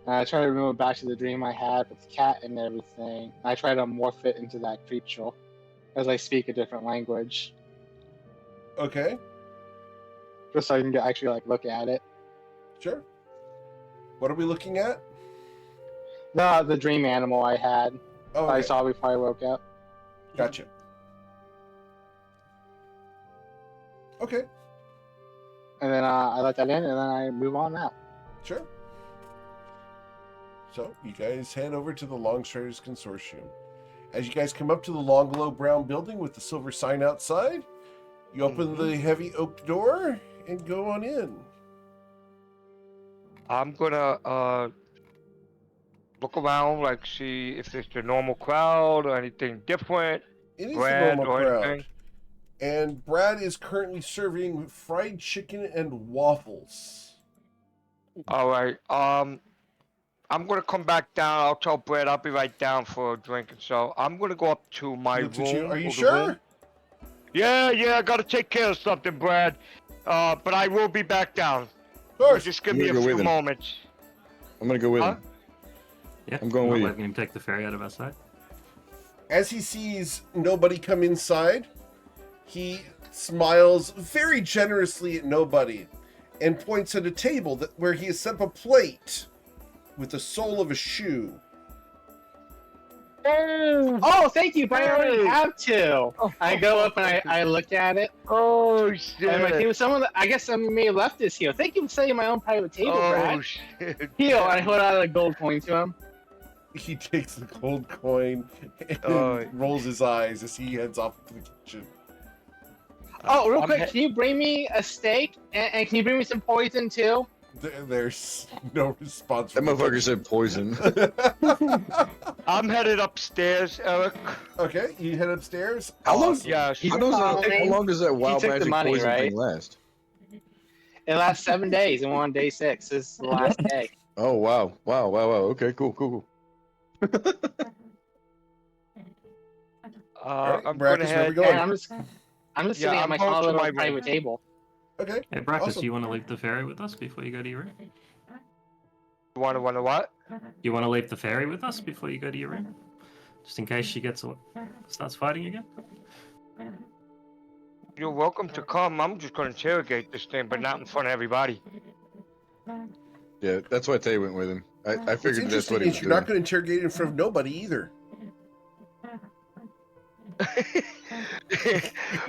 And I try to remember back to the dream I had with the cat and everything. I try to morph it into that creature as I speak a different language, Okay. just so I can actually like look at it. Sure. What are we looking at? The dream animal I had, Oh, I okay. saw before I woke up. Gotcha. Okay. And then I let that in, and then I move on out. Sure. So you guys head over to the Longstriders Consortium. As you guys come up to the long, low brown building with the silver sign outside, you open the heavy oak door and go on in. I'm gonna look around, like see if there's the normal crowd or anything different. It is Brad the normal or crowd. anything? And Brad is currently serving fried chicken and waffles. All right. I'm gonna come back down. I'll tell Brad I'll be right down for a drink, and so I'm gonna go up to my He looks at room. you. Are you or the sure? room. Yeah, I gotta take care of something, Brad. But I will be back down. Of course. Just give I'm me a gonna go few with him. moments. I'm gonna go with Huh? him. Yeah, I'm going not with you. letting him take the ferry out of our sight. As he sees nobody come inside, he smiles very generously at nobody and points at a table where he has set up a plate with the sole of a shoe. Oh, thank you, but I already Hey. have two. I go up and I look at it. Oh shit! And my team, I guess some may have left this here. Thank you for setting my own private table, Oh Brad. shit! Here, I hold out a gold coin to him. He takes the gold coin and Oh. rolls his eyes as he heads off to the kitchen. Oh, real I'm quick, he- can you bring me a steak? And can you bring me some poison too? There's no response That from the motherfucker said poison. kitchen. I'm headed upstairs, Eric. Okay, you head upstairs. How long- Awesome. Yes. He How took the long does that wild took the magic money, poison right? thing last? It lasts 7 days, and we're on day 6. This is the last day. Oh wow. Okay, cool. Alright, I'm Brackus, gonna where we head. going? And I'm just Yeah, sitting at I'm my going small to little my room. private table. Okay. Hey, Brackus, Awesome. do you want to leave the ferry with us before you go to your room? You wanna what? You want to leave the ferry with us before you go to your room? Just in case she starts fighting again? You're welcome to come. I'm just gonna interrogate this thing, but not in front of everybody. Yeah, that's why Tay went with him. I What's figured that's interesting what he is was you're doing. not going to interrogate in front of nobody either.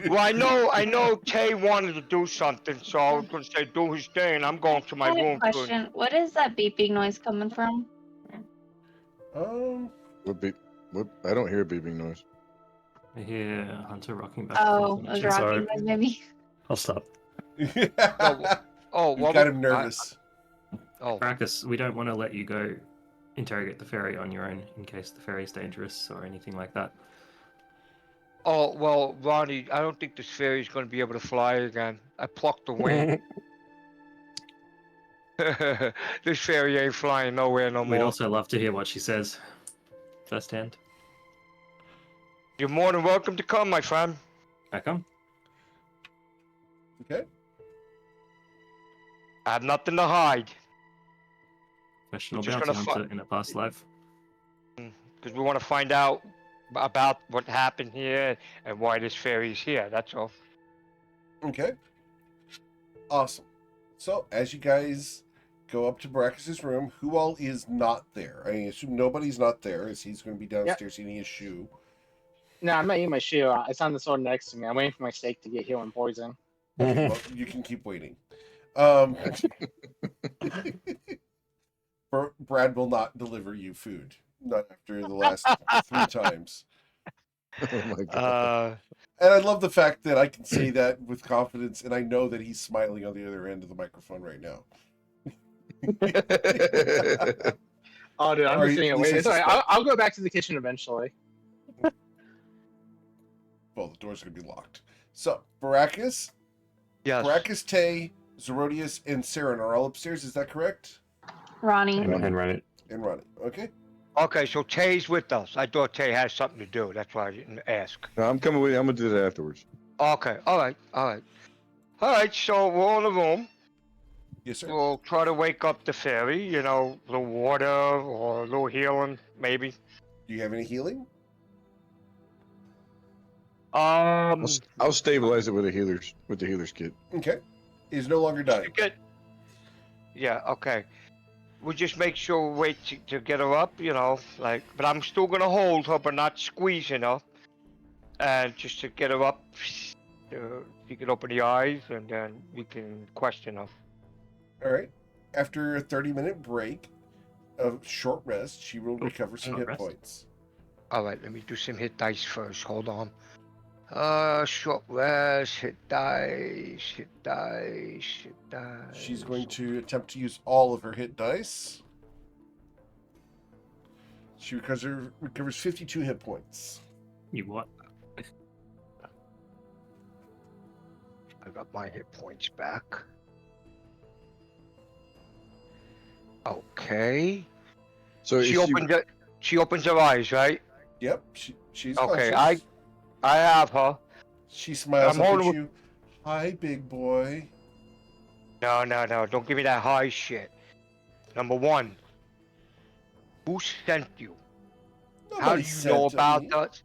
Well, I know Tay wanted to do something, so I was gonna say do his thing. I'm going to my I had a room. question. What is that beeping noise coming from? What? I don't hear a beeping noise. I hear Hunter rocking back Oh, and it was forth. Sorry. rocking noise maybe. I'll stop. Oh, You what got was- him nervous. Oh, Brackus, we don't want to let you go interrogate the ferry on your own in case the ferry's dangerous or anything like that. oh, well, Ronnie, I don't think this ferry's gonna be able to fly again. I plucked the wing. This ferry ain't flying nowhere no We'd more. also love to hear what she says firsthand. You're more than welcome to come, my friend. I come. Okay. I have nothing to hide Professional just bounty gonna hunter in a past life. because we want to find out about what happened here and why this ferry's here. That's all. Okay. Awesome. So, as you guys go up to Brackus's room, who all is not there? I assume nobody's not there, as he's going to be downstairs eating his shoe. No, I'm not eating my shoe. It's on the sword next to me. I'm waiting for my steak to get healing poison. Well, you can keep waiting. Brad will not deliver you food. Not after the last 3 times. Oh my god. And I love the fact that I can say that with confidence, and I know that he's smiling on the other end of the microphone right now. Oh, dude, I'm Or just sitting at here least waiting. I It's all right. suspect. I'll go back to the kitchen eventually. Well, the door's going to be locked. So, Baracus, Yes. Baracus, Tay, Zerodius, and Saren are all upstairs. Is that correct? Ronnie. And run it. And Ronnie. Okay. Okay, so Tay's with us. I thought Tay had something to do. That's why I didn't ask. No, I'm coming with you. I'm gonna do that afterwards. Okay, all right. All right, so we're in the room. Yes, sir. We'll try to wake up the fairy, you know, a little water or a little healing, maybe. Do you have any healing? I'll stabilize it with the healer's kit. Okay. He's no longer dying. Good. Yeah, okay. We just make sure we wait to get her up, you know, like, but I'm still gonna hold her, but not squeezing her. And just to get her up, she can open the eyes, and then we can question her. All right. After a 30-minute break of short rest, she will recover some short hit rest? points. All right, let me do some hit dice first. Hold on. Short rest, hit dice, hit dice, hit dice. She's going to attempt to use all of her hit dice. She recovers 52 hit points. You what? I got my hit points back. Okay. So She opens her eyes, right? Yep, she's Okay, conscious. I have her. She smiles I'm up at holding- you. Hi, big boy. No, don't give me that high shit. Number one, who sent you? How do Nobody you sent know about me. us?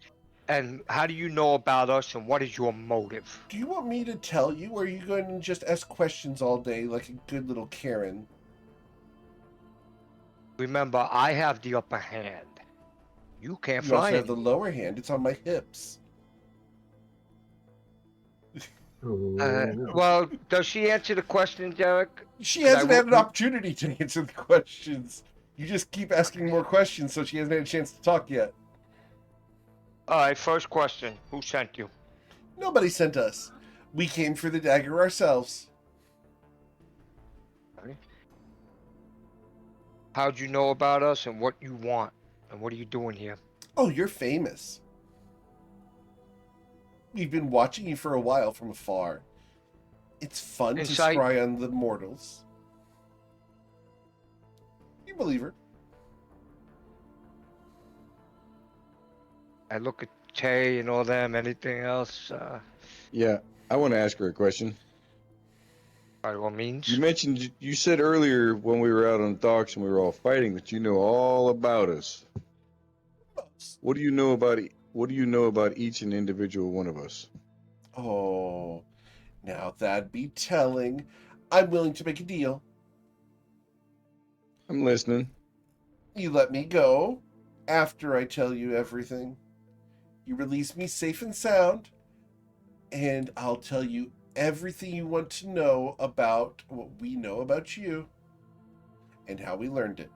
And how do you know about us, and what is your motive? Do you want me to tell you, or are you going to just ask questions all day like a good little Karen? Remember, I have the upper hand. You can't You also fly have the anymore. lower hand. It's on my hips. Well, does she answer the question, Derek? She 'Cause I hasn't will. had an opportunity to answer the questions. You just keep asking more questions, so she hasn't had a chance to talk yet. All right, first question. Who sent you? Nobody sent us. We came for the dagger ourselves. How'd you know about us and what you want? And what are you doing here? Oh, you're famous. We've been watching you for a while from afar. It's fun Insight? to spy on the mortals. You believe her. I look at Tay and all them. Anything else? Yeah, I want to ask her a question. By all means. You mentioned, you said earlier when we were out on the docks and we were all fighting that you know all about us. What do you know about each and individual one of us? Oh, now that'd be telling. I'm willing to make a deal. I'm listening. You let me go after I tell you everything. You release me safe and sound, and I'll tell you everything you want to know about what we know about you and how we learned it.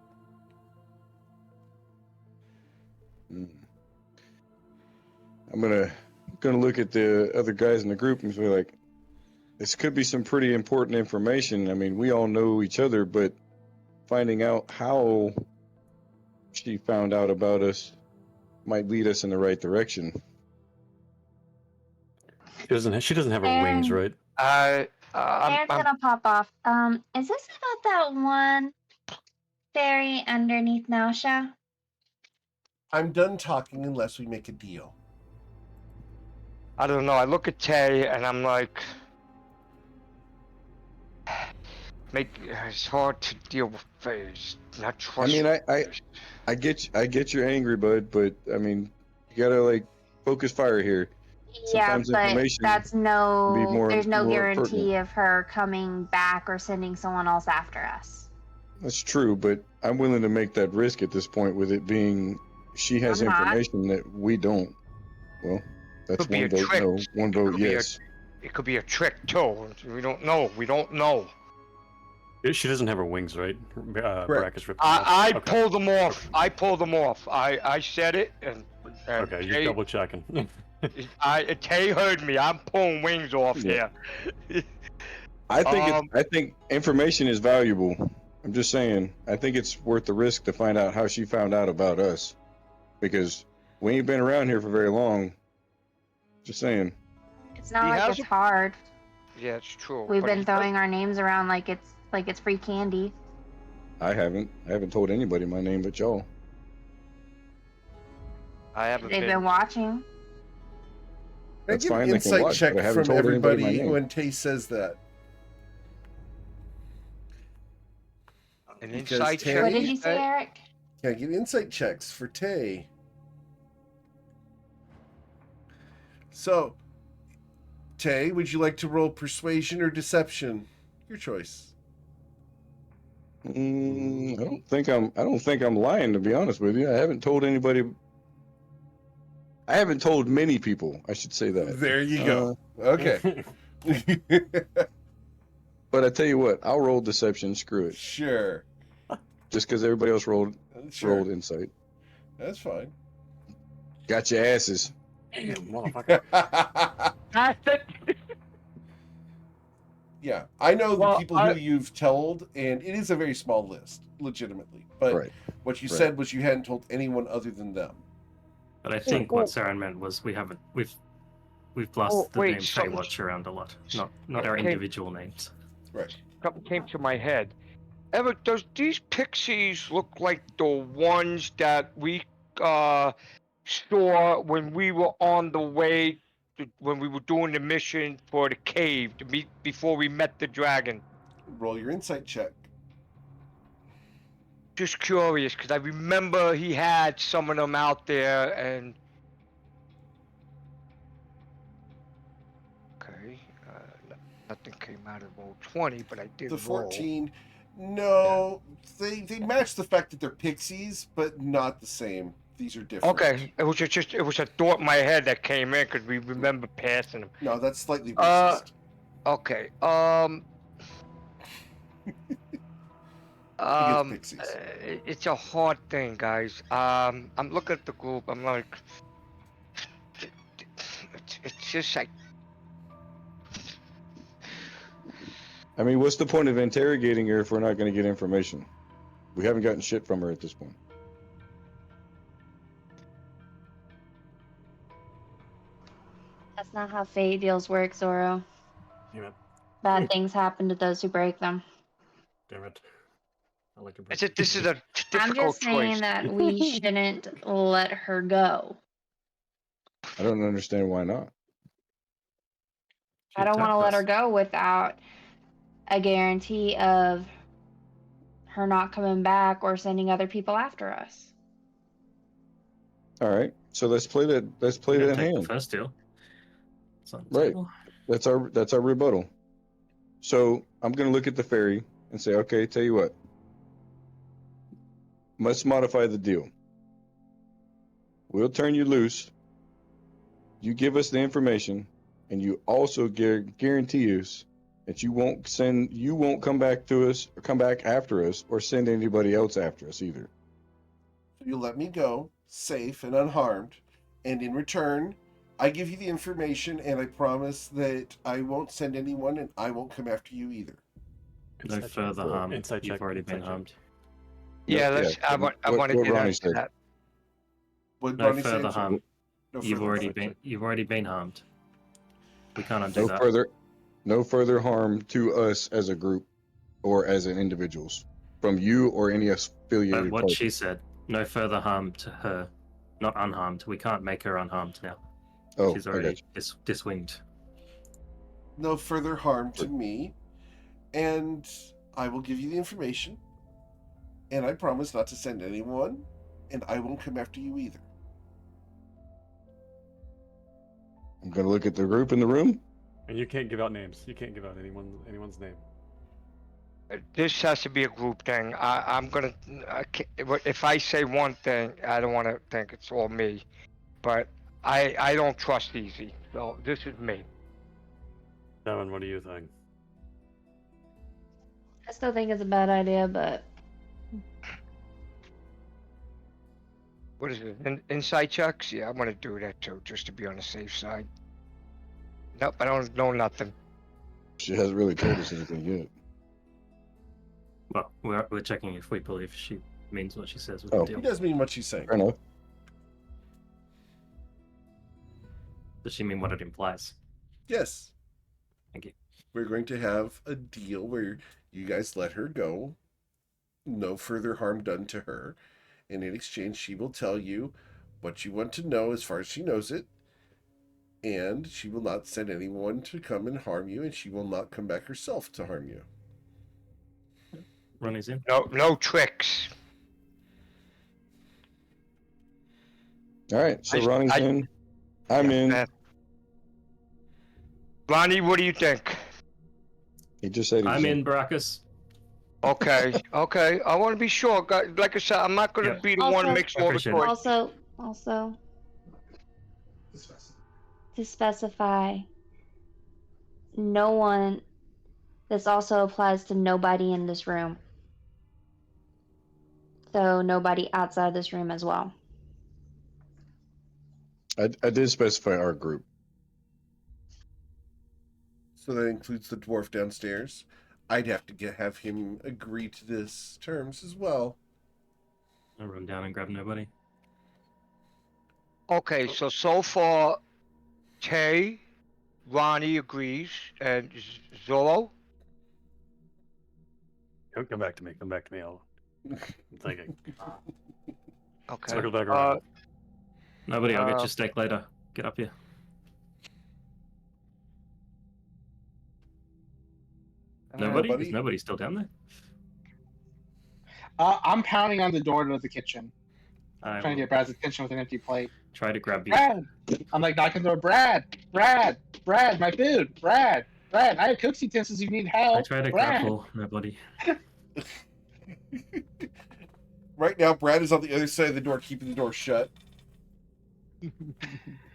I'm gonna look at the other guys in the group and be like, this could be some pretty important information. I mean, we all know each other, but finding out how she found out about us might lead us in the right direction. She doesn't have her wings, right? I'm gonna pop off. Is this about that one fairy underneath Nausha? I'm done talking unless we make a deal. I don't know. I look at Tay and I'm like, it's hard to deal with phase. Not I trust. mean, I get you're angry, bud, but I mean, you gotta like focus fire here. Yeah, Sometimes but information that's can be there's no more guarantee pertinent. of her coming back or sending someone else after us. That's true, but I'm willing to make that risk at this point with it being she has I'm not. information that we don't. Well, that's Could be one a vote trick. no, one vote Could be yes. It could be a trick too. We don't know. We don't know. She doesn't have her wings, right? Brackus ripped them off. I Okay. pulled them off. I pulled them off. I said it, and Okay, just Tay, double checking. Tay heard me. I'm pulling wings off Yeah. here. I think information is valuable. I'm just saying, I think it's worth the risk to find out how she found out about us, because we ain't been around here for very long. Just saying. It's not He like has it's hard. Yeah, it's true. We've but been he throwing our names around like it's free candy. I haven't told anybody my name but y'all. I haven't They've been. been watching. Can I That's give an fine, they can insight watch, check but I haven't from told anybody my everybody name. when Tay says that? An Because insight Tay- check. What did you say, Eric? Can I get insight checks for Tay? So, Tay, would you like to roll persuasion or deception? Your choice. I don't think I'm lying, to be honest with you. I haven't told anybody. I haven't told many people, I should say that. There you go. Okay. But I tell you what, I'll roll deception. Screw it. Sure. Just because everybody else rolled Sure. insight. That's fine. Got your asses. Damn, motherfucker. Yeah, I know Well, the people who you've told, and it is a very small list, legitimately. But Right. what you Right. said was you hadn't told anyone other than them. But I think what Saren meant was we've blasted the wait, name something- Feywatch around a lot, not our Okay. individual names. Right. Something came to my head. Eric, does these pixies look like the ones that we saw when we were on the way when we were doing the mission for the cave to meet before we met the dragon? Roll your insight check. Just curious, because I remember he had some of them out there, and okay, nothing came out of roll 20, but I did The roll. 14. No, they match the fact that they're pixies, but not the same. These are different. Okay, it was a thought in my head that came in because we remember passing them. No, that's slightly Uh, racist. Okay. Against pixies. It's a hard thing, guys. I'm looking at the group. I'm like, it's just like, I mean, what's the point of interrogating her if we're not going to get information? We haven't gotten shit from her at this point. That's not how fate deals work, Zoro. Damn it. Bad things happen to those who break them. Damn it. I like to break. this is a I'm difficult just saying choice. that we shouldn't let her go. I don't understand why not. She I don't want to attacked let her us. go without a guarantee of her not coming back or sending other people after us. All right, so let's play that. Let's play We're that gonna take the hand. first deal. It's on the Right. table. That's our rebuttal. So I'm going to look at the fairy and say, okay, tell you what. Let's modify the deal. We'll turn you loose. You give us the information, and you also guarantee us that you won't come back to us or come back after us or send anybody else after us either. So you let me go, safe and unharmed, and in return, I give you the information, and I promise that I won't send anyone, and I won't come after you either. No Inside check. further harm. Inside You've check, already been inside check. harmed. Yeah, No, let's. I want what to get Ronnie into said. that. What No Ronnie further said, harm. no You've further already harm. been. You've already been harmed. We can't undo No that. further harm to us as a group or as an individuals from you or any But affiliated what party. she said. No further harm to her. Not unharmed. We can't make her unharmed now. Oh, She's I already got you. diswinged. No further harm to me, and I will give you the information, and I promise not to send anyone, and I won't come after you either. I'm going to look at the group in the room. And you can't give out names. You can't give out anyone's name. This has to be a group thing. I'm gonna. If I say one thing, I don't want to think it's all me, but I don't trust Easy. So this is me. Devin, what do you think? I still think it's a bad idea, but What is it? Inside checks? Yeah, I'm gonna do that too, just to be on the safe side. Nope, I don't know nothing. She hasn't really told us anything yet. Well, we're checking if we believe she means what she says with Oh. the He deal. does mean what she's saying. Fair enough. Does she mean what it implies? Yes. Thank you. We're going to have a deal where you guys let her go, no further harm done to her, and in exchange she will tell you what you want to know as far as she knows it, and she will not send anyone to come and harm you, and she will not come back herself to harm you. Ronnie's in. No tricks. All right, so I- Ronnie's I- in. I'm Yeah, in. Beth. Ronnie, what do you think? He just said he's I'm in, Baracus. Okay, okay. I want to be sure. Like I said, I'm not gonna Yeah. be the one Also- who makes all the Appreciate it. choices. also to specify, no one. This also applies to nobody in this room. So nobody outside this room as well. I did specify our group. So that includes the dwarf downstairs. I'd have to have him agree to this terms as well. I'll run down and grab nobody. Okay, so far, Tay, Ronnie agrees, and Zoro. Come back to me. Come back to me. I'm thinking. Okay. Circle back around. Nobody, I'll get Uh, your steak later. Get up here. Nobody? Nobody? Is nobody still down there? I'm pounding on the door to the kitchen, I trying to will get Brad's attention with an empty plate. try to grab you. Brad! I'm like knocking on the door. Brad, my food. Brad, I have cooks utensils. You need help. I try to Brad. grapple nobody. Right now, Brad is on the other side of the door, keeping the door shut.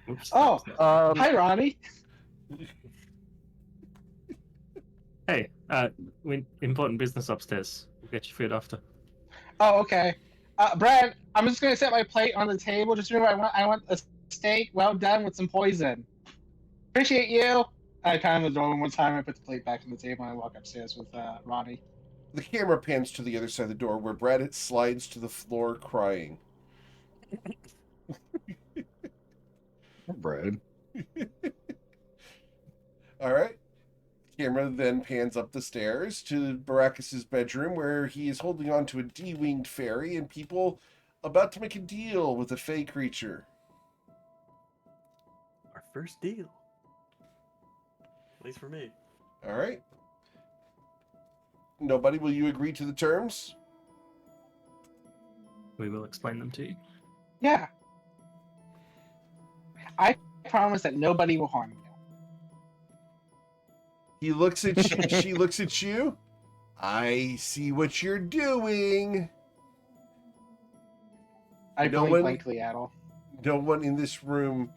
Oops. Oh, Um, hi, Ronnie. Hey, important business upstairs. We'll get your food after. Oh, okay. Brad, I'm just gonna set my plate on the table. Just remember, I want a steak well done with some poison. Appreciate you. I kind of adore him one time. I put the plate back on the table and I walk upstairs with Ronnie. The camera pans to the other side of the door, where Brad slides to the floor crying. Brad. All right. Camera then pans up the stairs to Baracus's bedroom, where he is holding on to a D-winged fairy and people about to make a deal with a fey creature. Our first deal. At least for me. All right. Nobody, will you agree to the terms? We will explain them to you. Yeah. I promise that nobody will harm you. He looks at you, she looks at you. I see what you're doing. I No blink one- blankly at all. No one in this room.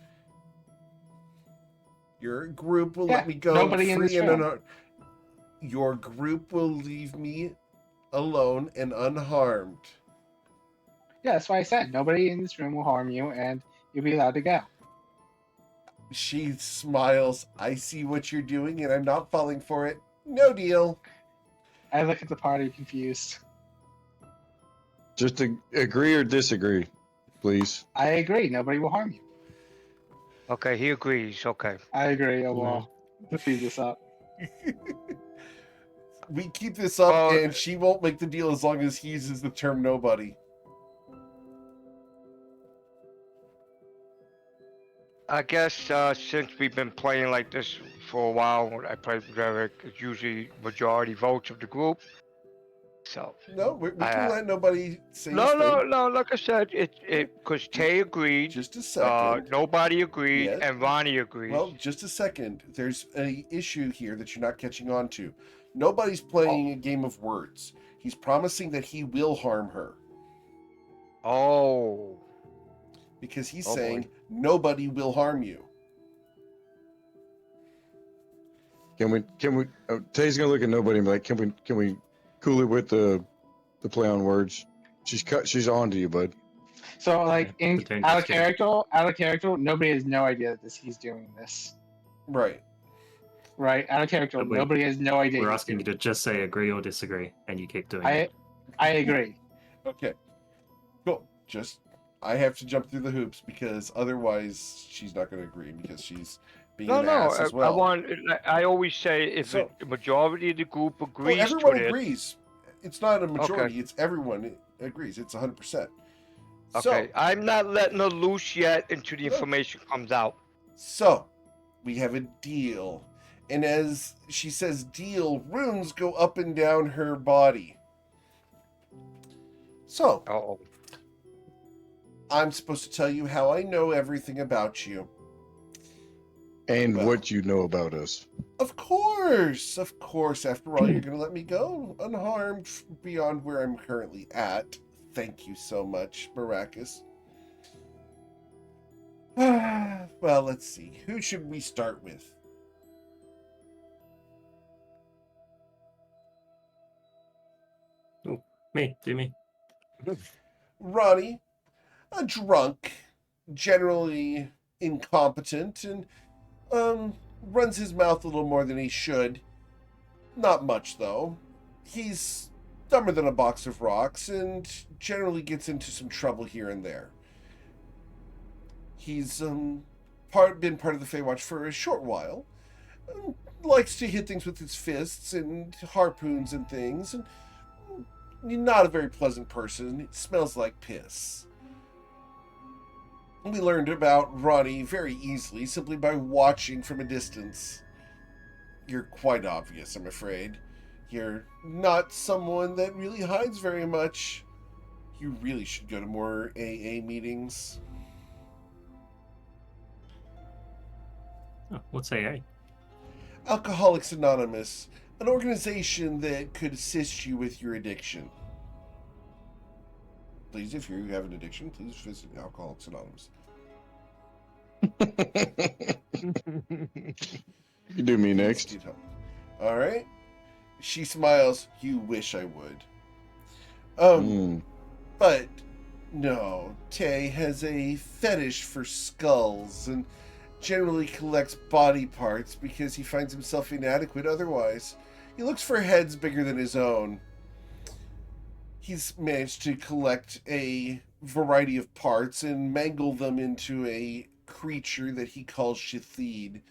Your group will Yeah, let me go nobody in free this and room. unharmed. Your group will leave me alone and unharmed. Yeah, that's why I said nobody in this room will harm you, and you'll be allowed to go. She smiles. I see what you're doing, and I'm not falling for it. No deal. I look at the party confused. Just to agree or disagree, please. I agree. Nobody will harm you. okay, he agrees. Okay. I agree. I will defeat this up. We keep this up, Well- and she won't make the deal as long as he uses the term nobody. I guess since we've been playing like this for a while, I play with Derek. It's usually majority votes of the group. So No, we can I- let nobody say no, his no, thing. no. Like I said, it because Tay agreed. Just a second. Nobody agreed, Yes. and Ronnie agreed. Well, just a second. There's a issue here that you're not catching on to. Nobody's playing a game of words. He's promising that he will harm her oh, because he's Oh, boy. saying nobody will harm you. Can we? Tay's gonna look at nobody and be like, can we cool it with the play on words? She's on to you, bud. So, like, Potential out of skill. character, nobody has no idea that he's doing this. Right. Right? Out of character, But nobody has no idea. We're he's asking you doing to just say agree or disagree, and you keep doing it. it. I agree. Okay. Cool. Just I have to jump through the hoops because otherwise she's not going to agree because she's being no, an no. ass as well. I always say if So- the majority of the group Well, agrees everyone to it. agrees. It's not a majority. It's everyone agrees. It's 100%. Okay, I'm not letting her loose yet until the No. information comes out. So, we have a deal. And as she says deal, runes go up and down her body. So, Oh, I'm supposed to tell you how I know everything about you. And Well. what you know about us. Of course. After all, you're going to let me go unharmed beyond where I'm currently at. Thank you so much, Baracus. Well, let's see. Who should we start with? Me, do me. Ronnie, a drunk, generally incompetent, and runs his mouth a little more than he should. Not much, though. He's dumber than a box of rocks and generally gets into some trouble here and there. He's been part of the Feywatch for a short while. Likes to hit things with his fists and harpoons and things. And not a very pleasant person. It smells like piss. We learned about Ronnie very easily simply by watching from a distance. You're quite obvious, I'm afraid. You're not someone that really hides very much. You really should go to more AA meetings. Oh, what's AA? Alcoholics Anonymous, an organization that could assist you with your addiction. Please, if you have an addiction, please visit Alcoholics Anonymous. You do me Please next. get help. All right. She smiles. You wish I would. But no, Tay has a fetish for skulls and generally collects body parts because he finds himself inadequate otherwise. He looks for heads bigger than his own. He's managed to collect a variety of parts and mangle them into a creature that he calls Shathid.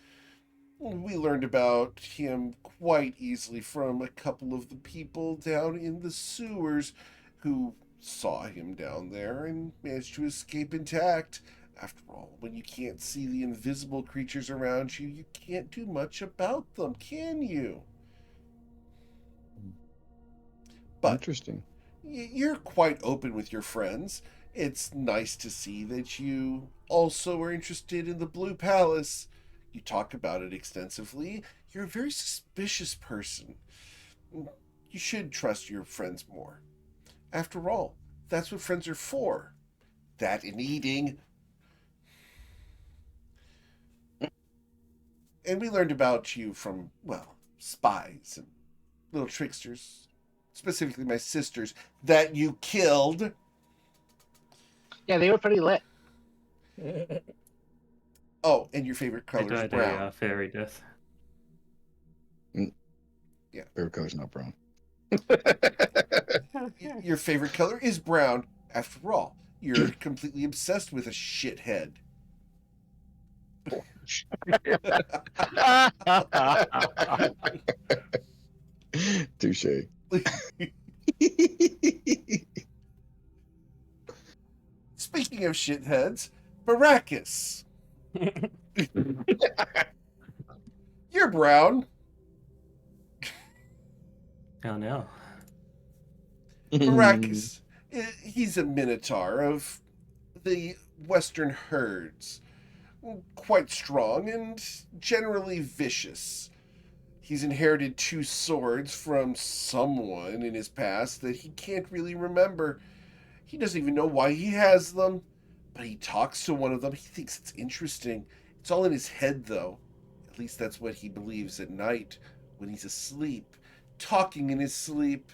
We learned about him quite easily from a couple of the people down in the sewers who saw him down there and managed to escape intact. After all, when you can't see the invisible creatures around you, you can't do much about them, can you? But Interesting. you're quite open with your friends. It's nice to see that you also are interested in the Blue Palace. You talk about it extensively. You're a very suspicious person. You should trust your friends more. After all, that's what friends are for. That and eating. And we learned about you from, well, spies and little tricksters. Specifically my sisters that you killed. Yeah, they were pretty lit. Oh, and your favorite They color is died brown. a fairy death. Yeah. Favorite color's not brown. Your favorite color is brown. After all, you're completely obsessed with a shithead. Touche. Speaking of shitheads, Baracus. You're brown. Oh no. Baracus, he's a minotaur of the western herds. Quite strong and generally vicious. He's inherited 2 swords from someone in his past that he can't really remember. He doesn't even know why he has them, but he talks to one of them. He thinks it's interesting. It's all in his head, though. At least that's what he believes at night when he's asleep, talking in his sleep.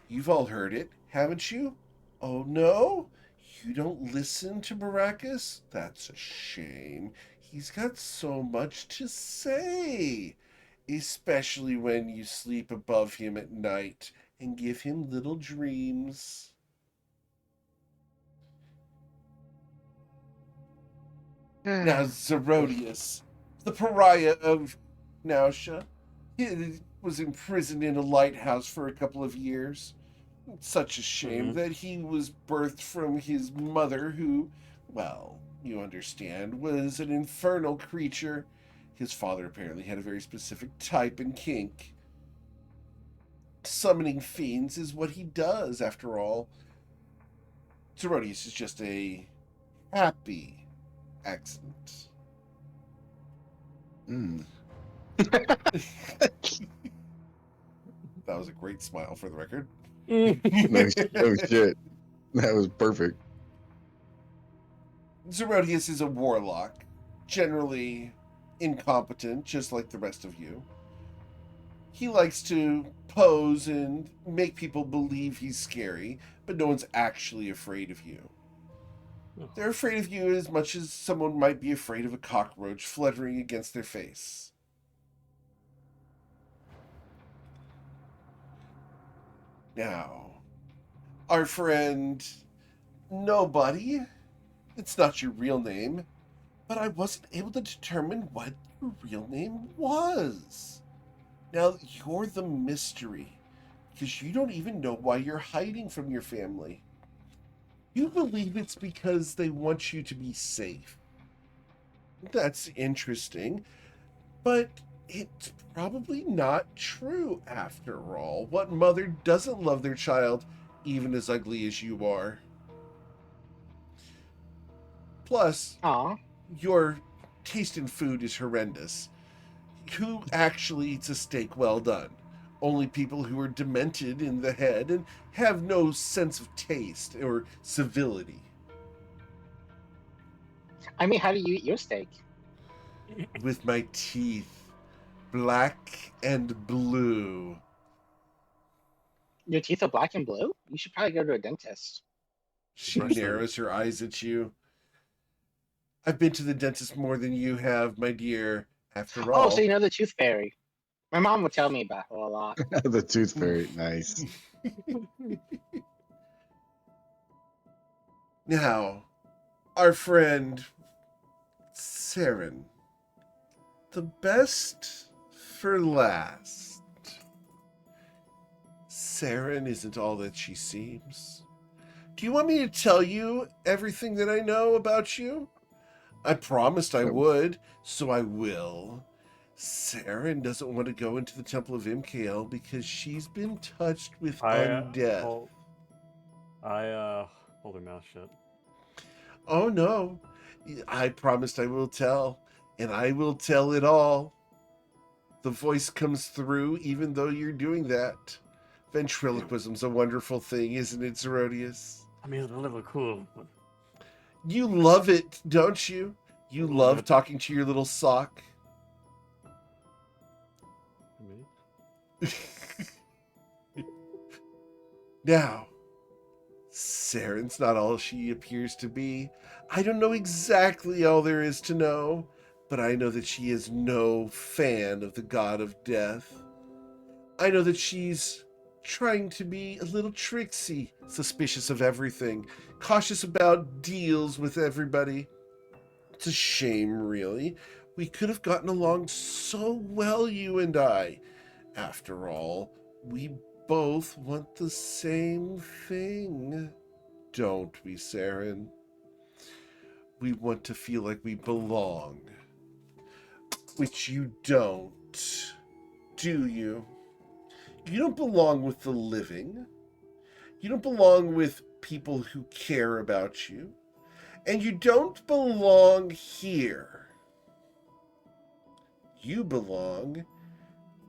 You've all heard it, haven't you? Oh, no? You don't listen to Baracus? That's a shame. He's got so much to say, especially when you sleep above him at night and give him little dreams. Now, Zerodius, the pariah of Nausea, he was imprisoned in a lighthouse for a couple of years. It's such a shame that he was birthed from his mother, who, well, you understand, was an infernal creature. His father apparently had a very specific type and kink. Summoning fiends is what he does, after all. Zerodius is just a happy accident. That was a great smile for the record. No shit. That was perfect. Zerodius is a warlock, generally incompetent, just like the rest of you. He likes to pose and make people believe he's scary, but no one's actually afraid of you. They're afraid of you as much as someone might be afraid of a cockroach fluttering against their face. Now, our friend Nobody, it's not your real name, but I wasn't able to determine what your real name was. Now, you're the mystery, because you don't even know why you're hiding from your family. You believe it's because they want you to be safe. That's interesting, but it's probably not true after all. What mother doesn't love their child, even as ugly as you are? Plus, Aw. your taste in food is horrendous. Who actually eats a steak well done? Only people who are demented in the head and have no sense of taste or civility. I mean, how do you eat your steak? With my teeth, black and blue. Your teeth are black and blue? You should probably go to a dentist. She Brush them. narrows her eyes at you. I've been to the dentist more than you have, my dear. After all. Oh, so you know the tooth fairy. My mom would tell me about her a lot. The tooth fairy, nice. Now, our friend Saren. The best for last. Saren isn't all that she seems. Do you want me to tell you everything that I know about you? I promised I would, so I will. Saren doesn't want to go into the Temple of Imkael because she's been touched with undeath. Hold her mouth shut. Oh no, I promised I will tell, and I will tell it all. The voice comes through even though you're doing that. Ventriloquism's a wonderful thing, isn't it, Zerodius? I mean, it's a little cool. But You love it, don't you? You love talking to your little sock. me? Now, Saren's not all she appears to be. I don't know exactly all there is to know, but I know that she is no fan of the god of death. I know that she's trying to be a little tricksy, suspicious of everything, cautious about deals with everybody. It's a shame, really. We could have gotten along so well, you and I. After all, we both want the same thing, don't we, Saren? We want to feel like we belong. Which you don't, do you? You don't belong with the living. You don't belong with people who care about you. And you don't belong here. You belong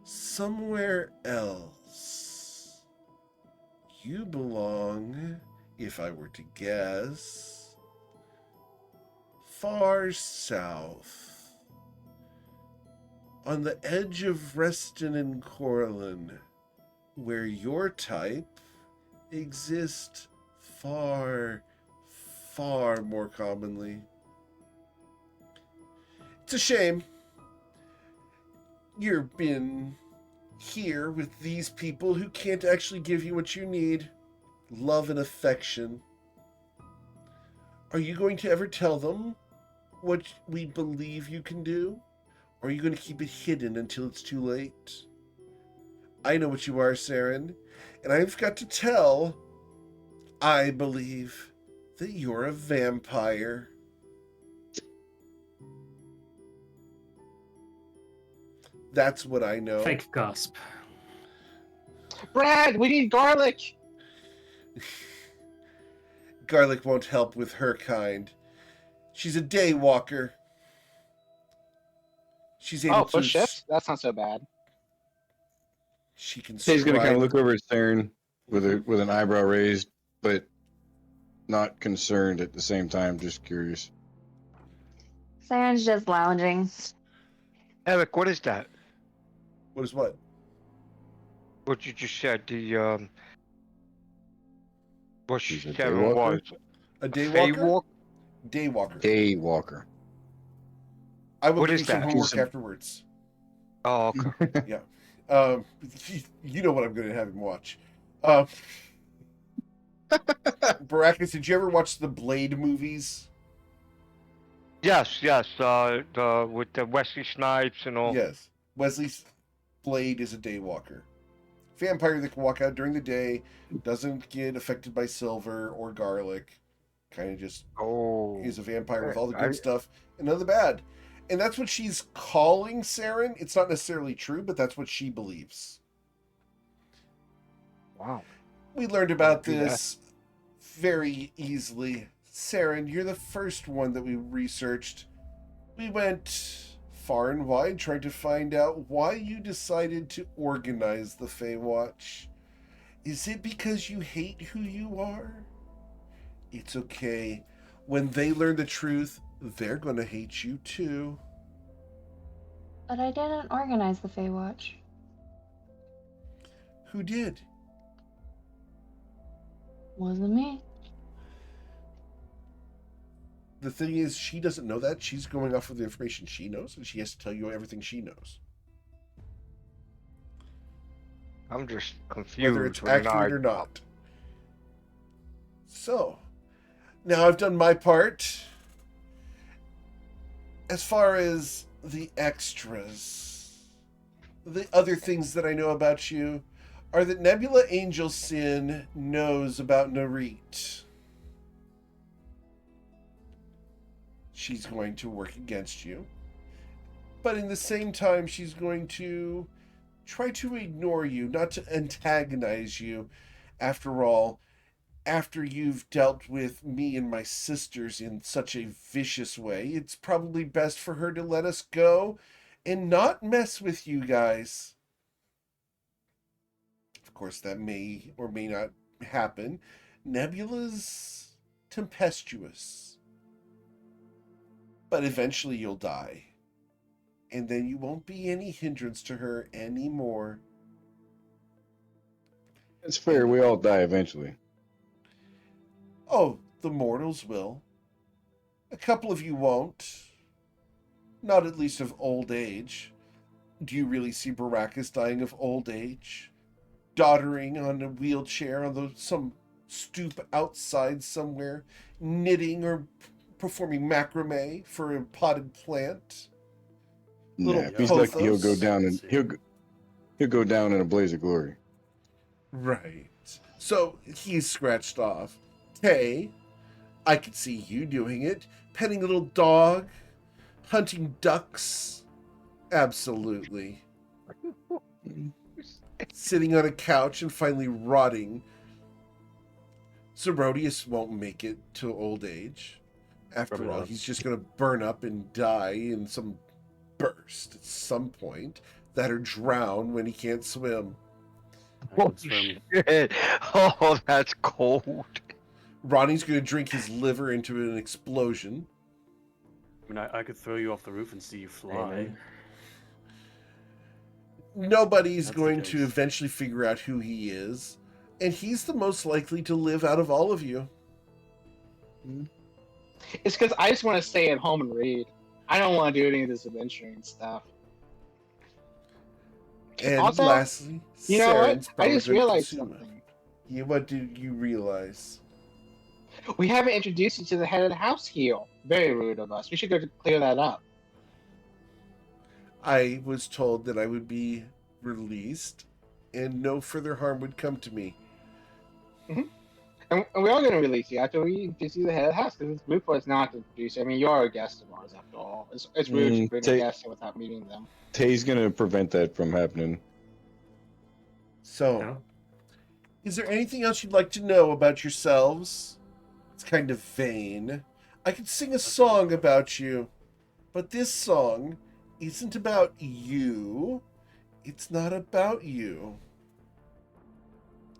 somewhere else. You belong, if I were to guess, far south. On the edge of Reston and Corlin, where your type exists far, far more commonly. It's a shame. You've been here with these people who can't actually give you what you need. Love and affection. Are you going to ever tell them what we believe you can do? Or are you going to keep it hidden until it's too late? I know what you are, Saren, and I've got to tell, I believe that you're a vampire. That's what I know. Fake gasp. Brad, we need garlic. Garlic won't help with her kind. She's a day walker. She's able to. Oh, push shift? That's not so bad. She can. He's gonna kind scribe- of look over at Saren with an eyebrow raised, but not concerned at the same time, just curious. Saren's just lounging. Eric, what is that? What is what? What you just said, the what she She's a said daywalker? was A day walker. Feywalk? Day walker. Day walker. I will What give is you some that? homework Some- afterwards. Oh, okay. Yeah. You know what I'm going to have him watch. Baracus, did you ever watch the Blade movies? Yes, the with the Wesley Snipes and all. Yes. Wesley Blade is a day walker. Vampire that can walk out during the day, doesn't get affected by silver or garlic. Kind of just Oh. is a vampire with all the I- good stuff and none of the bad. And that's what she's calling Saren. It's not necessarily true, but that's what she believes. Wow. We learned about do that. this very easily. Saren, you're the first one that we researched. We went far and wide trying to find out why you decided to organize the Feywatch. Is it because you hate who you are? It's okay. When they learn the truth, they're gonna hate you too. But I didn't organize the Feywatch. Who did? Wasn't me. The thing is, she doesn't know that. She's going off of the information she knows, and she has to tell you everything she knows. I'm just Whether confused. it's when accurate or not. So, now I've done my part. As far as the extras, the other things that I know about you are that Nebula Angel Sin knows about Narit. She's going to work against you. But in the same time, she's going to try to ignore you, not to antagonize you. After all, after you've dealt with me and my sisters in such a vicious way, it's probably best for her to let us go and not mess with you guys. Of course, that may or may not happen. Nebula's tempestuous. But eventually you'll die. And then you won't be any hindrance to her anymore. It's fair. We all die eventually. Oh, the mortals will. A couple of you won't. Not at least of old age. Do you really see Baracus dying of old age? Doddering on a wheelchair on some stoop outside somewhere, knitting or performing macrame for a potted plant? Nah, if he's lucky, he'll go Pothos. down and he'll go down in a blaze of glory. Right. So he's scratched off. Hey, I could see you doing it. Petting a little dog, hunting ducks. Absolutely. Sitting on a couch and finally rotting. Zerodius won't make it to old age. After Probably all, not. he's just going to burn up and die in some burst at some point. That or drown when he can't swim. I Oh, can swim. shit. Oh, that's cold. Ronnie's going to drink his liver into an explosion. I mean, I could throw you off the roof and see you fly. Amen. Nobody's That's the going to case. eventually figure out who he is, and he's the most likely to live out of all of you. It's because I just want to stay at home and read. I don't want to do any of this adventuring stuff. And Also, lastly, You know what? Saren's I probably just gonna realized consume it. something. Yeah, what did you realize? We haven't introduced you to the head of the house here. Very rude of us. We should go to clear that up. I was told that I would be released, and no further harm would come to me. And we're all going to release you after we introduce you to the head of the house, because it's rude for us not to introduce you. I mean, you're a guest of ours after all. It's rude to bring a guest in without meeting them. Tay's gonna prevent that from happening. So, No? is there anything else you'd like to know about yourselves? It's kind of vain. I could sing a song about you, but this song isn't about you. It's not about you.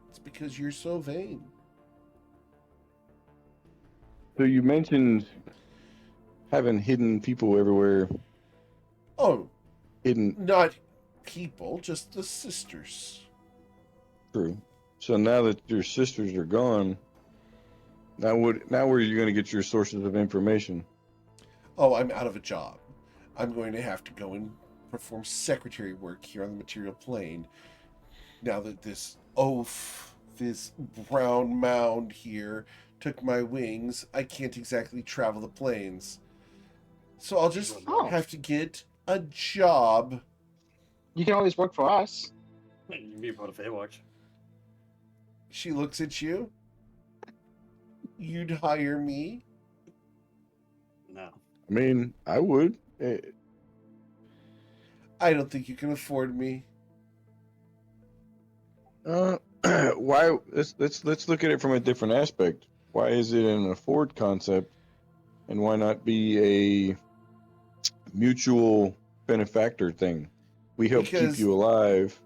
It's because you're so vain. So you mentioned having hidden people everywhere. Oh, Hidden, not people, just the sisters. true. So now that your sisters are gone, now where are you going to get your sources of information? Oh, I'm out of a job. I'm going to have to go and perform secretary work here on the material plane. Now that this oaf, this brown mound here, took my wings, I can't exactly travel the planes. So I'll just Oh. have to get a job. You can always work for us. You can be part of Feywatch. She looks at you. You'd hire me? No. I mean, I would. I don't think you can afford me. Why? Let's look at it from a different aspect. Why is it an afford concept, and why not be a mutual benefactor thing? We help keep Because- you alive.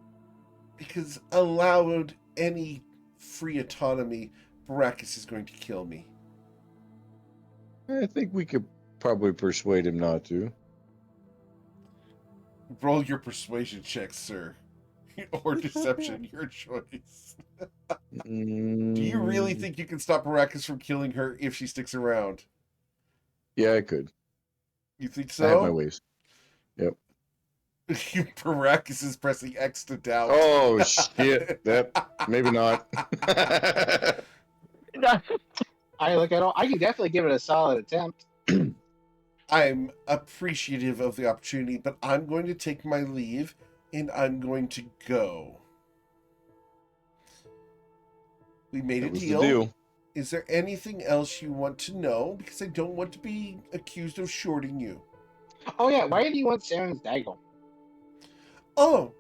Because allowed any free autonomy, Baracus is going to kill me. I think we could probably persuade him not to. Roll your persuasion check, sir. Or deception, your choice. Do you really think you can stop Baracus from killing her if she sticks around? Yeah, I could. You think I have my so? ways. Yep. Baracus is pressing X to doubt. Oh shit! That maybe not. I can definitely give it a solid attempt. I'm appreciative of the opportunity, but I'm going to take my leave and I'm going to go. We made That a was the deal. deal. Is there anything else you want to know? Because I don't want to be accused of shorting you. Oh yeah, why do you want Saren's dagger? Oh,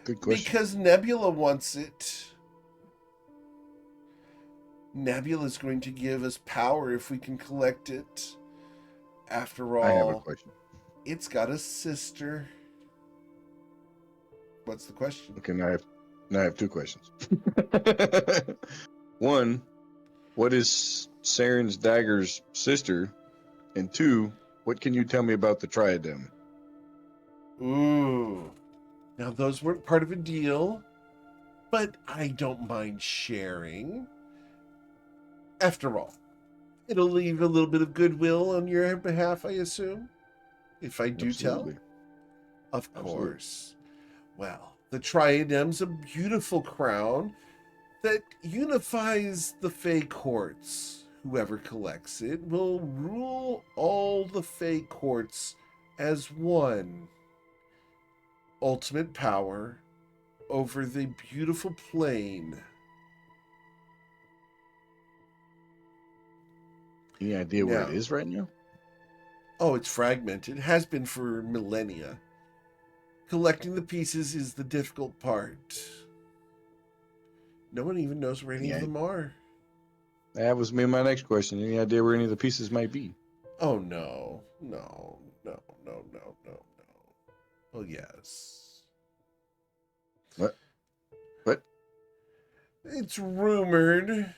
Good question. because Nebula wants it. Nebula's going to give us power if we can collect it. After I have a all, question. it's got a sister. What's the question? Okay, now I have two questions. One, what is Saren's dagger's sister? And two, what can you tell me about the triadem? Ooh. Now, those weren't part of a deal, but I don't mind sharing. After all, it'll leave a little bit of goodwill on your behalf, I assume, if I do Absolutely. tell. Of Absolutely. course. Well, the triadem's a beautiful crown that unifies the Fey courts. Whoever collects it will rule all the Fey courts as one. Ultimate power over the beautiful plane. Any idea where it Now- is right now? Oh, it's fragmented. It has been for millennia. Collecting the pieces is the difficult part. No one even knows where any Yeah. of them are. That was me. My next question. Any idea where any of the pieces might be? Oh, no. No. Oh, yes. What? What? It's rumored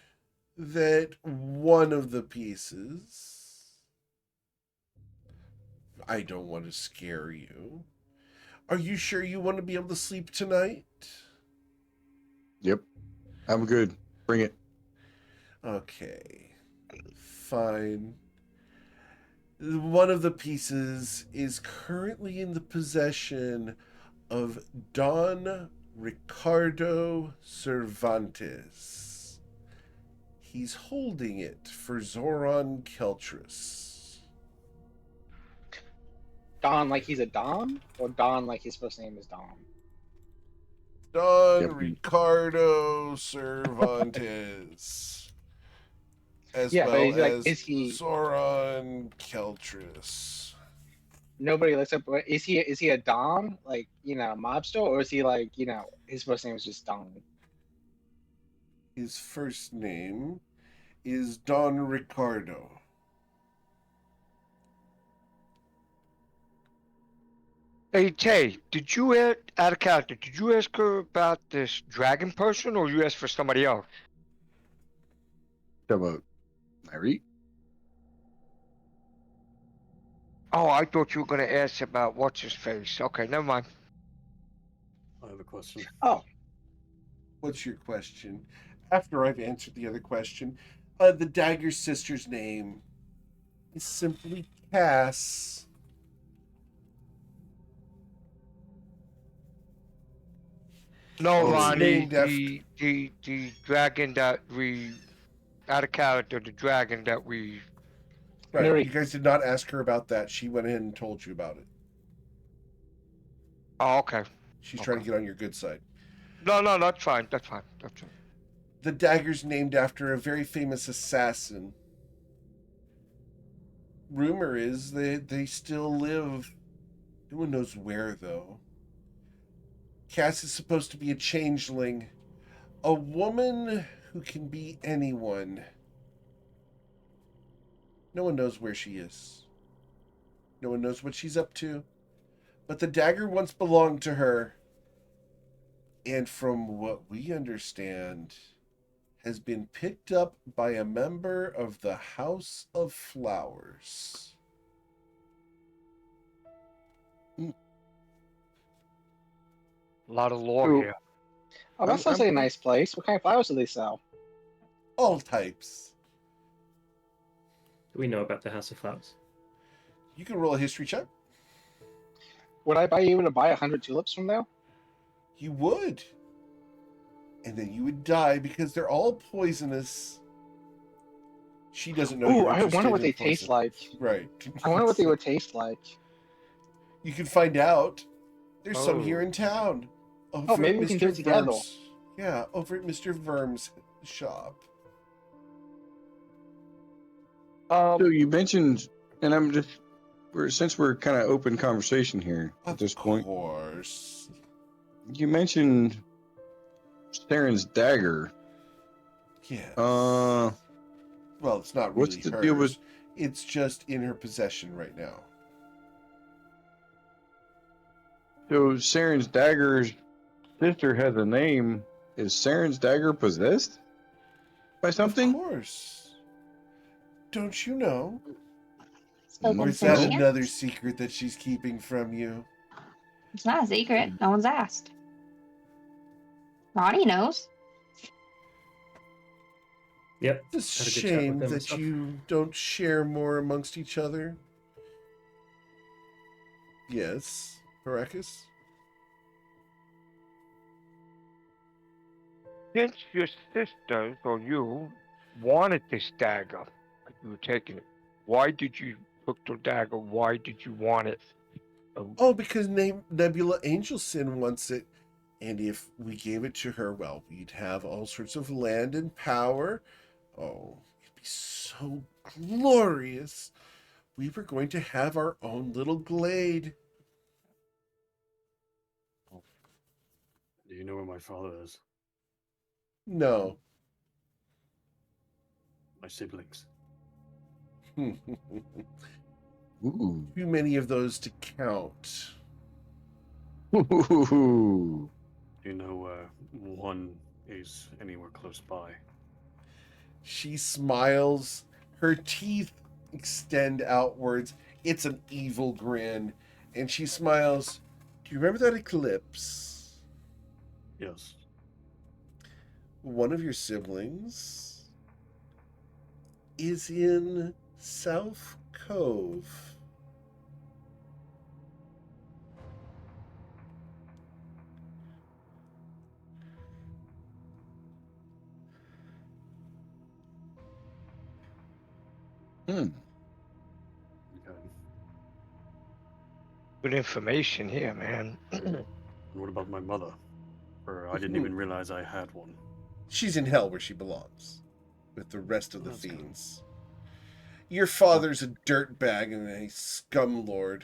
that one of the pieces... I don't want to scare you. Are you sure you want to be able to sleep tonight? Yep. I'm good. Bring it. Okay. Fine. One of the pieces is currently in the possession of Don Ricardo Cervantes. He's holding it for Zoran Keltris. Don like he's a Don? Or Don like his first name is Don? Don Yep. Ricardo Cervantes. As Yeah, but well he's like, as is he- Zoran Keltris. Nobody looks up. Is he a Don, like, mobster, or is he like, his first name is just Don? His first name is Don Ricardo. Hey Tay, did you out of character? Did you ask her about this dragon person, or you asked for somebody else? How about Irene? Oh, I thought you were gonna ask about what's his face. Okay, never mind. I have a question. Oh, What's your question? After I've answered the other question, the dagger sister's name is simply Cass. No, It's Ronnie, named after- the dragon that we out of character, the dragon that we. Right, Nuri. you guys did not ask her about that. She went in and told you about it. Oh, okay. She's trying to Okay. get on your good side. No, that's fine. That's fine. That's fine. The dagger's named after a very famous assassin. Rumor is that they still live. No one knows where, though. Cass is supposed to be a changeling. A woman who can be anyone. No one knows where she is. No one knows what she's up to. But the dagger once belonged to her, and from what we understand, has been picked up by a member of the House of Flowers. A lot of lore So- here. Oh, that I'm- sounds I'm- like a nice place. What kind of flowers do they sell? All types. Do we know about the House of Flowers? You can roll a history check. Would I be able to buy 100 tulips from there? You would. And then you would die because they're all poisonous. She doesn't know. Ooh, you're I interested wonder what in they taste poison. like. Right. I wonder what they would taste like. You can find out. There's some Oh. here in town. Oh, maybe we can do it together. Yeah, over at Mr. Verm's shop. So you mentioned, and I'm just, since we're kind of open conversation here at this point, Of course. you mentioned Saren's dagger. Yeah. Uh, Well, it's not what's really the hers. deal with- It's just in her possession right now. so Saren's dagger's sister has a name. Is Saren's dagger possessed by something? Of course. Don't you know? Spoken Or is that sentient? another secret that she's keeping from you? It's not a secret. No one's asked. Ronnie knows. Yep. It's a Had a good chat with shame them that myself. you don't share more amongst each other. Yes, Heracus? Since your sisters or you wanted this dagger, you were taking it. Why did you took the dagger? Why did you want it? Oh, because Nebula Angelson wants it. And if we gave it to her, well, we'd have all sorts of land and power. Oh, it'd be so glorious. We were going to have our own little glade. Do you know where my father is? No. My siblings. Too Ooh. many of those to count. Ooh. Do you know where one is anywhere close by? She smiles. Her teeth extend outwards. It's an evil grin. And she smiles. Do you remember that eclipse? Yes. One of your siblings is in South Cove. Hmm. Okay. Good information here, man. And what about my mother? Or I didn't even realize I had one. She's in hell where she belongs, with the rest of the That's good. fiends. Your father's a dirtbag and a scumlord.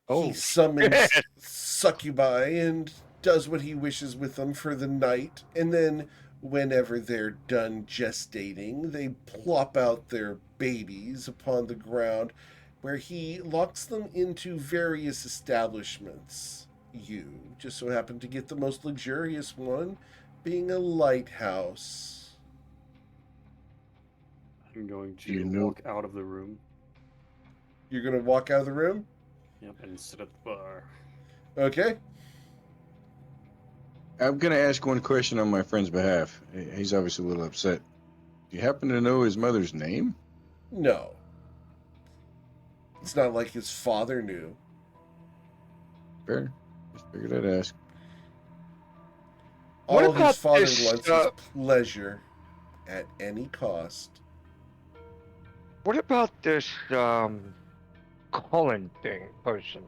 Oh, He summons shit. succubi and does what he wishes with them for the night, and then whenever they're done gestating, they plop out their babies upon the ground, where he locks them into various establishments. You just so happen to get the most luxurious one, being a lighthouse. I'm going Do you to know- walk out of the room. You're gonna walk out of the room? Yep, and sit at the bar. Okay. I'm gonna ask one question on my friend's behalf. He's obviously a little upset. Do you happen to know his mother's name? No. It's not like his father knew. Fair. Just figured I'd ask. What All his about father this, wants is pleasure at any cost. What about this Cullen person?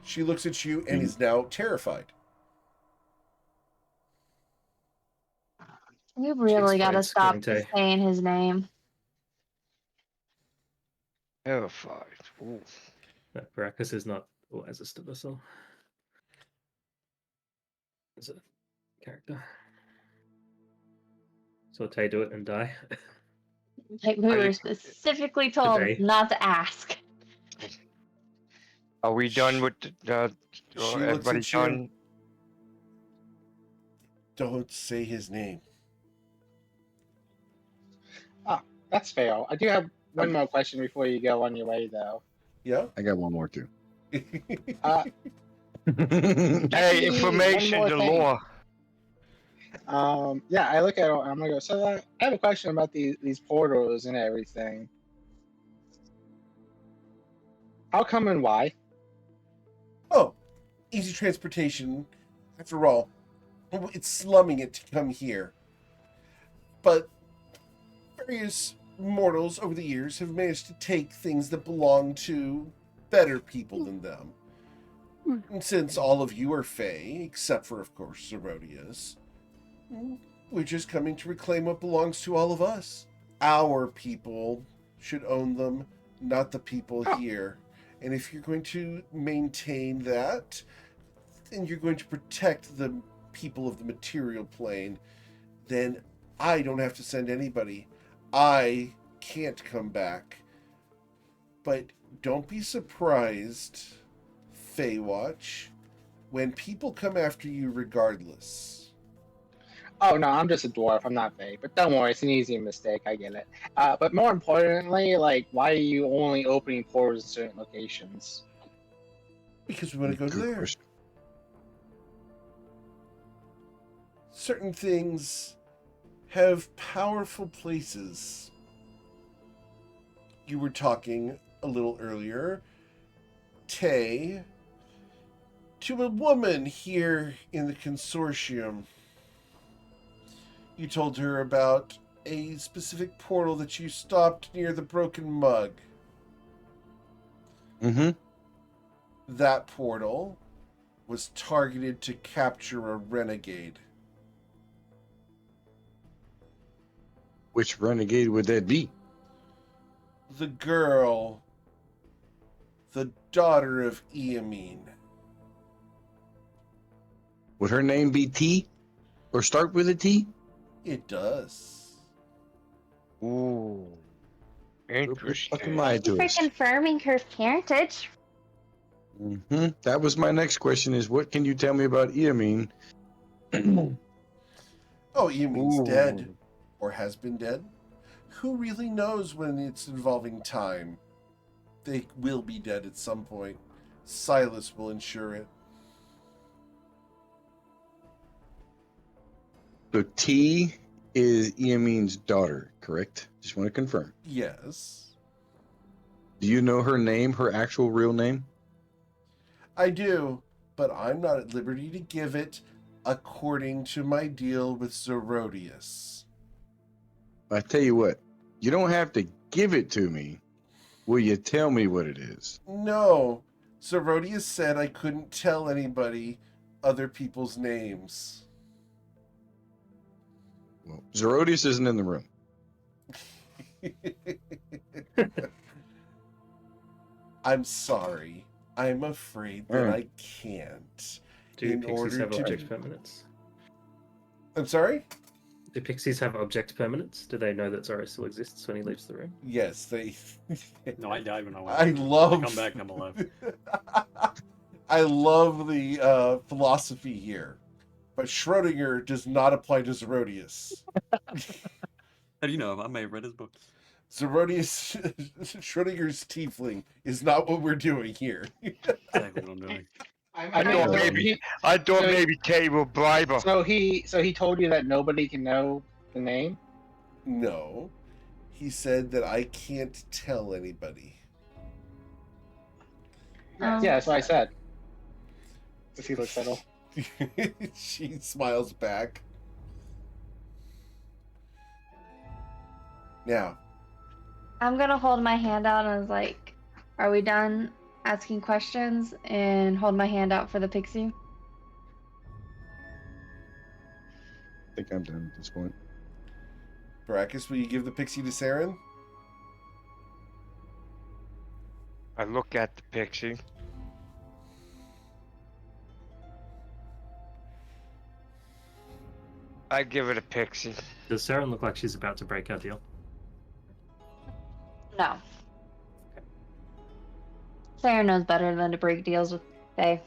She looks at you and is now terrified. You really gotta explains stop Squinte. saying his name. Terrified. Ooh. Baracus is not the wisest of us all. As a character. So Tay do it and die. Like we Are were you- specifically told Today. not to ask. Are we done with She looks everybody at you. done? Don't say his name. That's fair. I do have one more question before you go on your way, though. Yeah? I got one more too. Uh, Hey, Jackie, information one more thing. galore. Yeah, I look at it. I'm gonna go. So I have a question about these portals and everything. How come and why? Oh, easy transportation. After all, it's slumming it to come here. But various mortals over the years have managed to take things that belong to better people than them. And since all of you are Fae, except for, of course, Zerodius, we're just coming to reclaim what belongs to all of us. Our people should own them, not the people here. And if you're going to maintain that, and you're going to protect the people of the material plane, then I don't have to send anybody. I can't come back. But don't be surprised, Feywatch, when people come after you regardless. Oh no, I'm just a dwarf. I'm not Fae. But don't worry, it's an easy mistake. I get it. But more importantly, like, why are you only opening portals in certain locations? Because we want to go Good there. question. Certain things have powerful places. You were talking a little earlier, Tay, to a woman here in the consortium. You told her about a specific portal that you stopped near the broken mug. Mm-hmm. That portal was targeted to capture a renegade. Which renegade would that be? The girl, the daughter of Eamine. Would her name be T? Or start with a T? It does. Ooh, Fucking interesting. lied Thank you to for us. confirming her parentage. Mm-hmm. That was my next question: is what can you tell me about Eamine? Oh, Eamine's dead. Ooh. Or has been dead. Who really knows when it's involving time? They will be dead at some point. Silas will ensure it. So T is Eamine's daughter, correct? Just want to confirm. Yes. Do you know her name, her actual real name? I do, but I'm not at liberty to give it according to my deal with Zerodius. I tell you what, you don't have to give it to me. Will you tell me what it is? No. Zerodius said I couldn't tell anybody other people's names. Well, Zerodius isn't in the room. I'm sorry. I'm afraid that Alright. I can't. Do In pixies order have to- object permanence? I'm sorry? Do pixies have object permanence? Do they know that Zoro still exists when he leaves the room? Yes, they. No, I died when I went. I love. Come back, I'm alive. I love the philosophy here, but Schrodinger does not apply to Zerodius. How do you know? I may have read his book. Zerodius, Schrodinger's tiefling is not what we're doing here. Exactly what I'm doing. I I mean, thought so maybe he- I thought so- maybe Tay will bribe her. So he told you that nobody can know the name. No, he said that I can't tell anybody. Yeah, that's what I said. Does he look settled? She smiles back. Now, I'm gonna hold my hand out and I was like, "Are we done asking questions?" And hold my hand out for the pixie. I think I'm done at this point. Baracus, will you give the pixie to Saren? I look at the pixie. I give it a pixie. Does Saren look like she's about to break our deal? No. Sarah knows better than to break deals with Faye.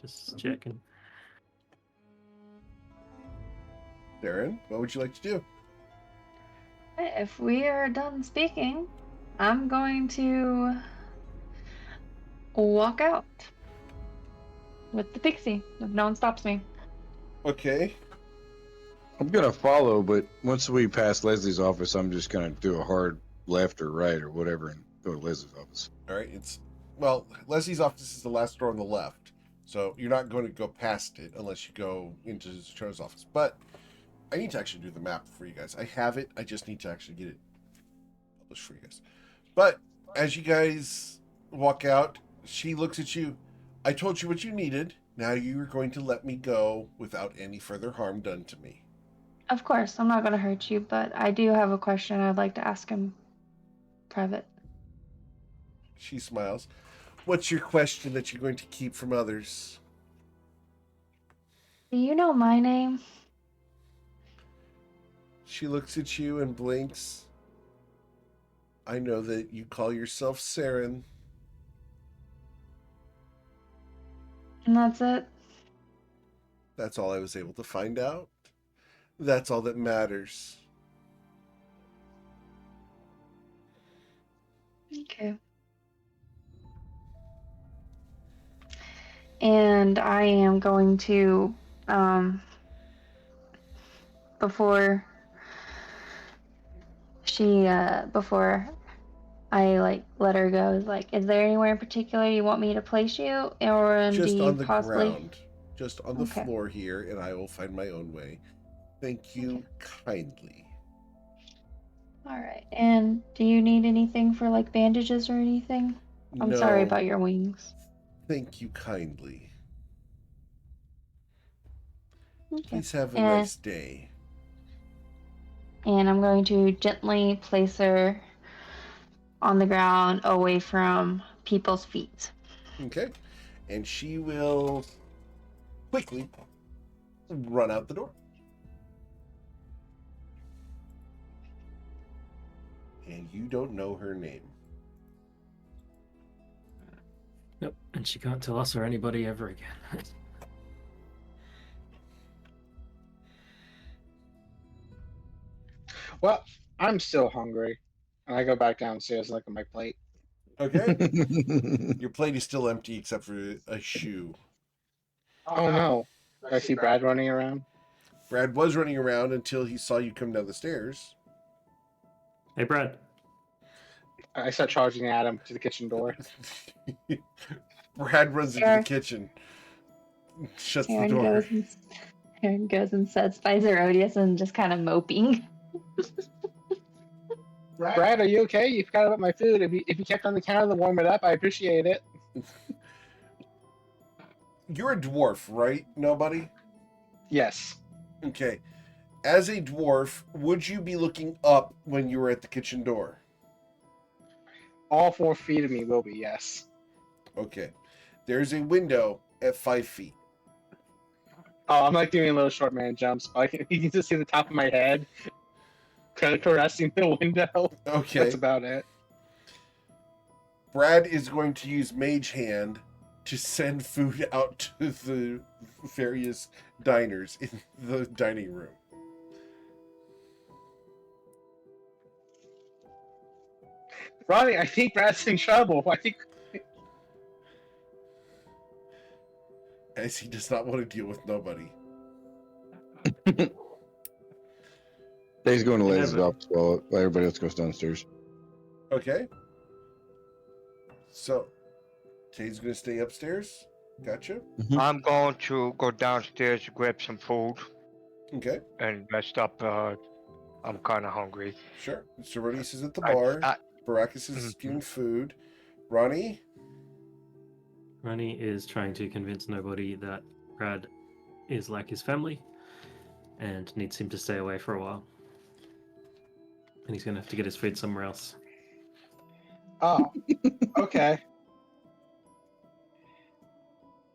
Just checking. Darren, what would you like to do? If we are done speaking, I'm going to walk out with the pixie if no one stops me. Okay. I'm gonna follow, but once we pass Leslie's office, I'm just gonna do a hard left or right or whatever and go to Leslie's office. All right. Leslie's office is the last door on the left, so you're not going to go past it unless you go into Zacho's office. But I need to actually do the map for you guys. I have it. I just need to actually get it published for you guys. But as you guys walk out, she looks at you. I told you what you needed. Now you are going to let me go without any further harm done to me. Of course, I'm not going to hurt you, but I do have a question I'd like to ask him private. She smiles. What's your question that you're going to keep from others? Do you know my name? She looks at you and blinks. I know that you call yourself Saren. And that's it? That's all I was able to find out. That's all that matters. Okay. And I am going to, before I let her go, is there anywhere in particular you want me to place you, or do Just you on the possibly? ground. Just on the Okay. floor here, and I will find my own way. Thank you kindly. All right. And do you need anything for bandages or anything? I'm sorry No, about your wings. thank you kindly. Okay. Please have a And- nice day. And I'm going to gently place her on the ground away from people's feet. Okay. And she will quickly run out the door. And you don't know her name. Nope, and she can't tell us or anybody ever again. Well, I'm still hungry. And I go back downstairs and look at my plate. Okay? Your plate is still empty except for a shoe. Oh no. I see Brad running around. Brad was running around until he saw you come down the stairs. Hey, Brad. I start charging at him to the kitchen door. Brad runs into Sure. the kitchen. Shuts the Aaron door. goes and sets by Zerodius and just kind of moping. Brad, are you okay? You forgot about my food. If you kept on the counter to warm it up, I appreciate it. You're a dwarf, right? Nobody? Yes. Okay. As a dwarf, would you be looking up when you were at the kitchen door? All 4 feet of me will be, yes. Okay. There's a window at 5 feet. Oh, I'm like doing a little short man jumps. You can just see the top of my head caressing the window. Okay. That's about it. Brad is going to use Mage Hand to send food out to the various diners in the dining room. Ronnie, I think Brad's in trouble. I think As he does not want to deal with nobody. Dave's going to Leslie's Never. office while everybody else goes downstairs. Okay. So, Tay's going to stay upstairs. Gotcha. I'm going to go downstairs to grab some food Okay. and rest up. I'm kind of hungry. Sure. Cerodius is at the I- bar. I- Baracus is Mhm. getting food. Ronnie? Ronnie is trying to convince nobody that Brad is like his family and needs him to stay away for a while. And he's going to have to get his food somewhere else. Oh, okay.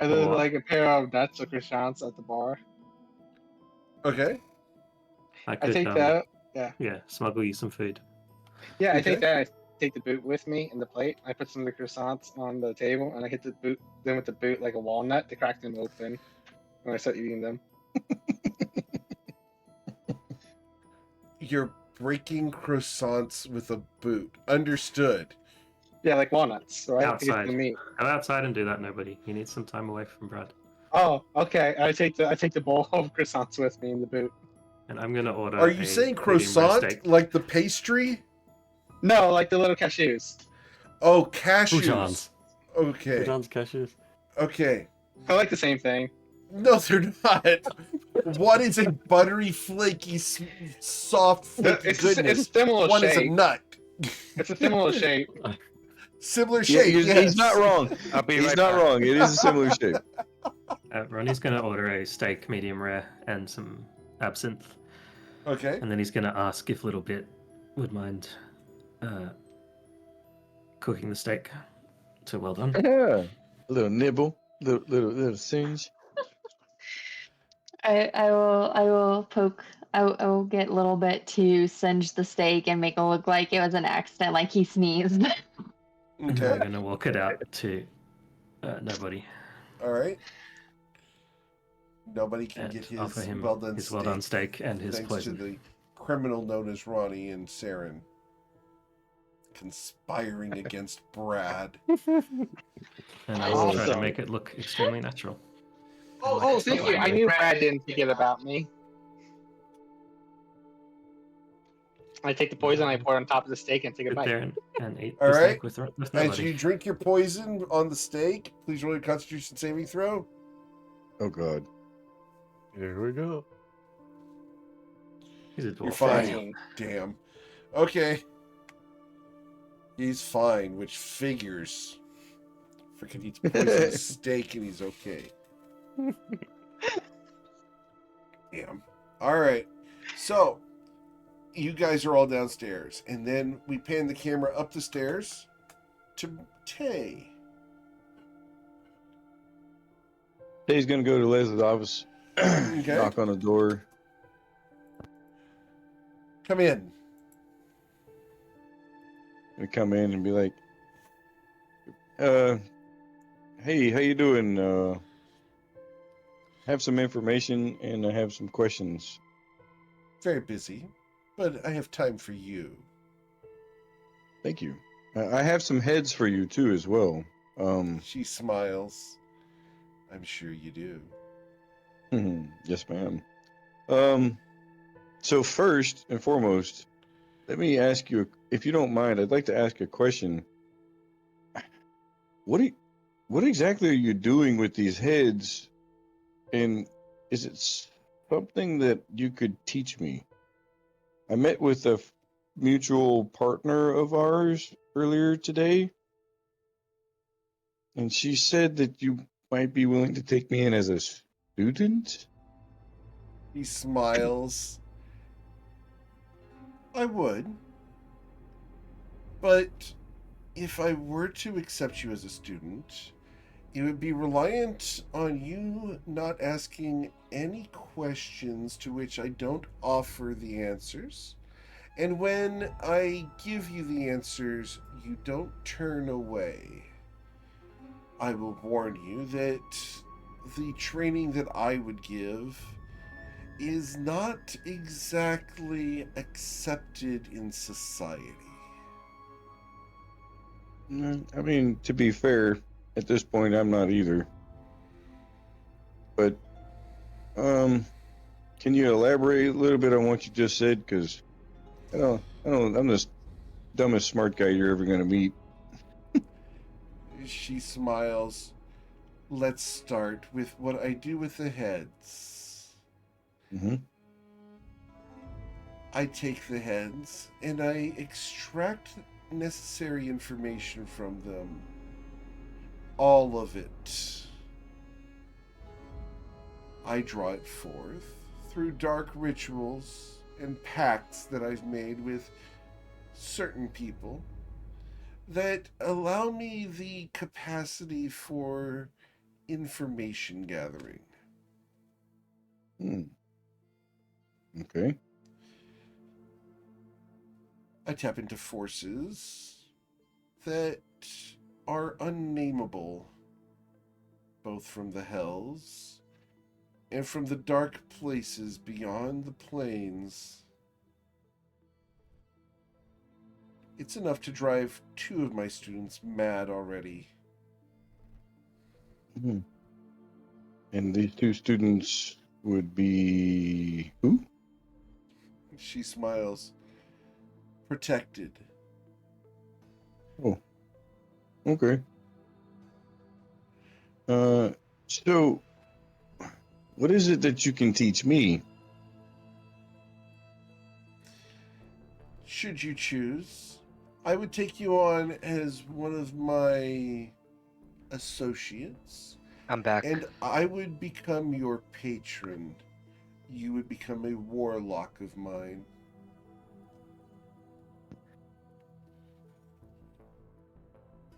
Are there Or- like a pair of nuts or croissants at the bar? Okay. I I could, take that. yeah, smuggle you some food. Yeah, I Okay. take that. I take the boot with me and the plate. I put some of the croissants on the table, and I hit the boot them with the boot like a walnut to crack them open when I start eating them. You're breaking croissants with a boot. Understood. Yeah, like walnuts, right? To get Outside. the meat. Go outside and do that, nobody. He needs some time away from Brad. Oh, okay. I take the bowl of croissants with me in the boot. And I'm gonna order. Are you a saying medium rare croissant steak. like the pastry? No, like the little cashews. Oh, cashews. Croutons. Okay. Croutons, cashews. Okay. I like the same thing. No, they're not. One is a buttery, flaky, soft, flaky It's goodness. a similar One is a shape. nut. It's a similar shape. Similar Yeah, shape. he's, yes. he's not wrong. I'll be He's right not back. wrong. It is a similar shape. Ronnie's gonna order a steak medium rare and some absinthe, Okay. and then he's gonna ask if Little Bit would mind cooking the steak. So well done. Yeah. A little nibble, little singe. I will poke. I will get a little bit to singe the steak and make it look like it was an accident, like he sneezed. And then we're Okay. gonna walk it out to nobody All right. Nobody can and get offer his him well done his steak. well done steak and his thanks poison. to the criminal known as Ronnie and Saren conspiring against Brad. And I will try to Awesome. make it look extremely natural. Oh, thank you. I knew Brad didn't forget about me. I take the poison, I pour it on top of the steak, and take a Sit bite. there and eat All the right. steak with As nobody. you drink your poison on the steak, please roll a Constitution saving throw. Oh God. Here we go. He's a You're dwarf. fine. 14. Damn. Okay. He's fine, which figures. Freaking eats poisoned steak and he's okay. Damn. All right. So, you guys are all downstairs, and then we pan the camera up the stairs to Tay. He's gonna go to Leslie's office, Okay. knock on the door. Come in. And come in and be like, hey, how you doing? Have some information and I have some questions. Very busy, but I have time for you. Thank you. I have some heads for you too as well. She smiles. I'm sure you do. Yes, ma'am. So first and foremost, let me ask you, if you don't mind, I'd like to ask a question. What exactly are you doing with these heads? And is it something that you could teach me? I met with a mutual partner of ours earlier today, and she said that you might be willing to take me in as a student. He smiles. I would. But if I were to accept you as a student, it would be reliant on you not asking any questions to which I don't offer the answers. And when I give you the answers, you don't turn away. I will warn you that the training that I would give is not exactly accepted in society. I mean, to be fair, at this point, I'm not either. But, can you elaborate a little bit on what you just said? Because I'm the dumbest smart guy you're ever gonna meet. She smiles. Let's start with what I do with the heads. Mm-hmm. I take the heads and I extract necessary information from them. All of it. I draw it forth through dark rituals and pacts that I've made with certain people that allow me the capacity for information gathering. Okay. I tap into forces that are unnameable, both from the hells and from the dark places beyond the plains. It's enough to drive 2 of my students mad already. Hmm. And these 2 students would be who? She smiles. Protected. Oh, okay. So what is it that you can teach me? Should you choose, I would take you on as one of my associates, I'm back. and I would become your patron. You would become a warlock of mine.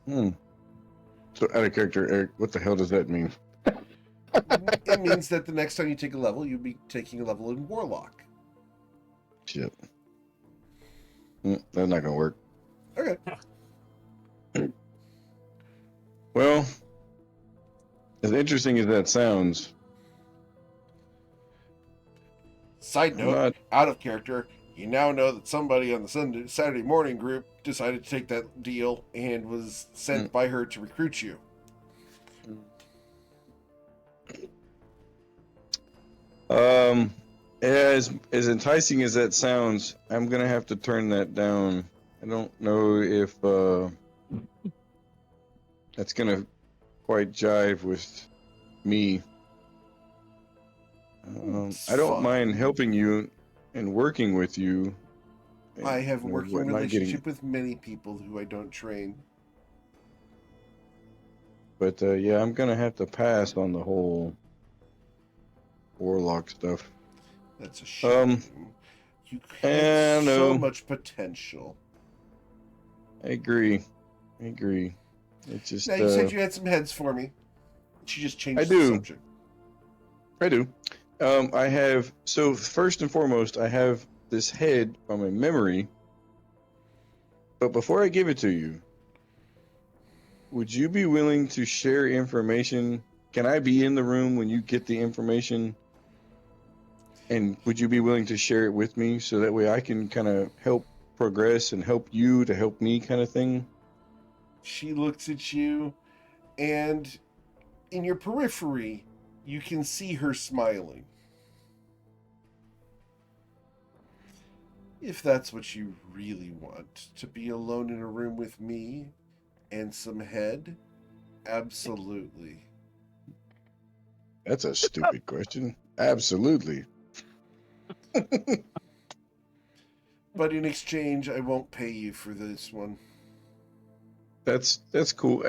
So out of character, Eric, what the hell does that mean? It means that the next time you take a level, you'll be taking a level in warlock. Shit. That's not gonna work. Okay. Well, as interesting as that sounds, Side I'm note, not. out of character, you now know that somebody on the Saturday morning group decided to take that deal and was sent by her to recruit you. As enticing as that sounds, I'm gonna have to turn that down. I don't know if that's gonna quite jive with me. It's I don't fine. mind helping you and working with you. I have a You know, working not getting- relationship with many people who I don't train. But yeah, I'm gonna have to pass on the whole warlock stuff. That's a shame. You I have so know. much potential. I agree. It's just Now, you said you had some heads for me. She just changed I the do. subject. I do. I have, so first and foremost, I have this head from a memory. But before I give it to you, would you be willing to share information? Can I be in the room when you get the information? And would you be willing to share it with me so that way I can kind of help progress and help you to help me kind of thing? She looks at you, and in your periphery, you can see her smiling. If that's what you really want, to be alone in a room with me and some head, absolutely. That's a stupid question. Absolutely. But in exchange, I won't pay you for this one. That's cool.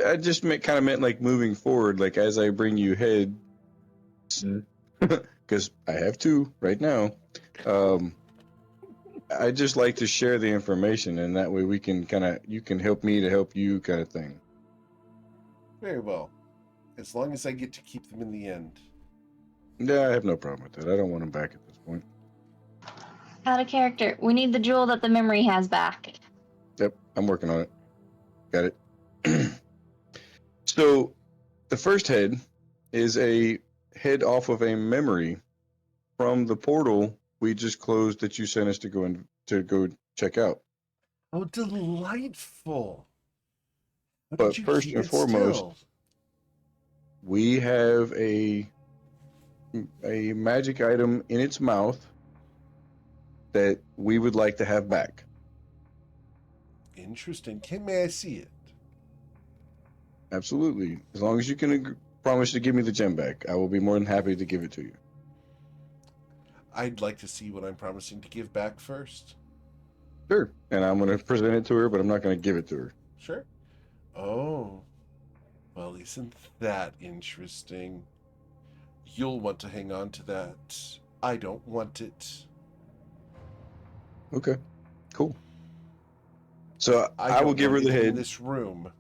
I just kind of meant like moving forward, like as I bring you head, because I have 2 right now. I just like to share the information, and that way we can you can help me to help you, kind of thing. Very well. As long as I get to keep them in the end. Yeah, I have no problem with that. I don't want them back at this point. Out of character. We need the jewel that the memory has back. Yep, I'm working on it. Got it. So, the first head is a head off of a memory from the portal we just closed that you sent us to go check out. Oh, delightful. How But did you first keep and it foremost, still? we have a magic item in its mouth that we would like to have back. Interesting. May I see it? Absolutely. As long as you can promise to give me the gem back, I will be more than happy to give it to you. I'd like to see what I'm promising to give back first. Sure. And I'm going to present it to her, but I'm not going to give it to her. Sure. Oh. Well, isn't that interesting? You'll want to hang on to that. I don't want it. Okay. Cool. So I don't will give her want the it in head. this room.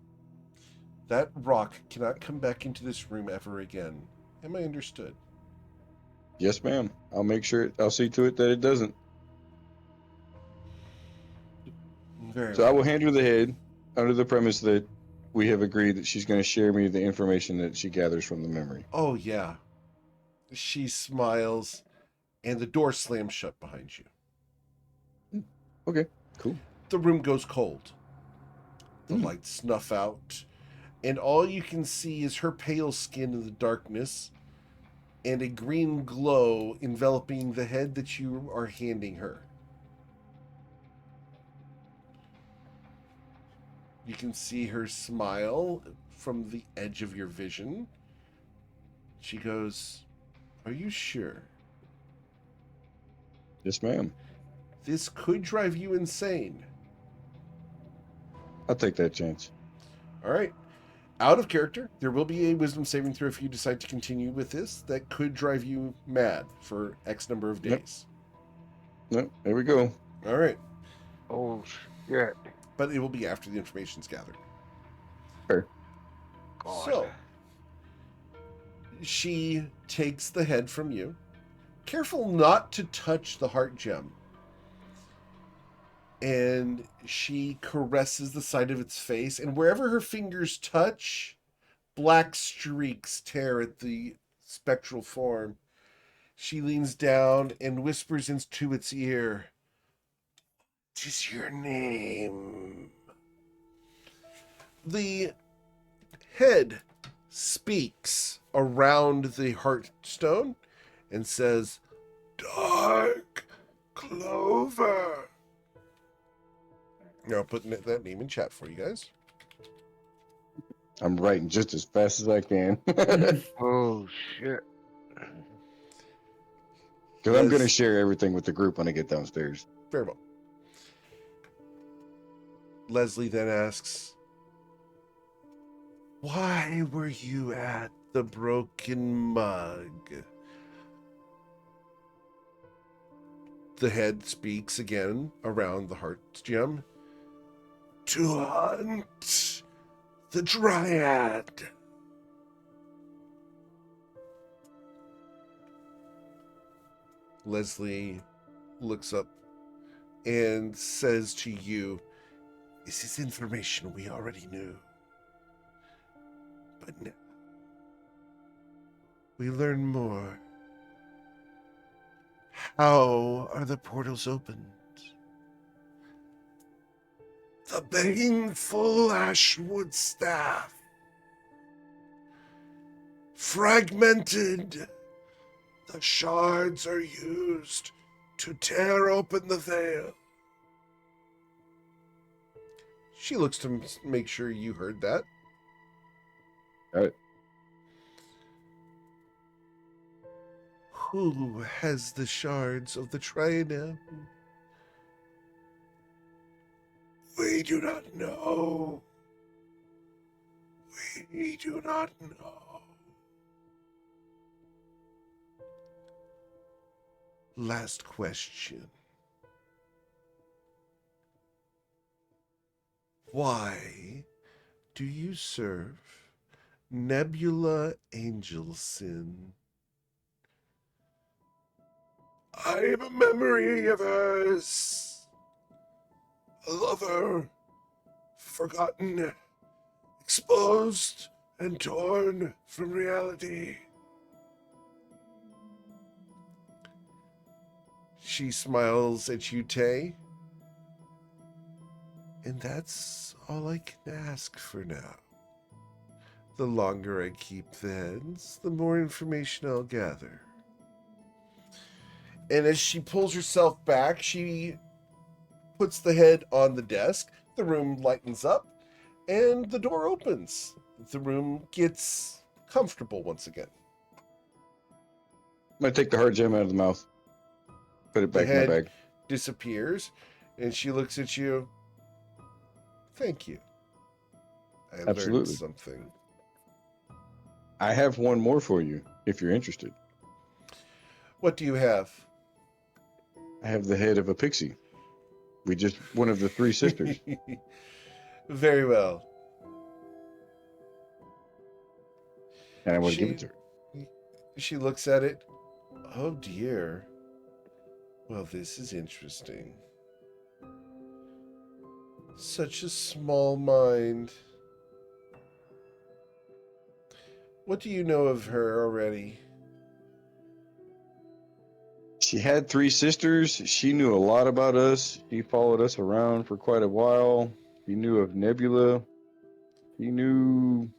That rock cannot come back into this room ever again. Am I understood? Yes, ma'am. I'll see to it that it doesn't. Very So I well. will hand her the head. under the premise that we have agreed that she's going to share me the information that she gathers from the memory. Oh, yeah. She smiles, and the door slams shut behind you. Okay, cool. The room goes cold. The Hmm. lights snuff out, and all you can see is her pale skin in the darkness and a green glow enveloping the head that you are handing her. You can see her smile from the edge of your vision. She goes, "Are you sure? Yes, ma'am. This could drive you insane." I'll take that chance. All right. Out of character, there will be a wisdom saving throw if you decide to continue with this. That could drive you mad for X number of Yep. days. No, there we go. All right. Oh shit. But it will be after the information's gathered. Fair. God. So, she takes the head from you. Careful not to touch the heart gem. And she caresses the side of its face, and wherever her fingers touch, black streaks tear at the spectral form. She leans down and whispers into its ear, "What is your name?" The head speaks around the heartstone and says, "Dark Clover." Now, putting that name in chat for you guys. I'm writing just as fast as I can. Oh shit. Because I'm going to Les- share everything with the group when I get downstairs. Very well. Leslie then asks, "Why were you at the broken mug?" The head speaks again around the heart gem. "To hunt the dryad." Leslie looks up and says to you, "This is information we already knew. But now we learn more. How are the portals opened? The baneful Ashwood staff. Fragmented. The shards are used to tear open the veil." She looks to make sure you heard that. Got it. Who has the shards of the trident? We do not know. We do not know. Last question. Why do you serve Nebula Angelson? I am a memory of hers. A lover, forgotten, exposed, and torn from reality. She smiles at you, Tay. And that's all I can ask for now. The longer I keep the heads, the more information I'll gather. And as she pulls herself back, she puts the head on the desk. The room lightens up, and the door opens. The room gets comfortable once again. I'm going to take the heart gem out of the mouth. Put it The back in my head bag. disappears, and she looks at you. "Thank you. I learned Absolutely. something." I have one more for you, if you're interested. "What do you have?" I have the head of a pixie. One of the three sisters. Very well. And I want to give it to her. She looks at it. "Oh dear. Well, this is interesting." Such a small mind. What do you know of her already? She had 3 sisters. She knew a lot about us. She followed us around for quite a while. She knew of Nebula. She knew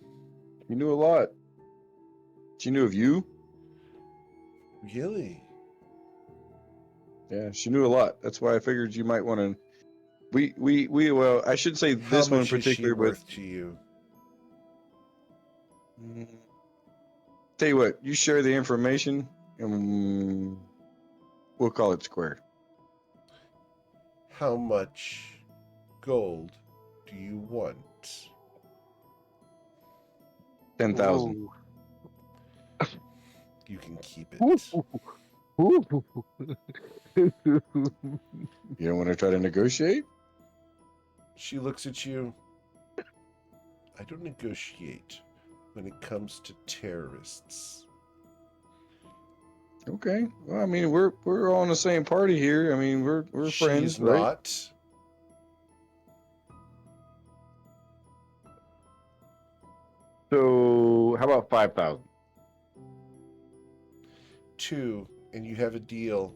a lot. She knew of you. Really? Yeah, she knew a lot. That's why I figured you might want to. Well, I should say How this one in much is she particular, but worth to you? tell you what, you share the information, and we'll call it square. How much gold do you want? 10,000. You can keep it. You don't want to try to negotiate? She looks at you. I don't negotiate when it comes to terrorists. Okay. Well, I mean, we're all in the same party here. I mean, we're friends, She's right? not. So, how about 5,000? 2, and you have a deal.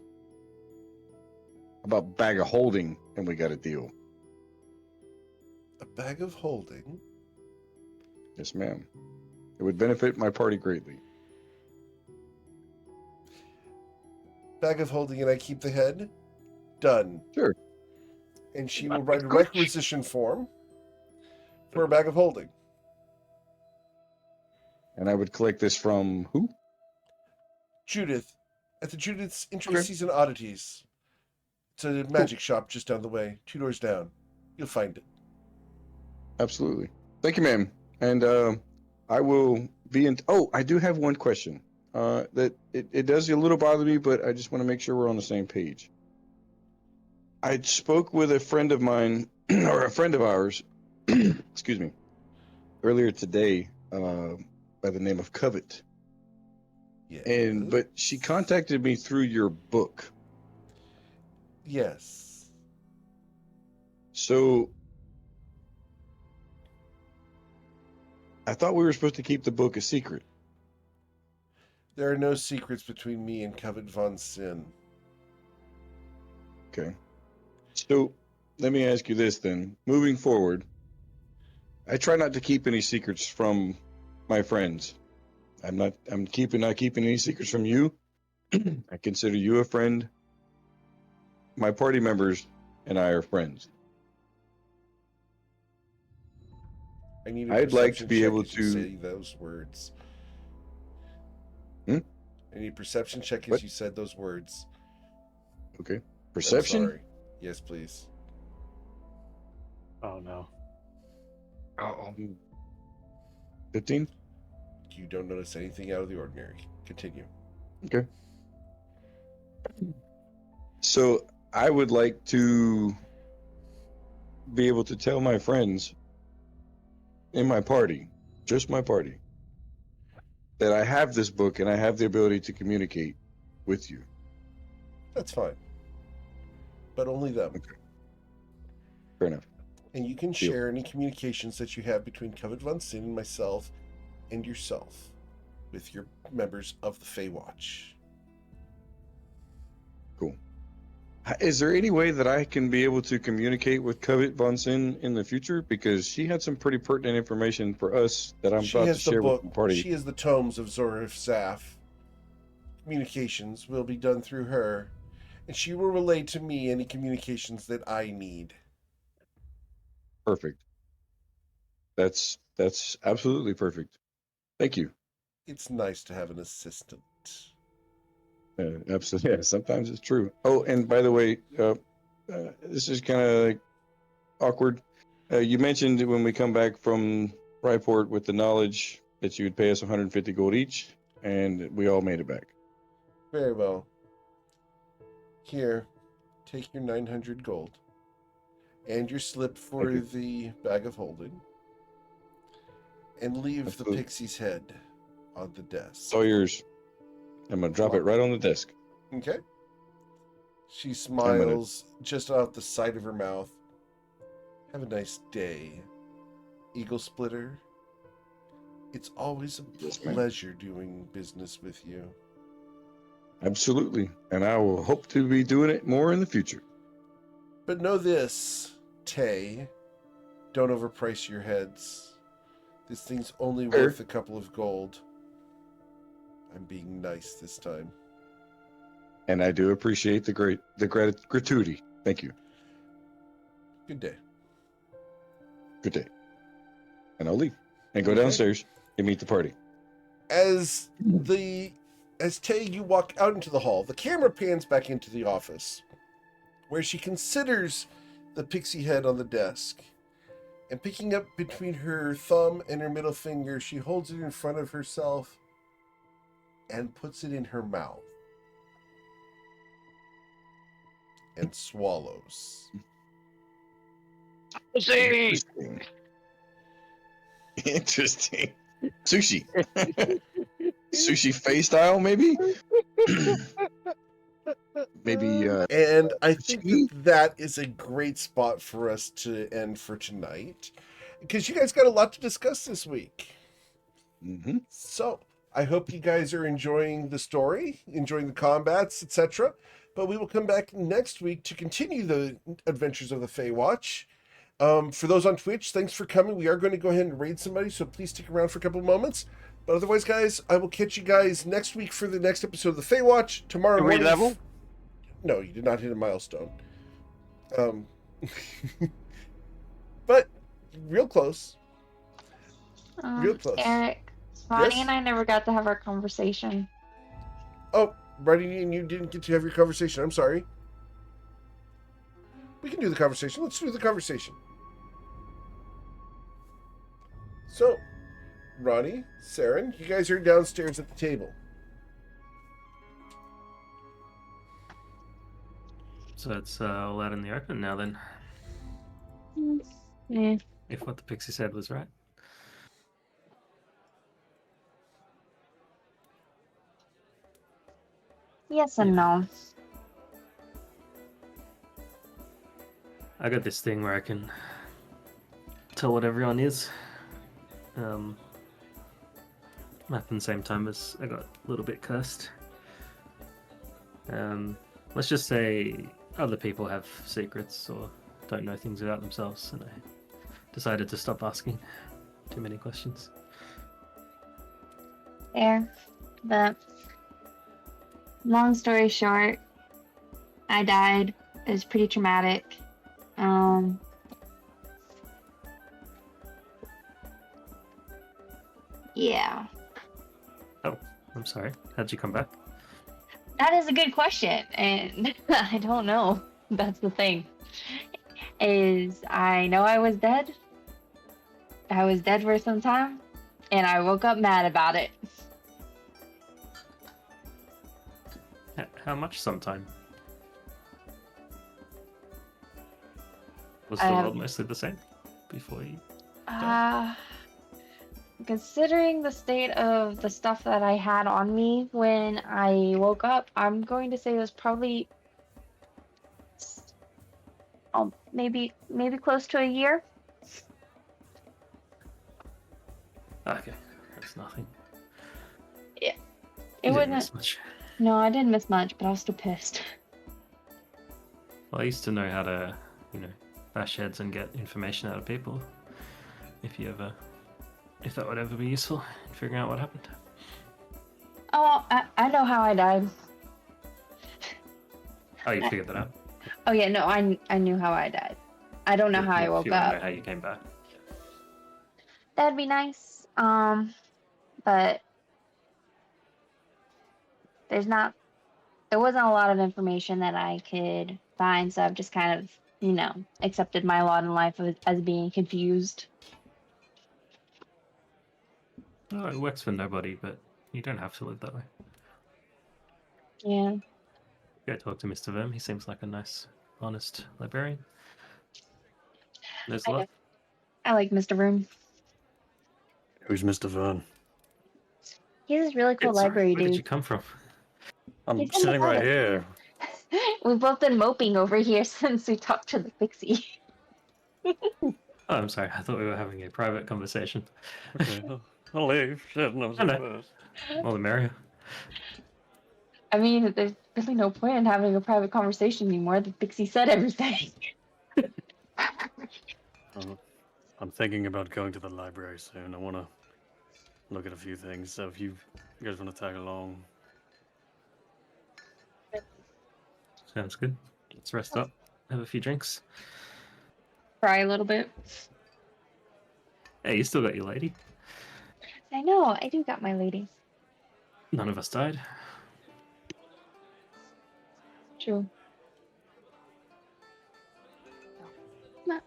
About bag of holding, and we got a deal. A bag of holding? Yes, ma'am. It would benefit my party greatly. Bag of holding, and I keep the head? Done. Sure. And she will write a requisition form for a bag of holding. And I would collect this from who? Judith, at the Judith's Intricacies and Oddities. It's a magic shop just down the way, 2 doors down. You'll find it. Absolutely. Thank you, ma'am. And I will be in. Oh, I do have one question. That it does a little bother me, but I just want to make sure we're on the same page. I spoke with a friend of mine, or a friend of ours, excuse me, earlier today, by the name of Covet. Yeah. But she contacted me through your book. Yes. So I thought we were supposed to keep the book a secret. There are no secrets between me and Covet von Sin. Okay. So let me ask you this then. Moving forward, I try not to keep any secrets from my friends. I'm not keeping any secrets from you. I consider you a friend. My party members and I are friends. I need a I'd like to perception be check able as you to. say those words. Hmm? I need a perception check as What? you said those words. Okay. I'm Perception? sorry. Yes, please. Oh no. Uh-oh. 15? You don't notice anything out of the ordinary. Continue. Okay. So I would like to be able to tell my friends in my party, just my party, that I have this book and I have the ability to communicate with you. That's fine. But only them. Okay. Fair enough. And you can Deal. share any communications that you have between Covet von Sin and myself and yourself with your members of the Feywatch. Cool. Is there any way that I can be able to communicate with Covet von Sin in the future? Because she had some pretty pertinent information for us that I'm She about to has the share book. with the party. She has the tomes of Zorif Zaf. Communications will be done through her, and she will relay to me any communications that I need. Perfect. That's absolutely perfect. Thank you. It's nice to have an assistant. Absolutely. Yeah, sometimes it's true. Oh, and by the way, this is kind of like awkward. You mentioned when we come back from Ryport with the knowledge that you would pay us 150 gold each, and we all made it back. Very well. Here, take your 900 gold and your slip for Thank the bag of holding, and leave Absolutely. the pixie's head on the desk. It's all yours. I'm gonna drop it right on the desk. Have a nice day, Eagle Splitter. It's always a Yes, ma'am. pleasure doing business with you. Absolutely. And I will hope to be doing it more in the future. But know this, Tay. Don't overprice your heads. This thing's only Fair. worth a couple of gold. I'm being nice this time. And I do appreciate the gratuity. Thank you. Good day. Good day. And I'll leave and go Okay. downstairs and meet the party. As Tay, you walk out into the hall, the camera pans back into the office, where she considers the pixie head on the desk. And picking up between her thumb and her middle finger, she holds it in front of herself and puts it in her mouth. And swallows. See, Interesting. Sushi. Sushi face style, maybe? Maybe And I think Gee. that is a great spot for us to end for tonight. Because you guys got a lot to discuss this week. mhm. So, I hope you guys are enjoying the story, enjoying the combats, etc. But we will come back next week to continue the adventures of the Feywatch. For those on Twitch, thanks for coming. We are going to go ahead and raid somebody, so please stick around for a couple of moments. But otherwise, guys, I will catch you guys next week for the next episode of the Feywatch. Tomorrow Did we morning. level? No, you did not hit a milestone. But real close. Real close. Eric, Ronnie Yes? and I never got to have our conversation. Oh, Brady, and you didn't get to have your conversation. I'm sorry. We can do the conversation. Let's do the conversation. So, Ronnie, Saren, you guys are downstairs at the table. So it's all out in the open now then, Yeah. if what the pixie said was right. Yes and no. I got this thing where I can tell what everyone is. At the same time as I got a little bit cursed. Let's just say other people have secrets or don't know things about themselves, and I decided to stop asking too many questions. Fair. But long story short, I died. It was pretty traumatic. Yeah. I'm sorry. How'd you come back? That is a good question, and I don't know. That's the thing. Is I know I was dead. I was dead for some time, and I woke up mad about it. How much sometime? Was the Um, world mostly the same before you? Considering the state of the stuff that I had on me when I woke up, I'm going to say it was probably maybe close to a year. Okay, that's nothing. It You didn't wasn't. miss much. No, I didn't miss much, but I was still pissed. Well, I used to know how to, bash heads and get information out of people. If that would ever be useful in figuring out what happened. Oh, I know how I died. Oh, you figured that out. Oh yeah, no, I knew how I died. I don't know how I If woke you wanna up. know how you came back. That'd be nice. But there wasn't a lot of information that I could find, so I've just kind of, accepted my lot in life as being confused. Oh, it works for nobody, but you don't have to live that way. Yeah. Go talk to Mr. Verm. He seems like a nice, honest librarian. There's a lot. I like Mr. Room. Who's Mr. Vern? He's this really cool Sorry, library where did you dude. come from? I'm He's in the sitting right attic. here. We've both been moping over here since we talked to the pixie. Oh, I'm sorry. I thought we were having a private conversation. Okay, I'll leave. Shit, no, I know. More the merrier. I mean, there's really no point in having a private conversation anymore. The pixie said everything. I'm thinking about going to the library soon. I want to look at a few things. So if you guys want to tag along, Sounds good. Let's rest up. Have a few drinks. Cry a little bit. Hey, you still got your lady. I know, I do got my lady. None of us died. True. No.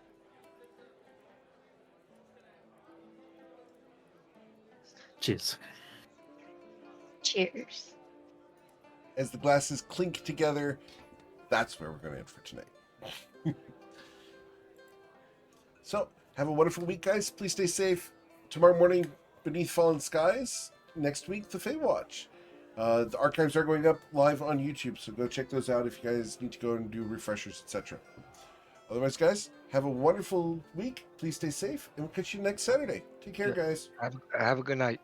Cheers. Cheers. As the glasses clink together, that's where we're going to end for tonight. So, have a wonderful week, guys. Please stay safe. Tomorrow morning, Beneath Fallen Skies. Next week, the Feywatch. The archives are going up live on YouTube, so go check those out if you guys need to go and do refreshers, etc. Otherwise, guys, have a wonderful week. Please stay safe, and we'll catch you next Saturday. Take care, Yeah. guys. Have a good night.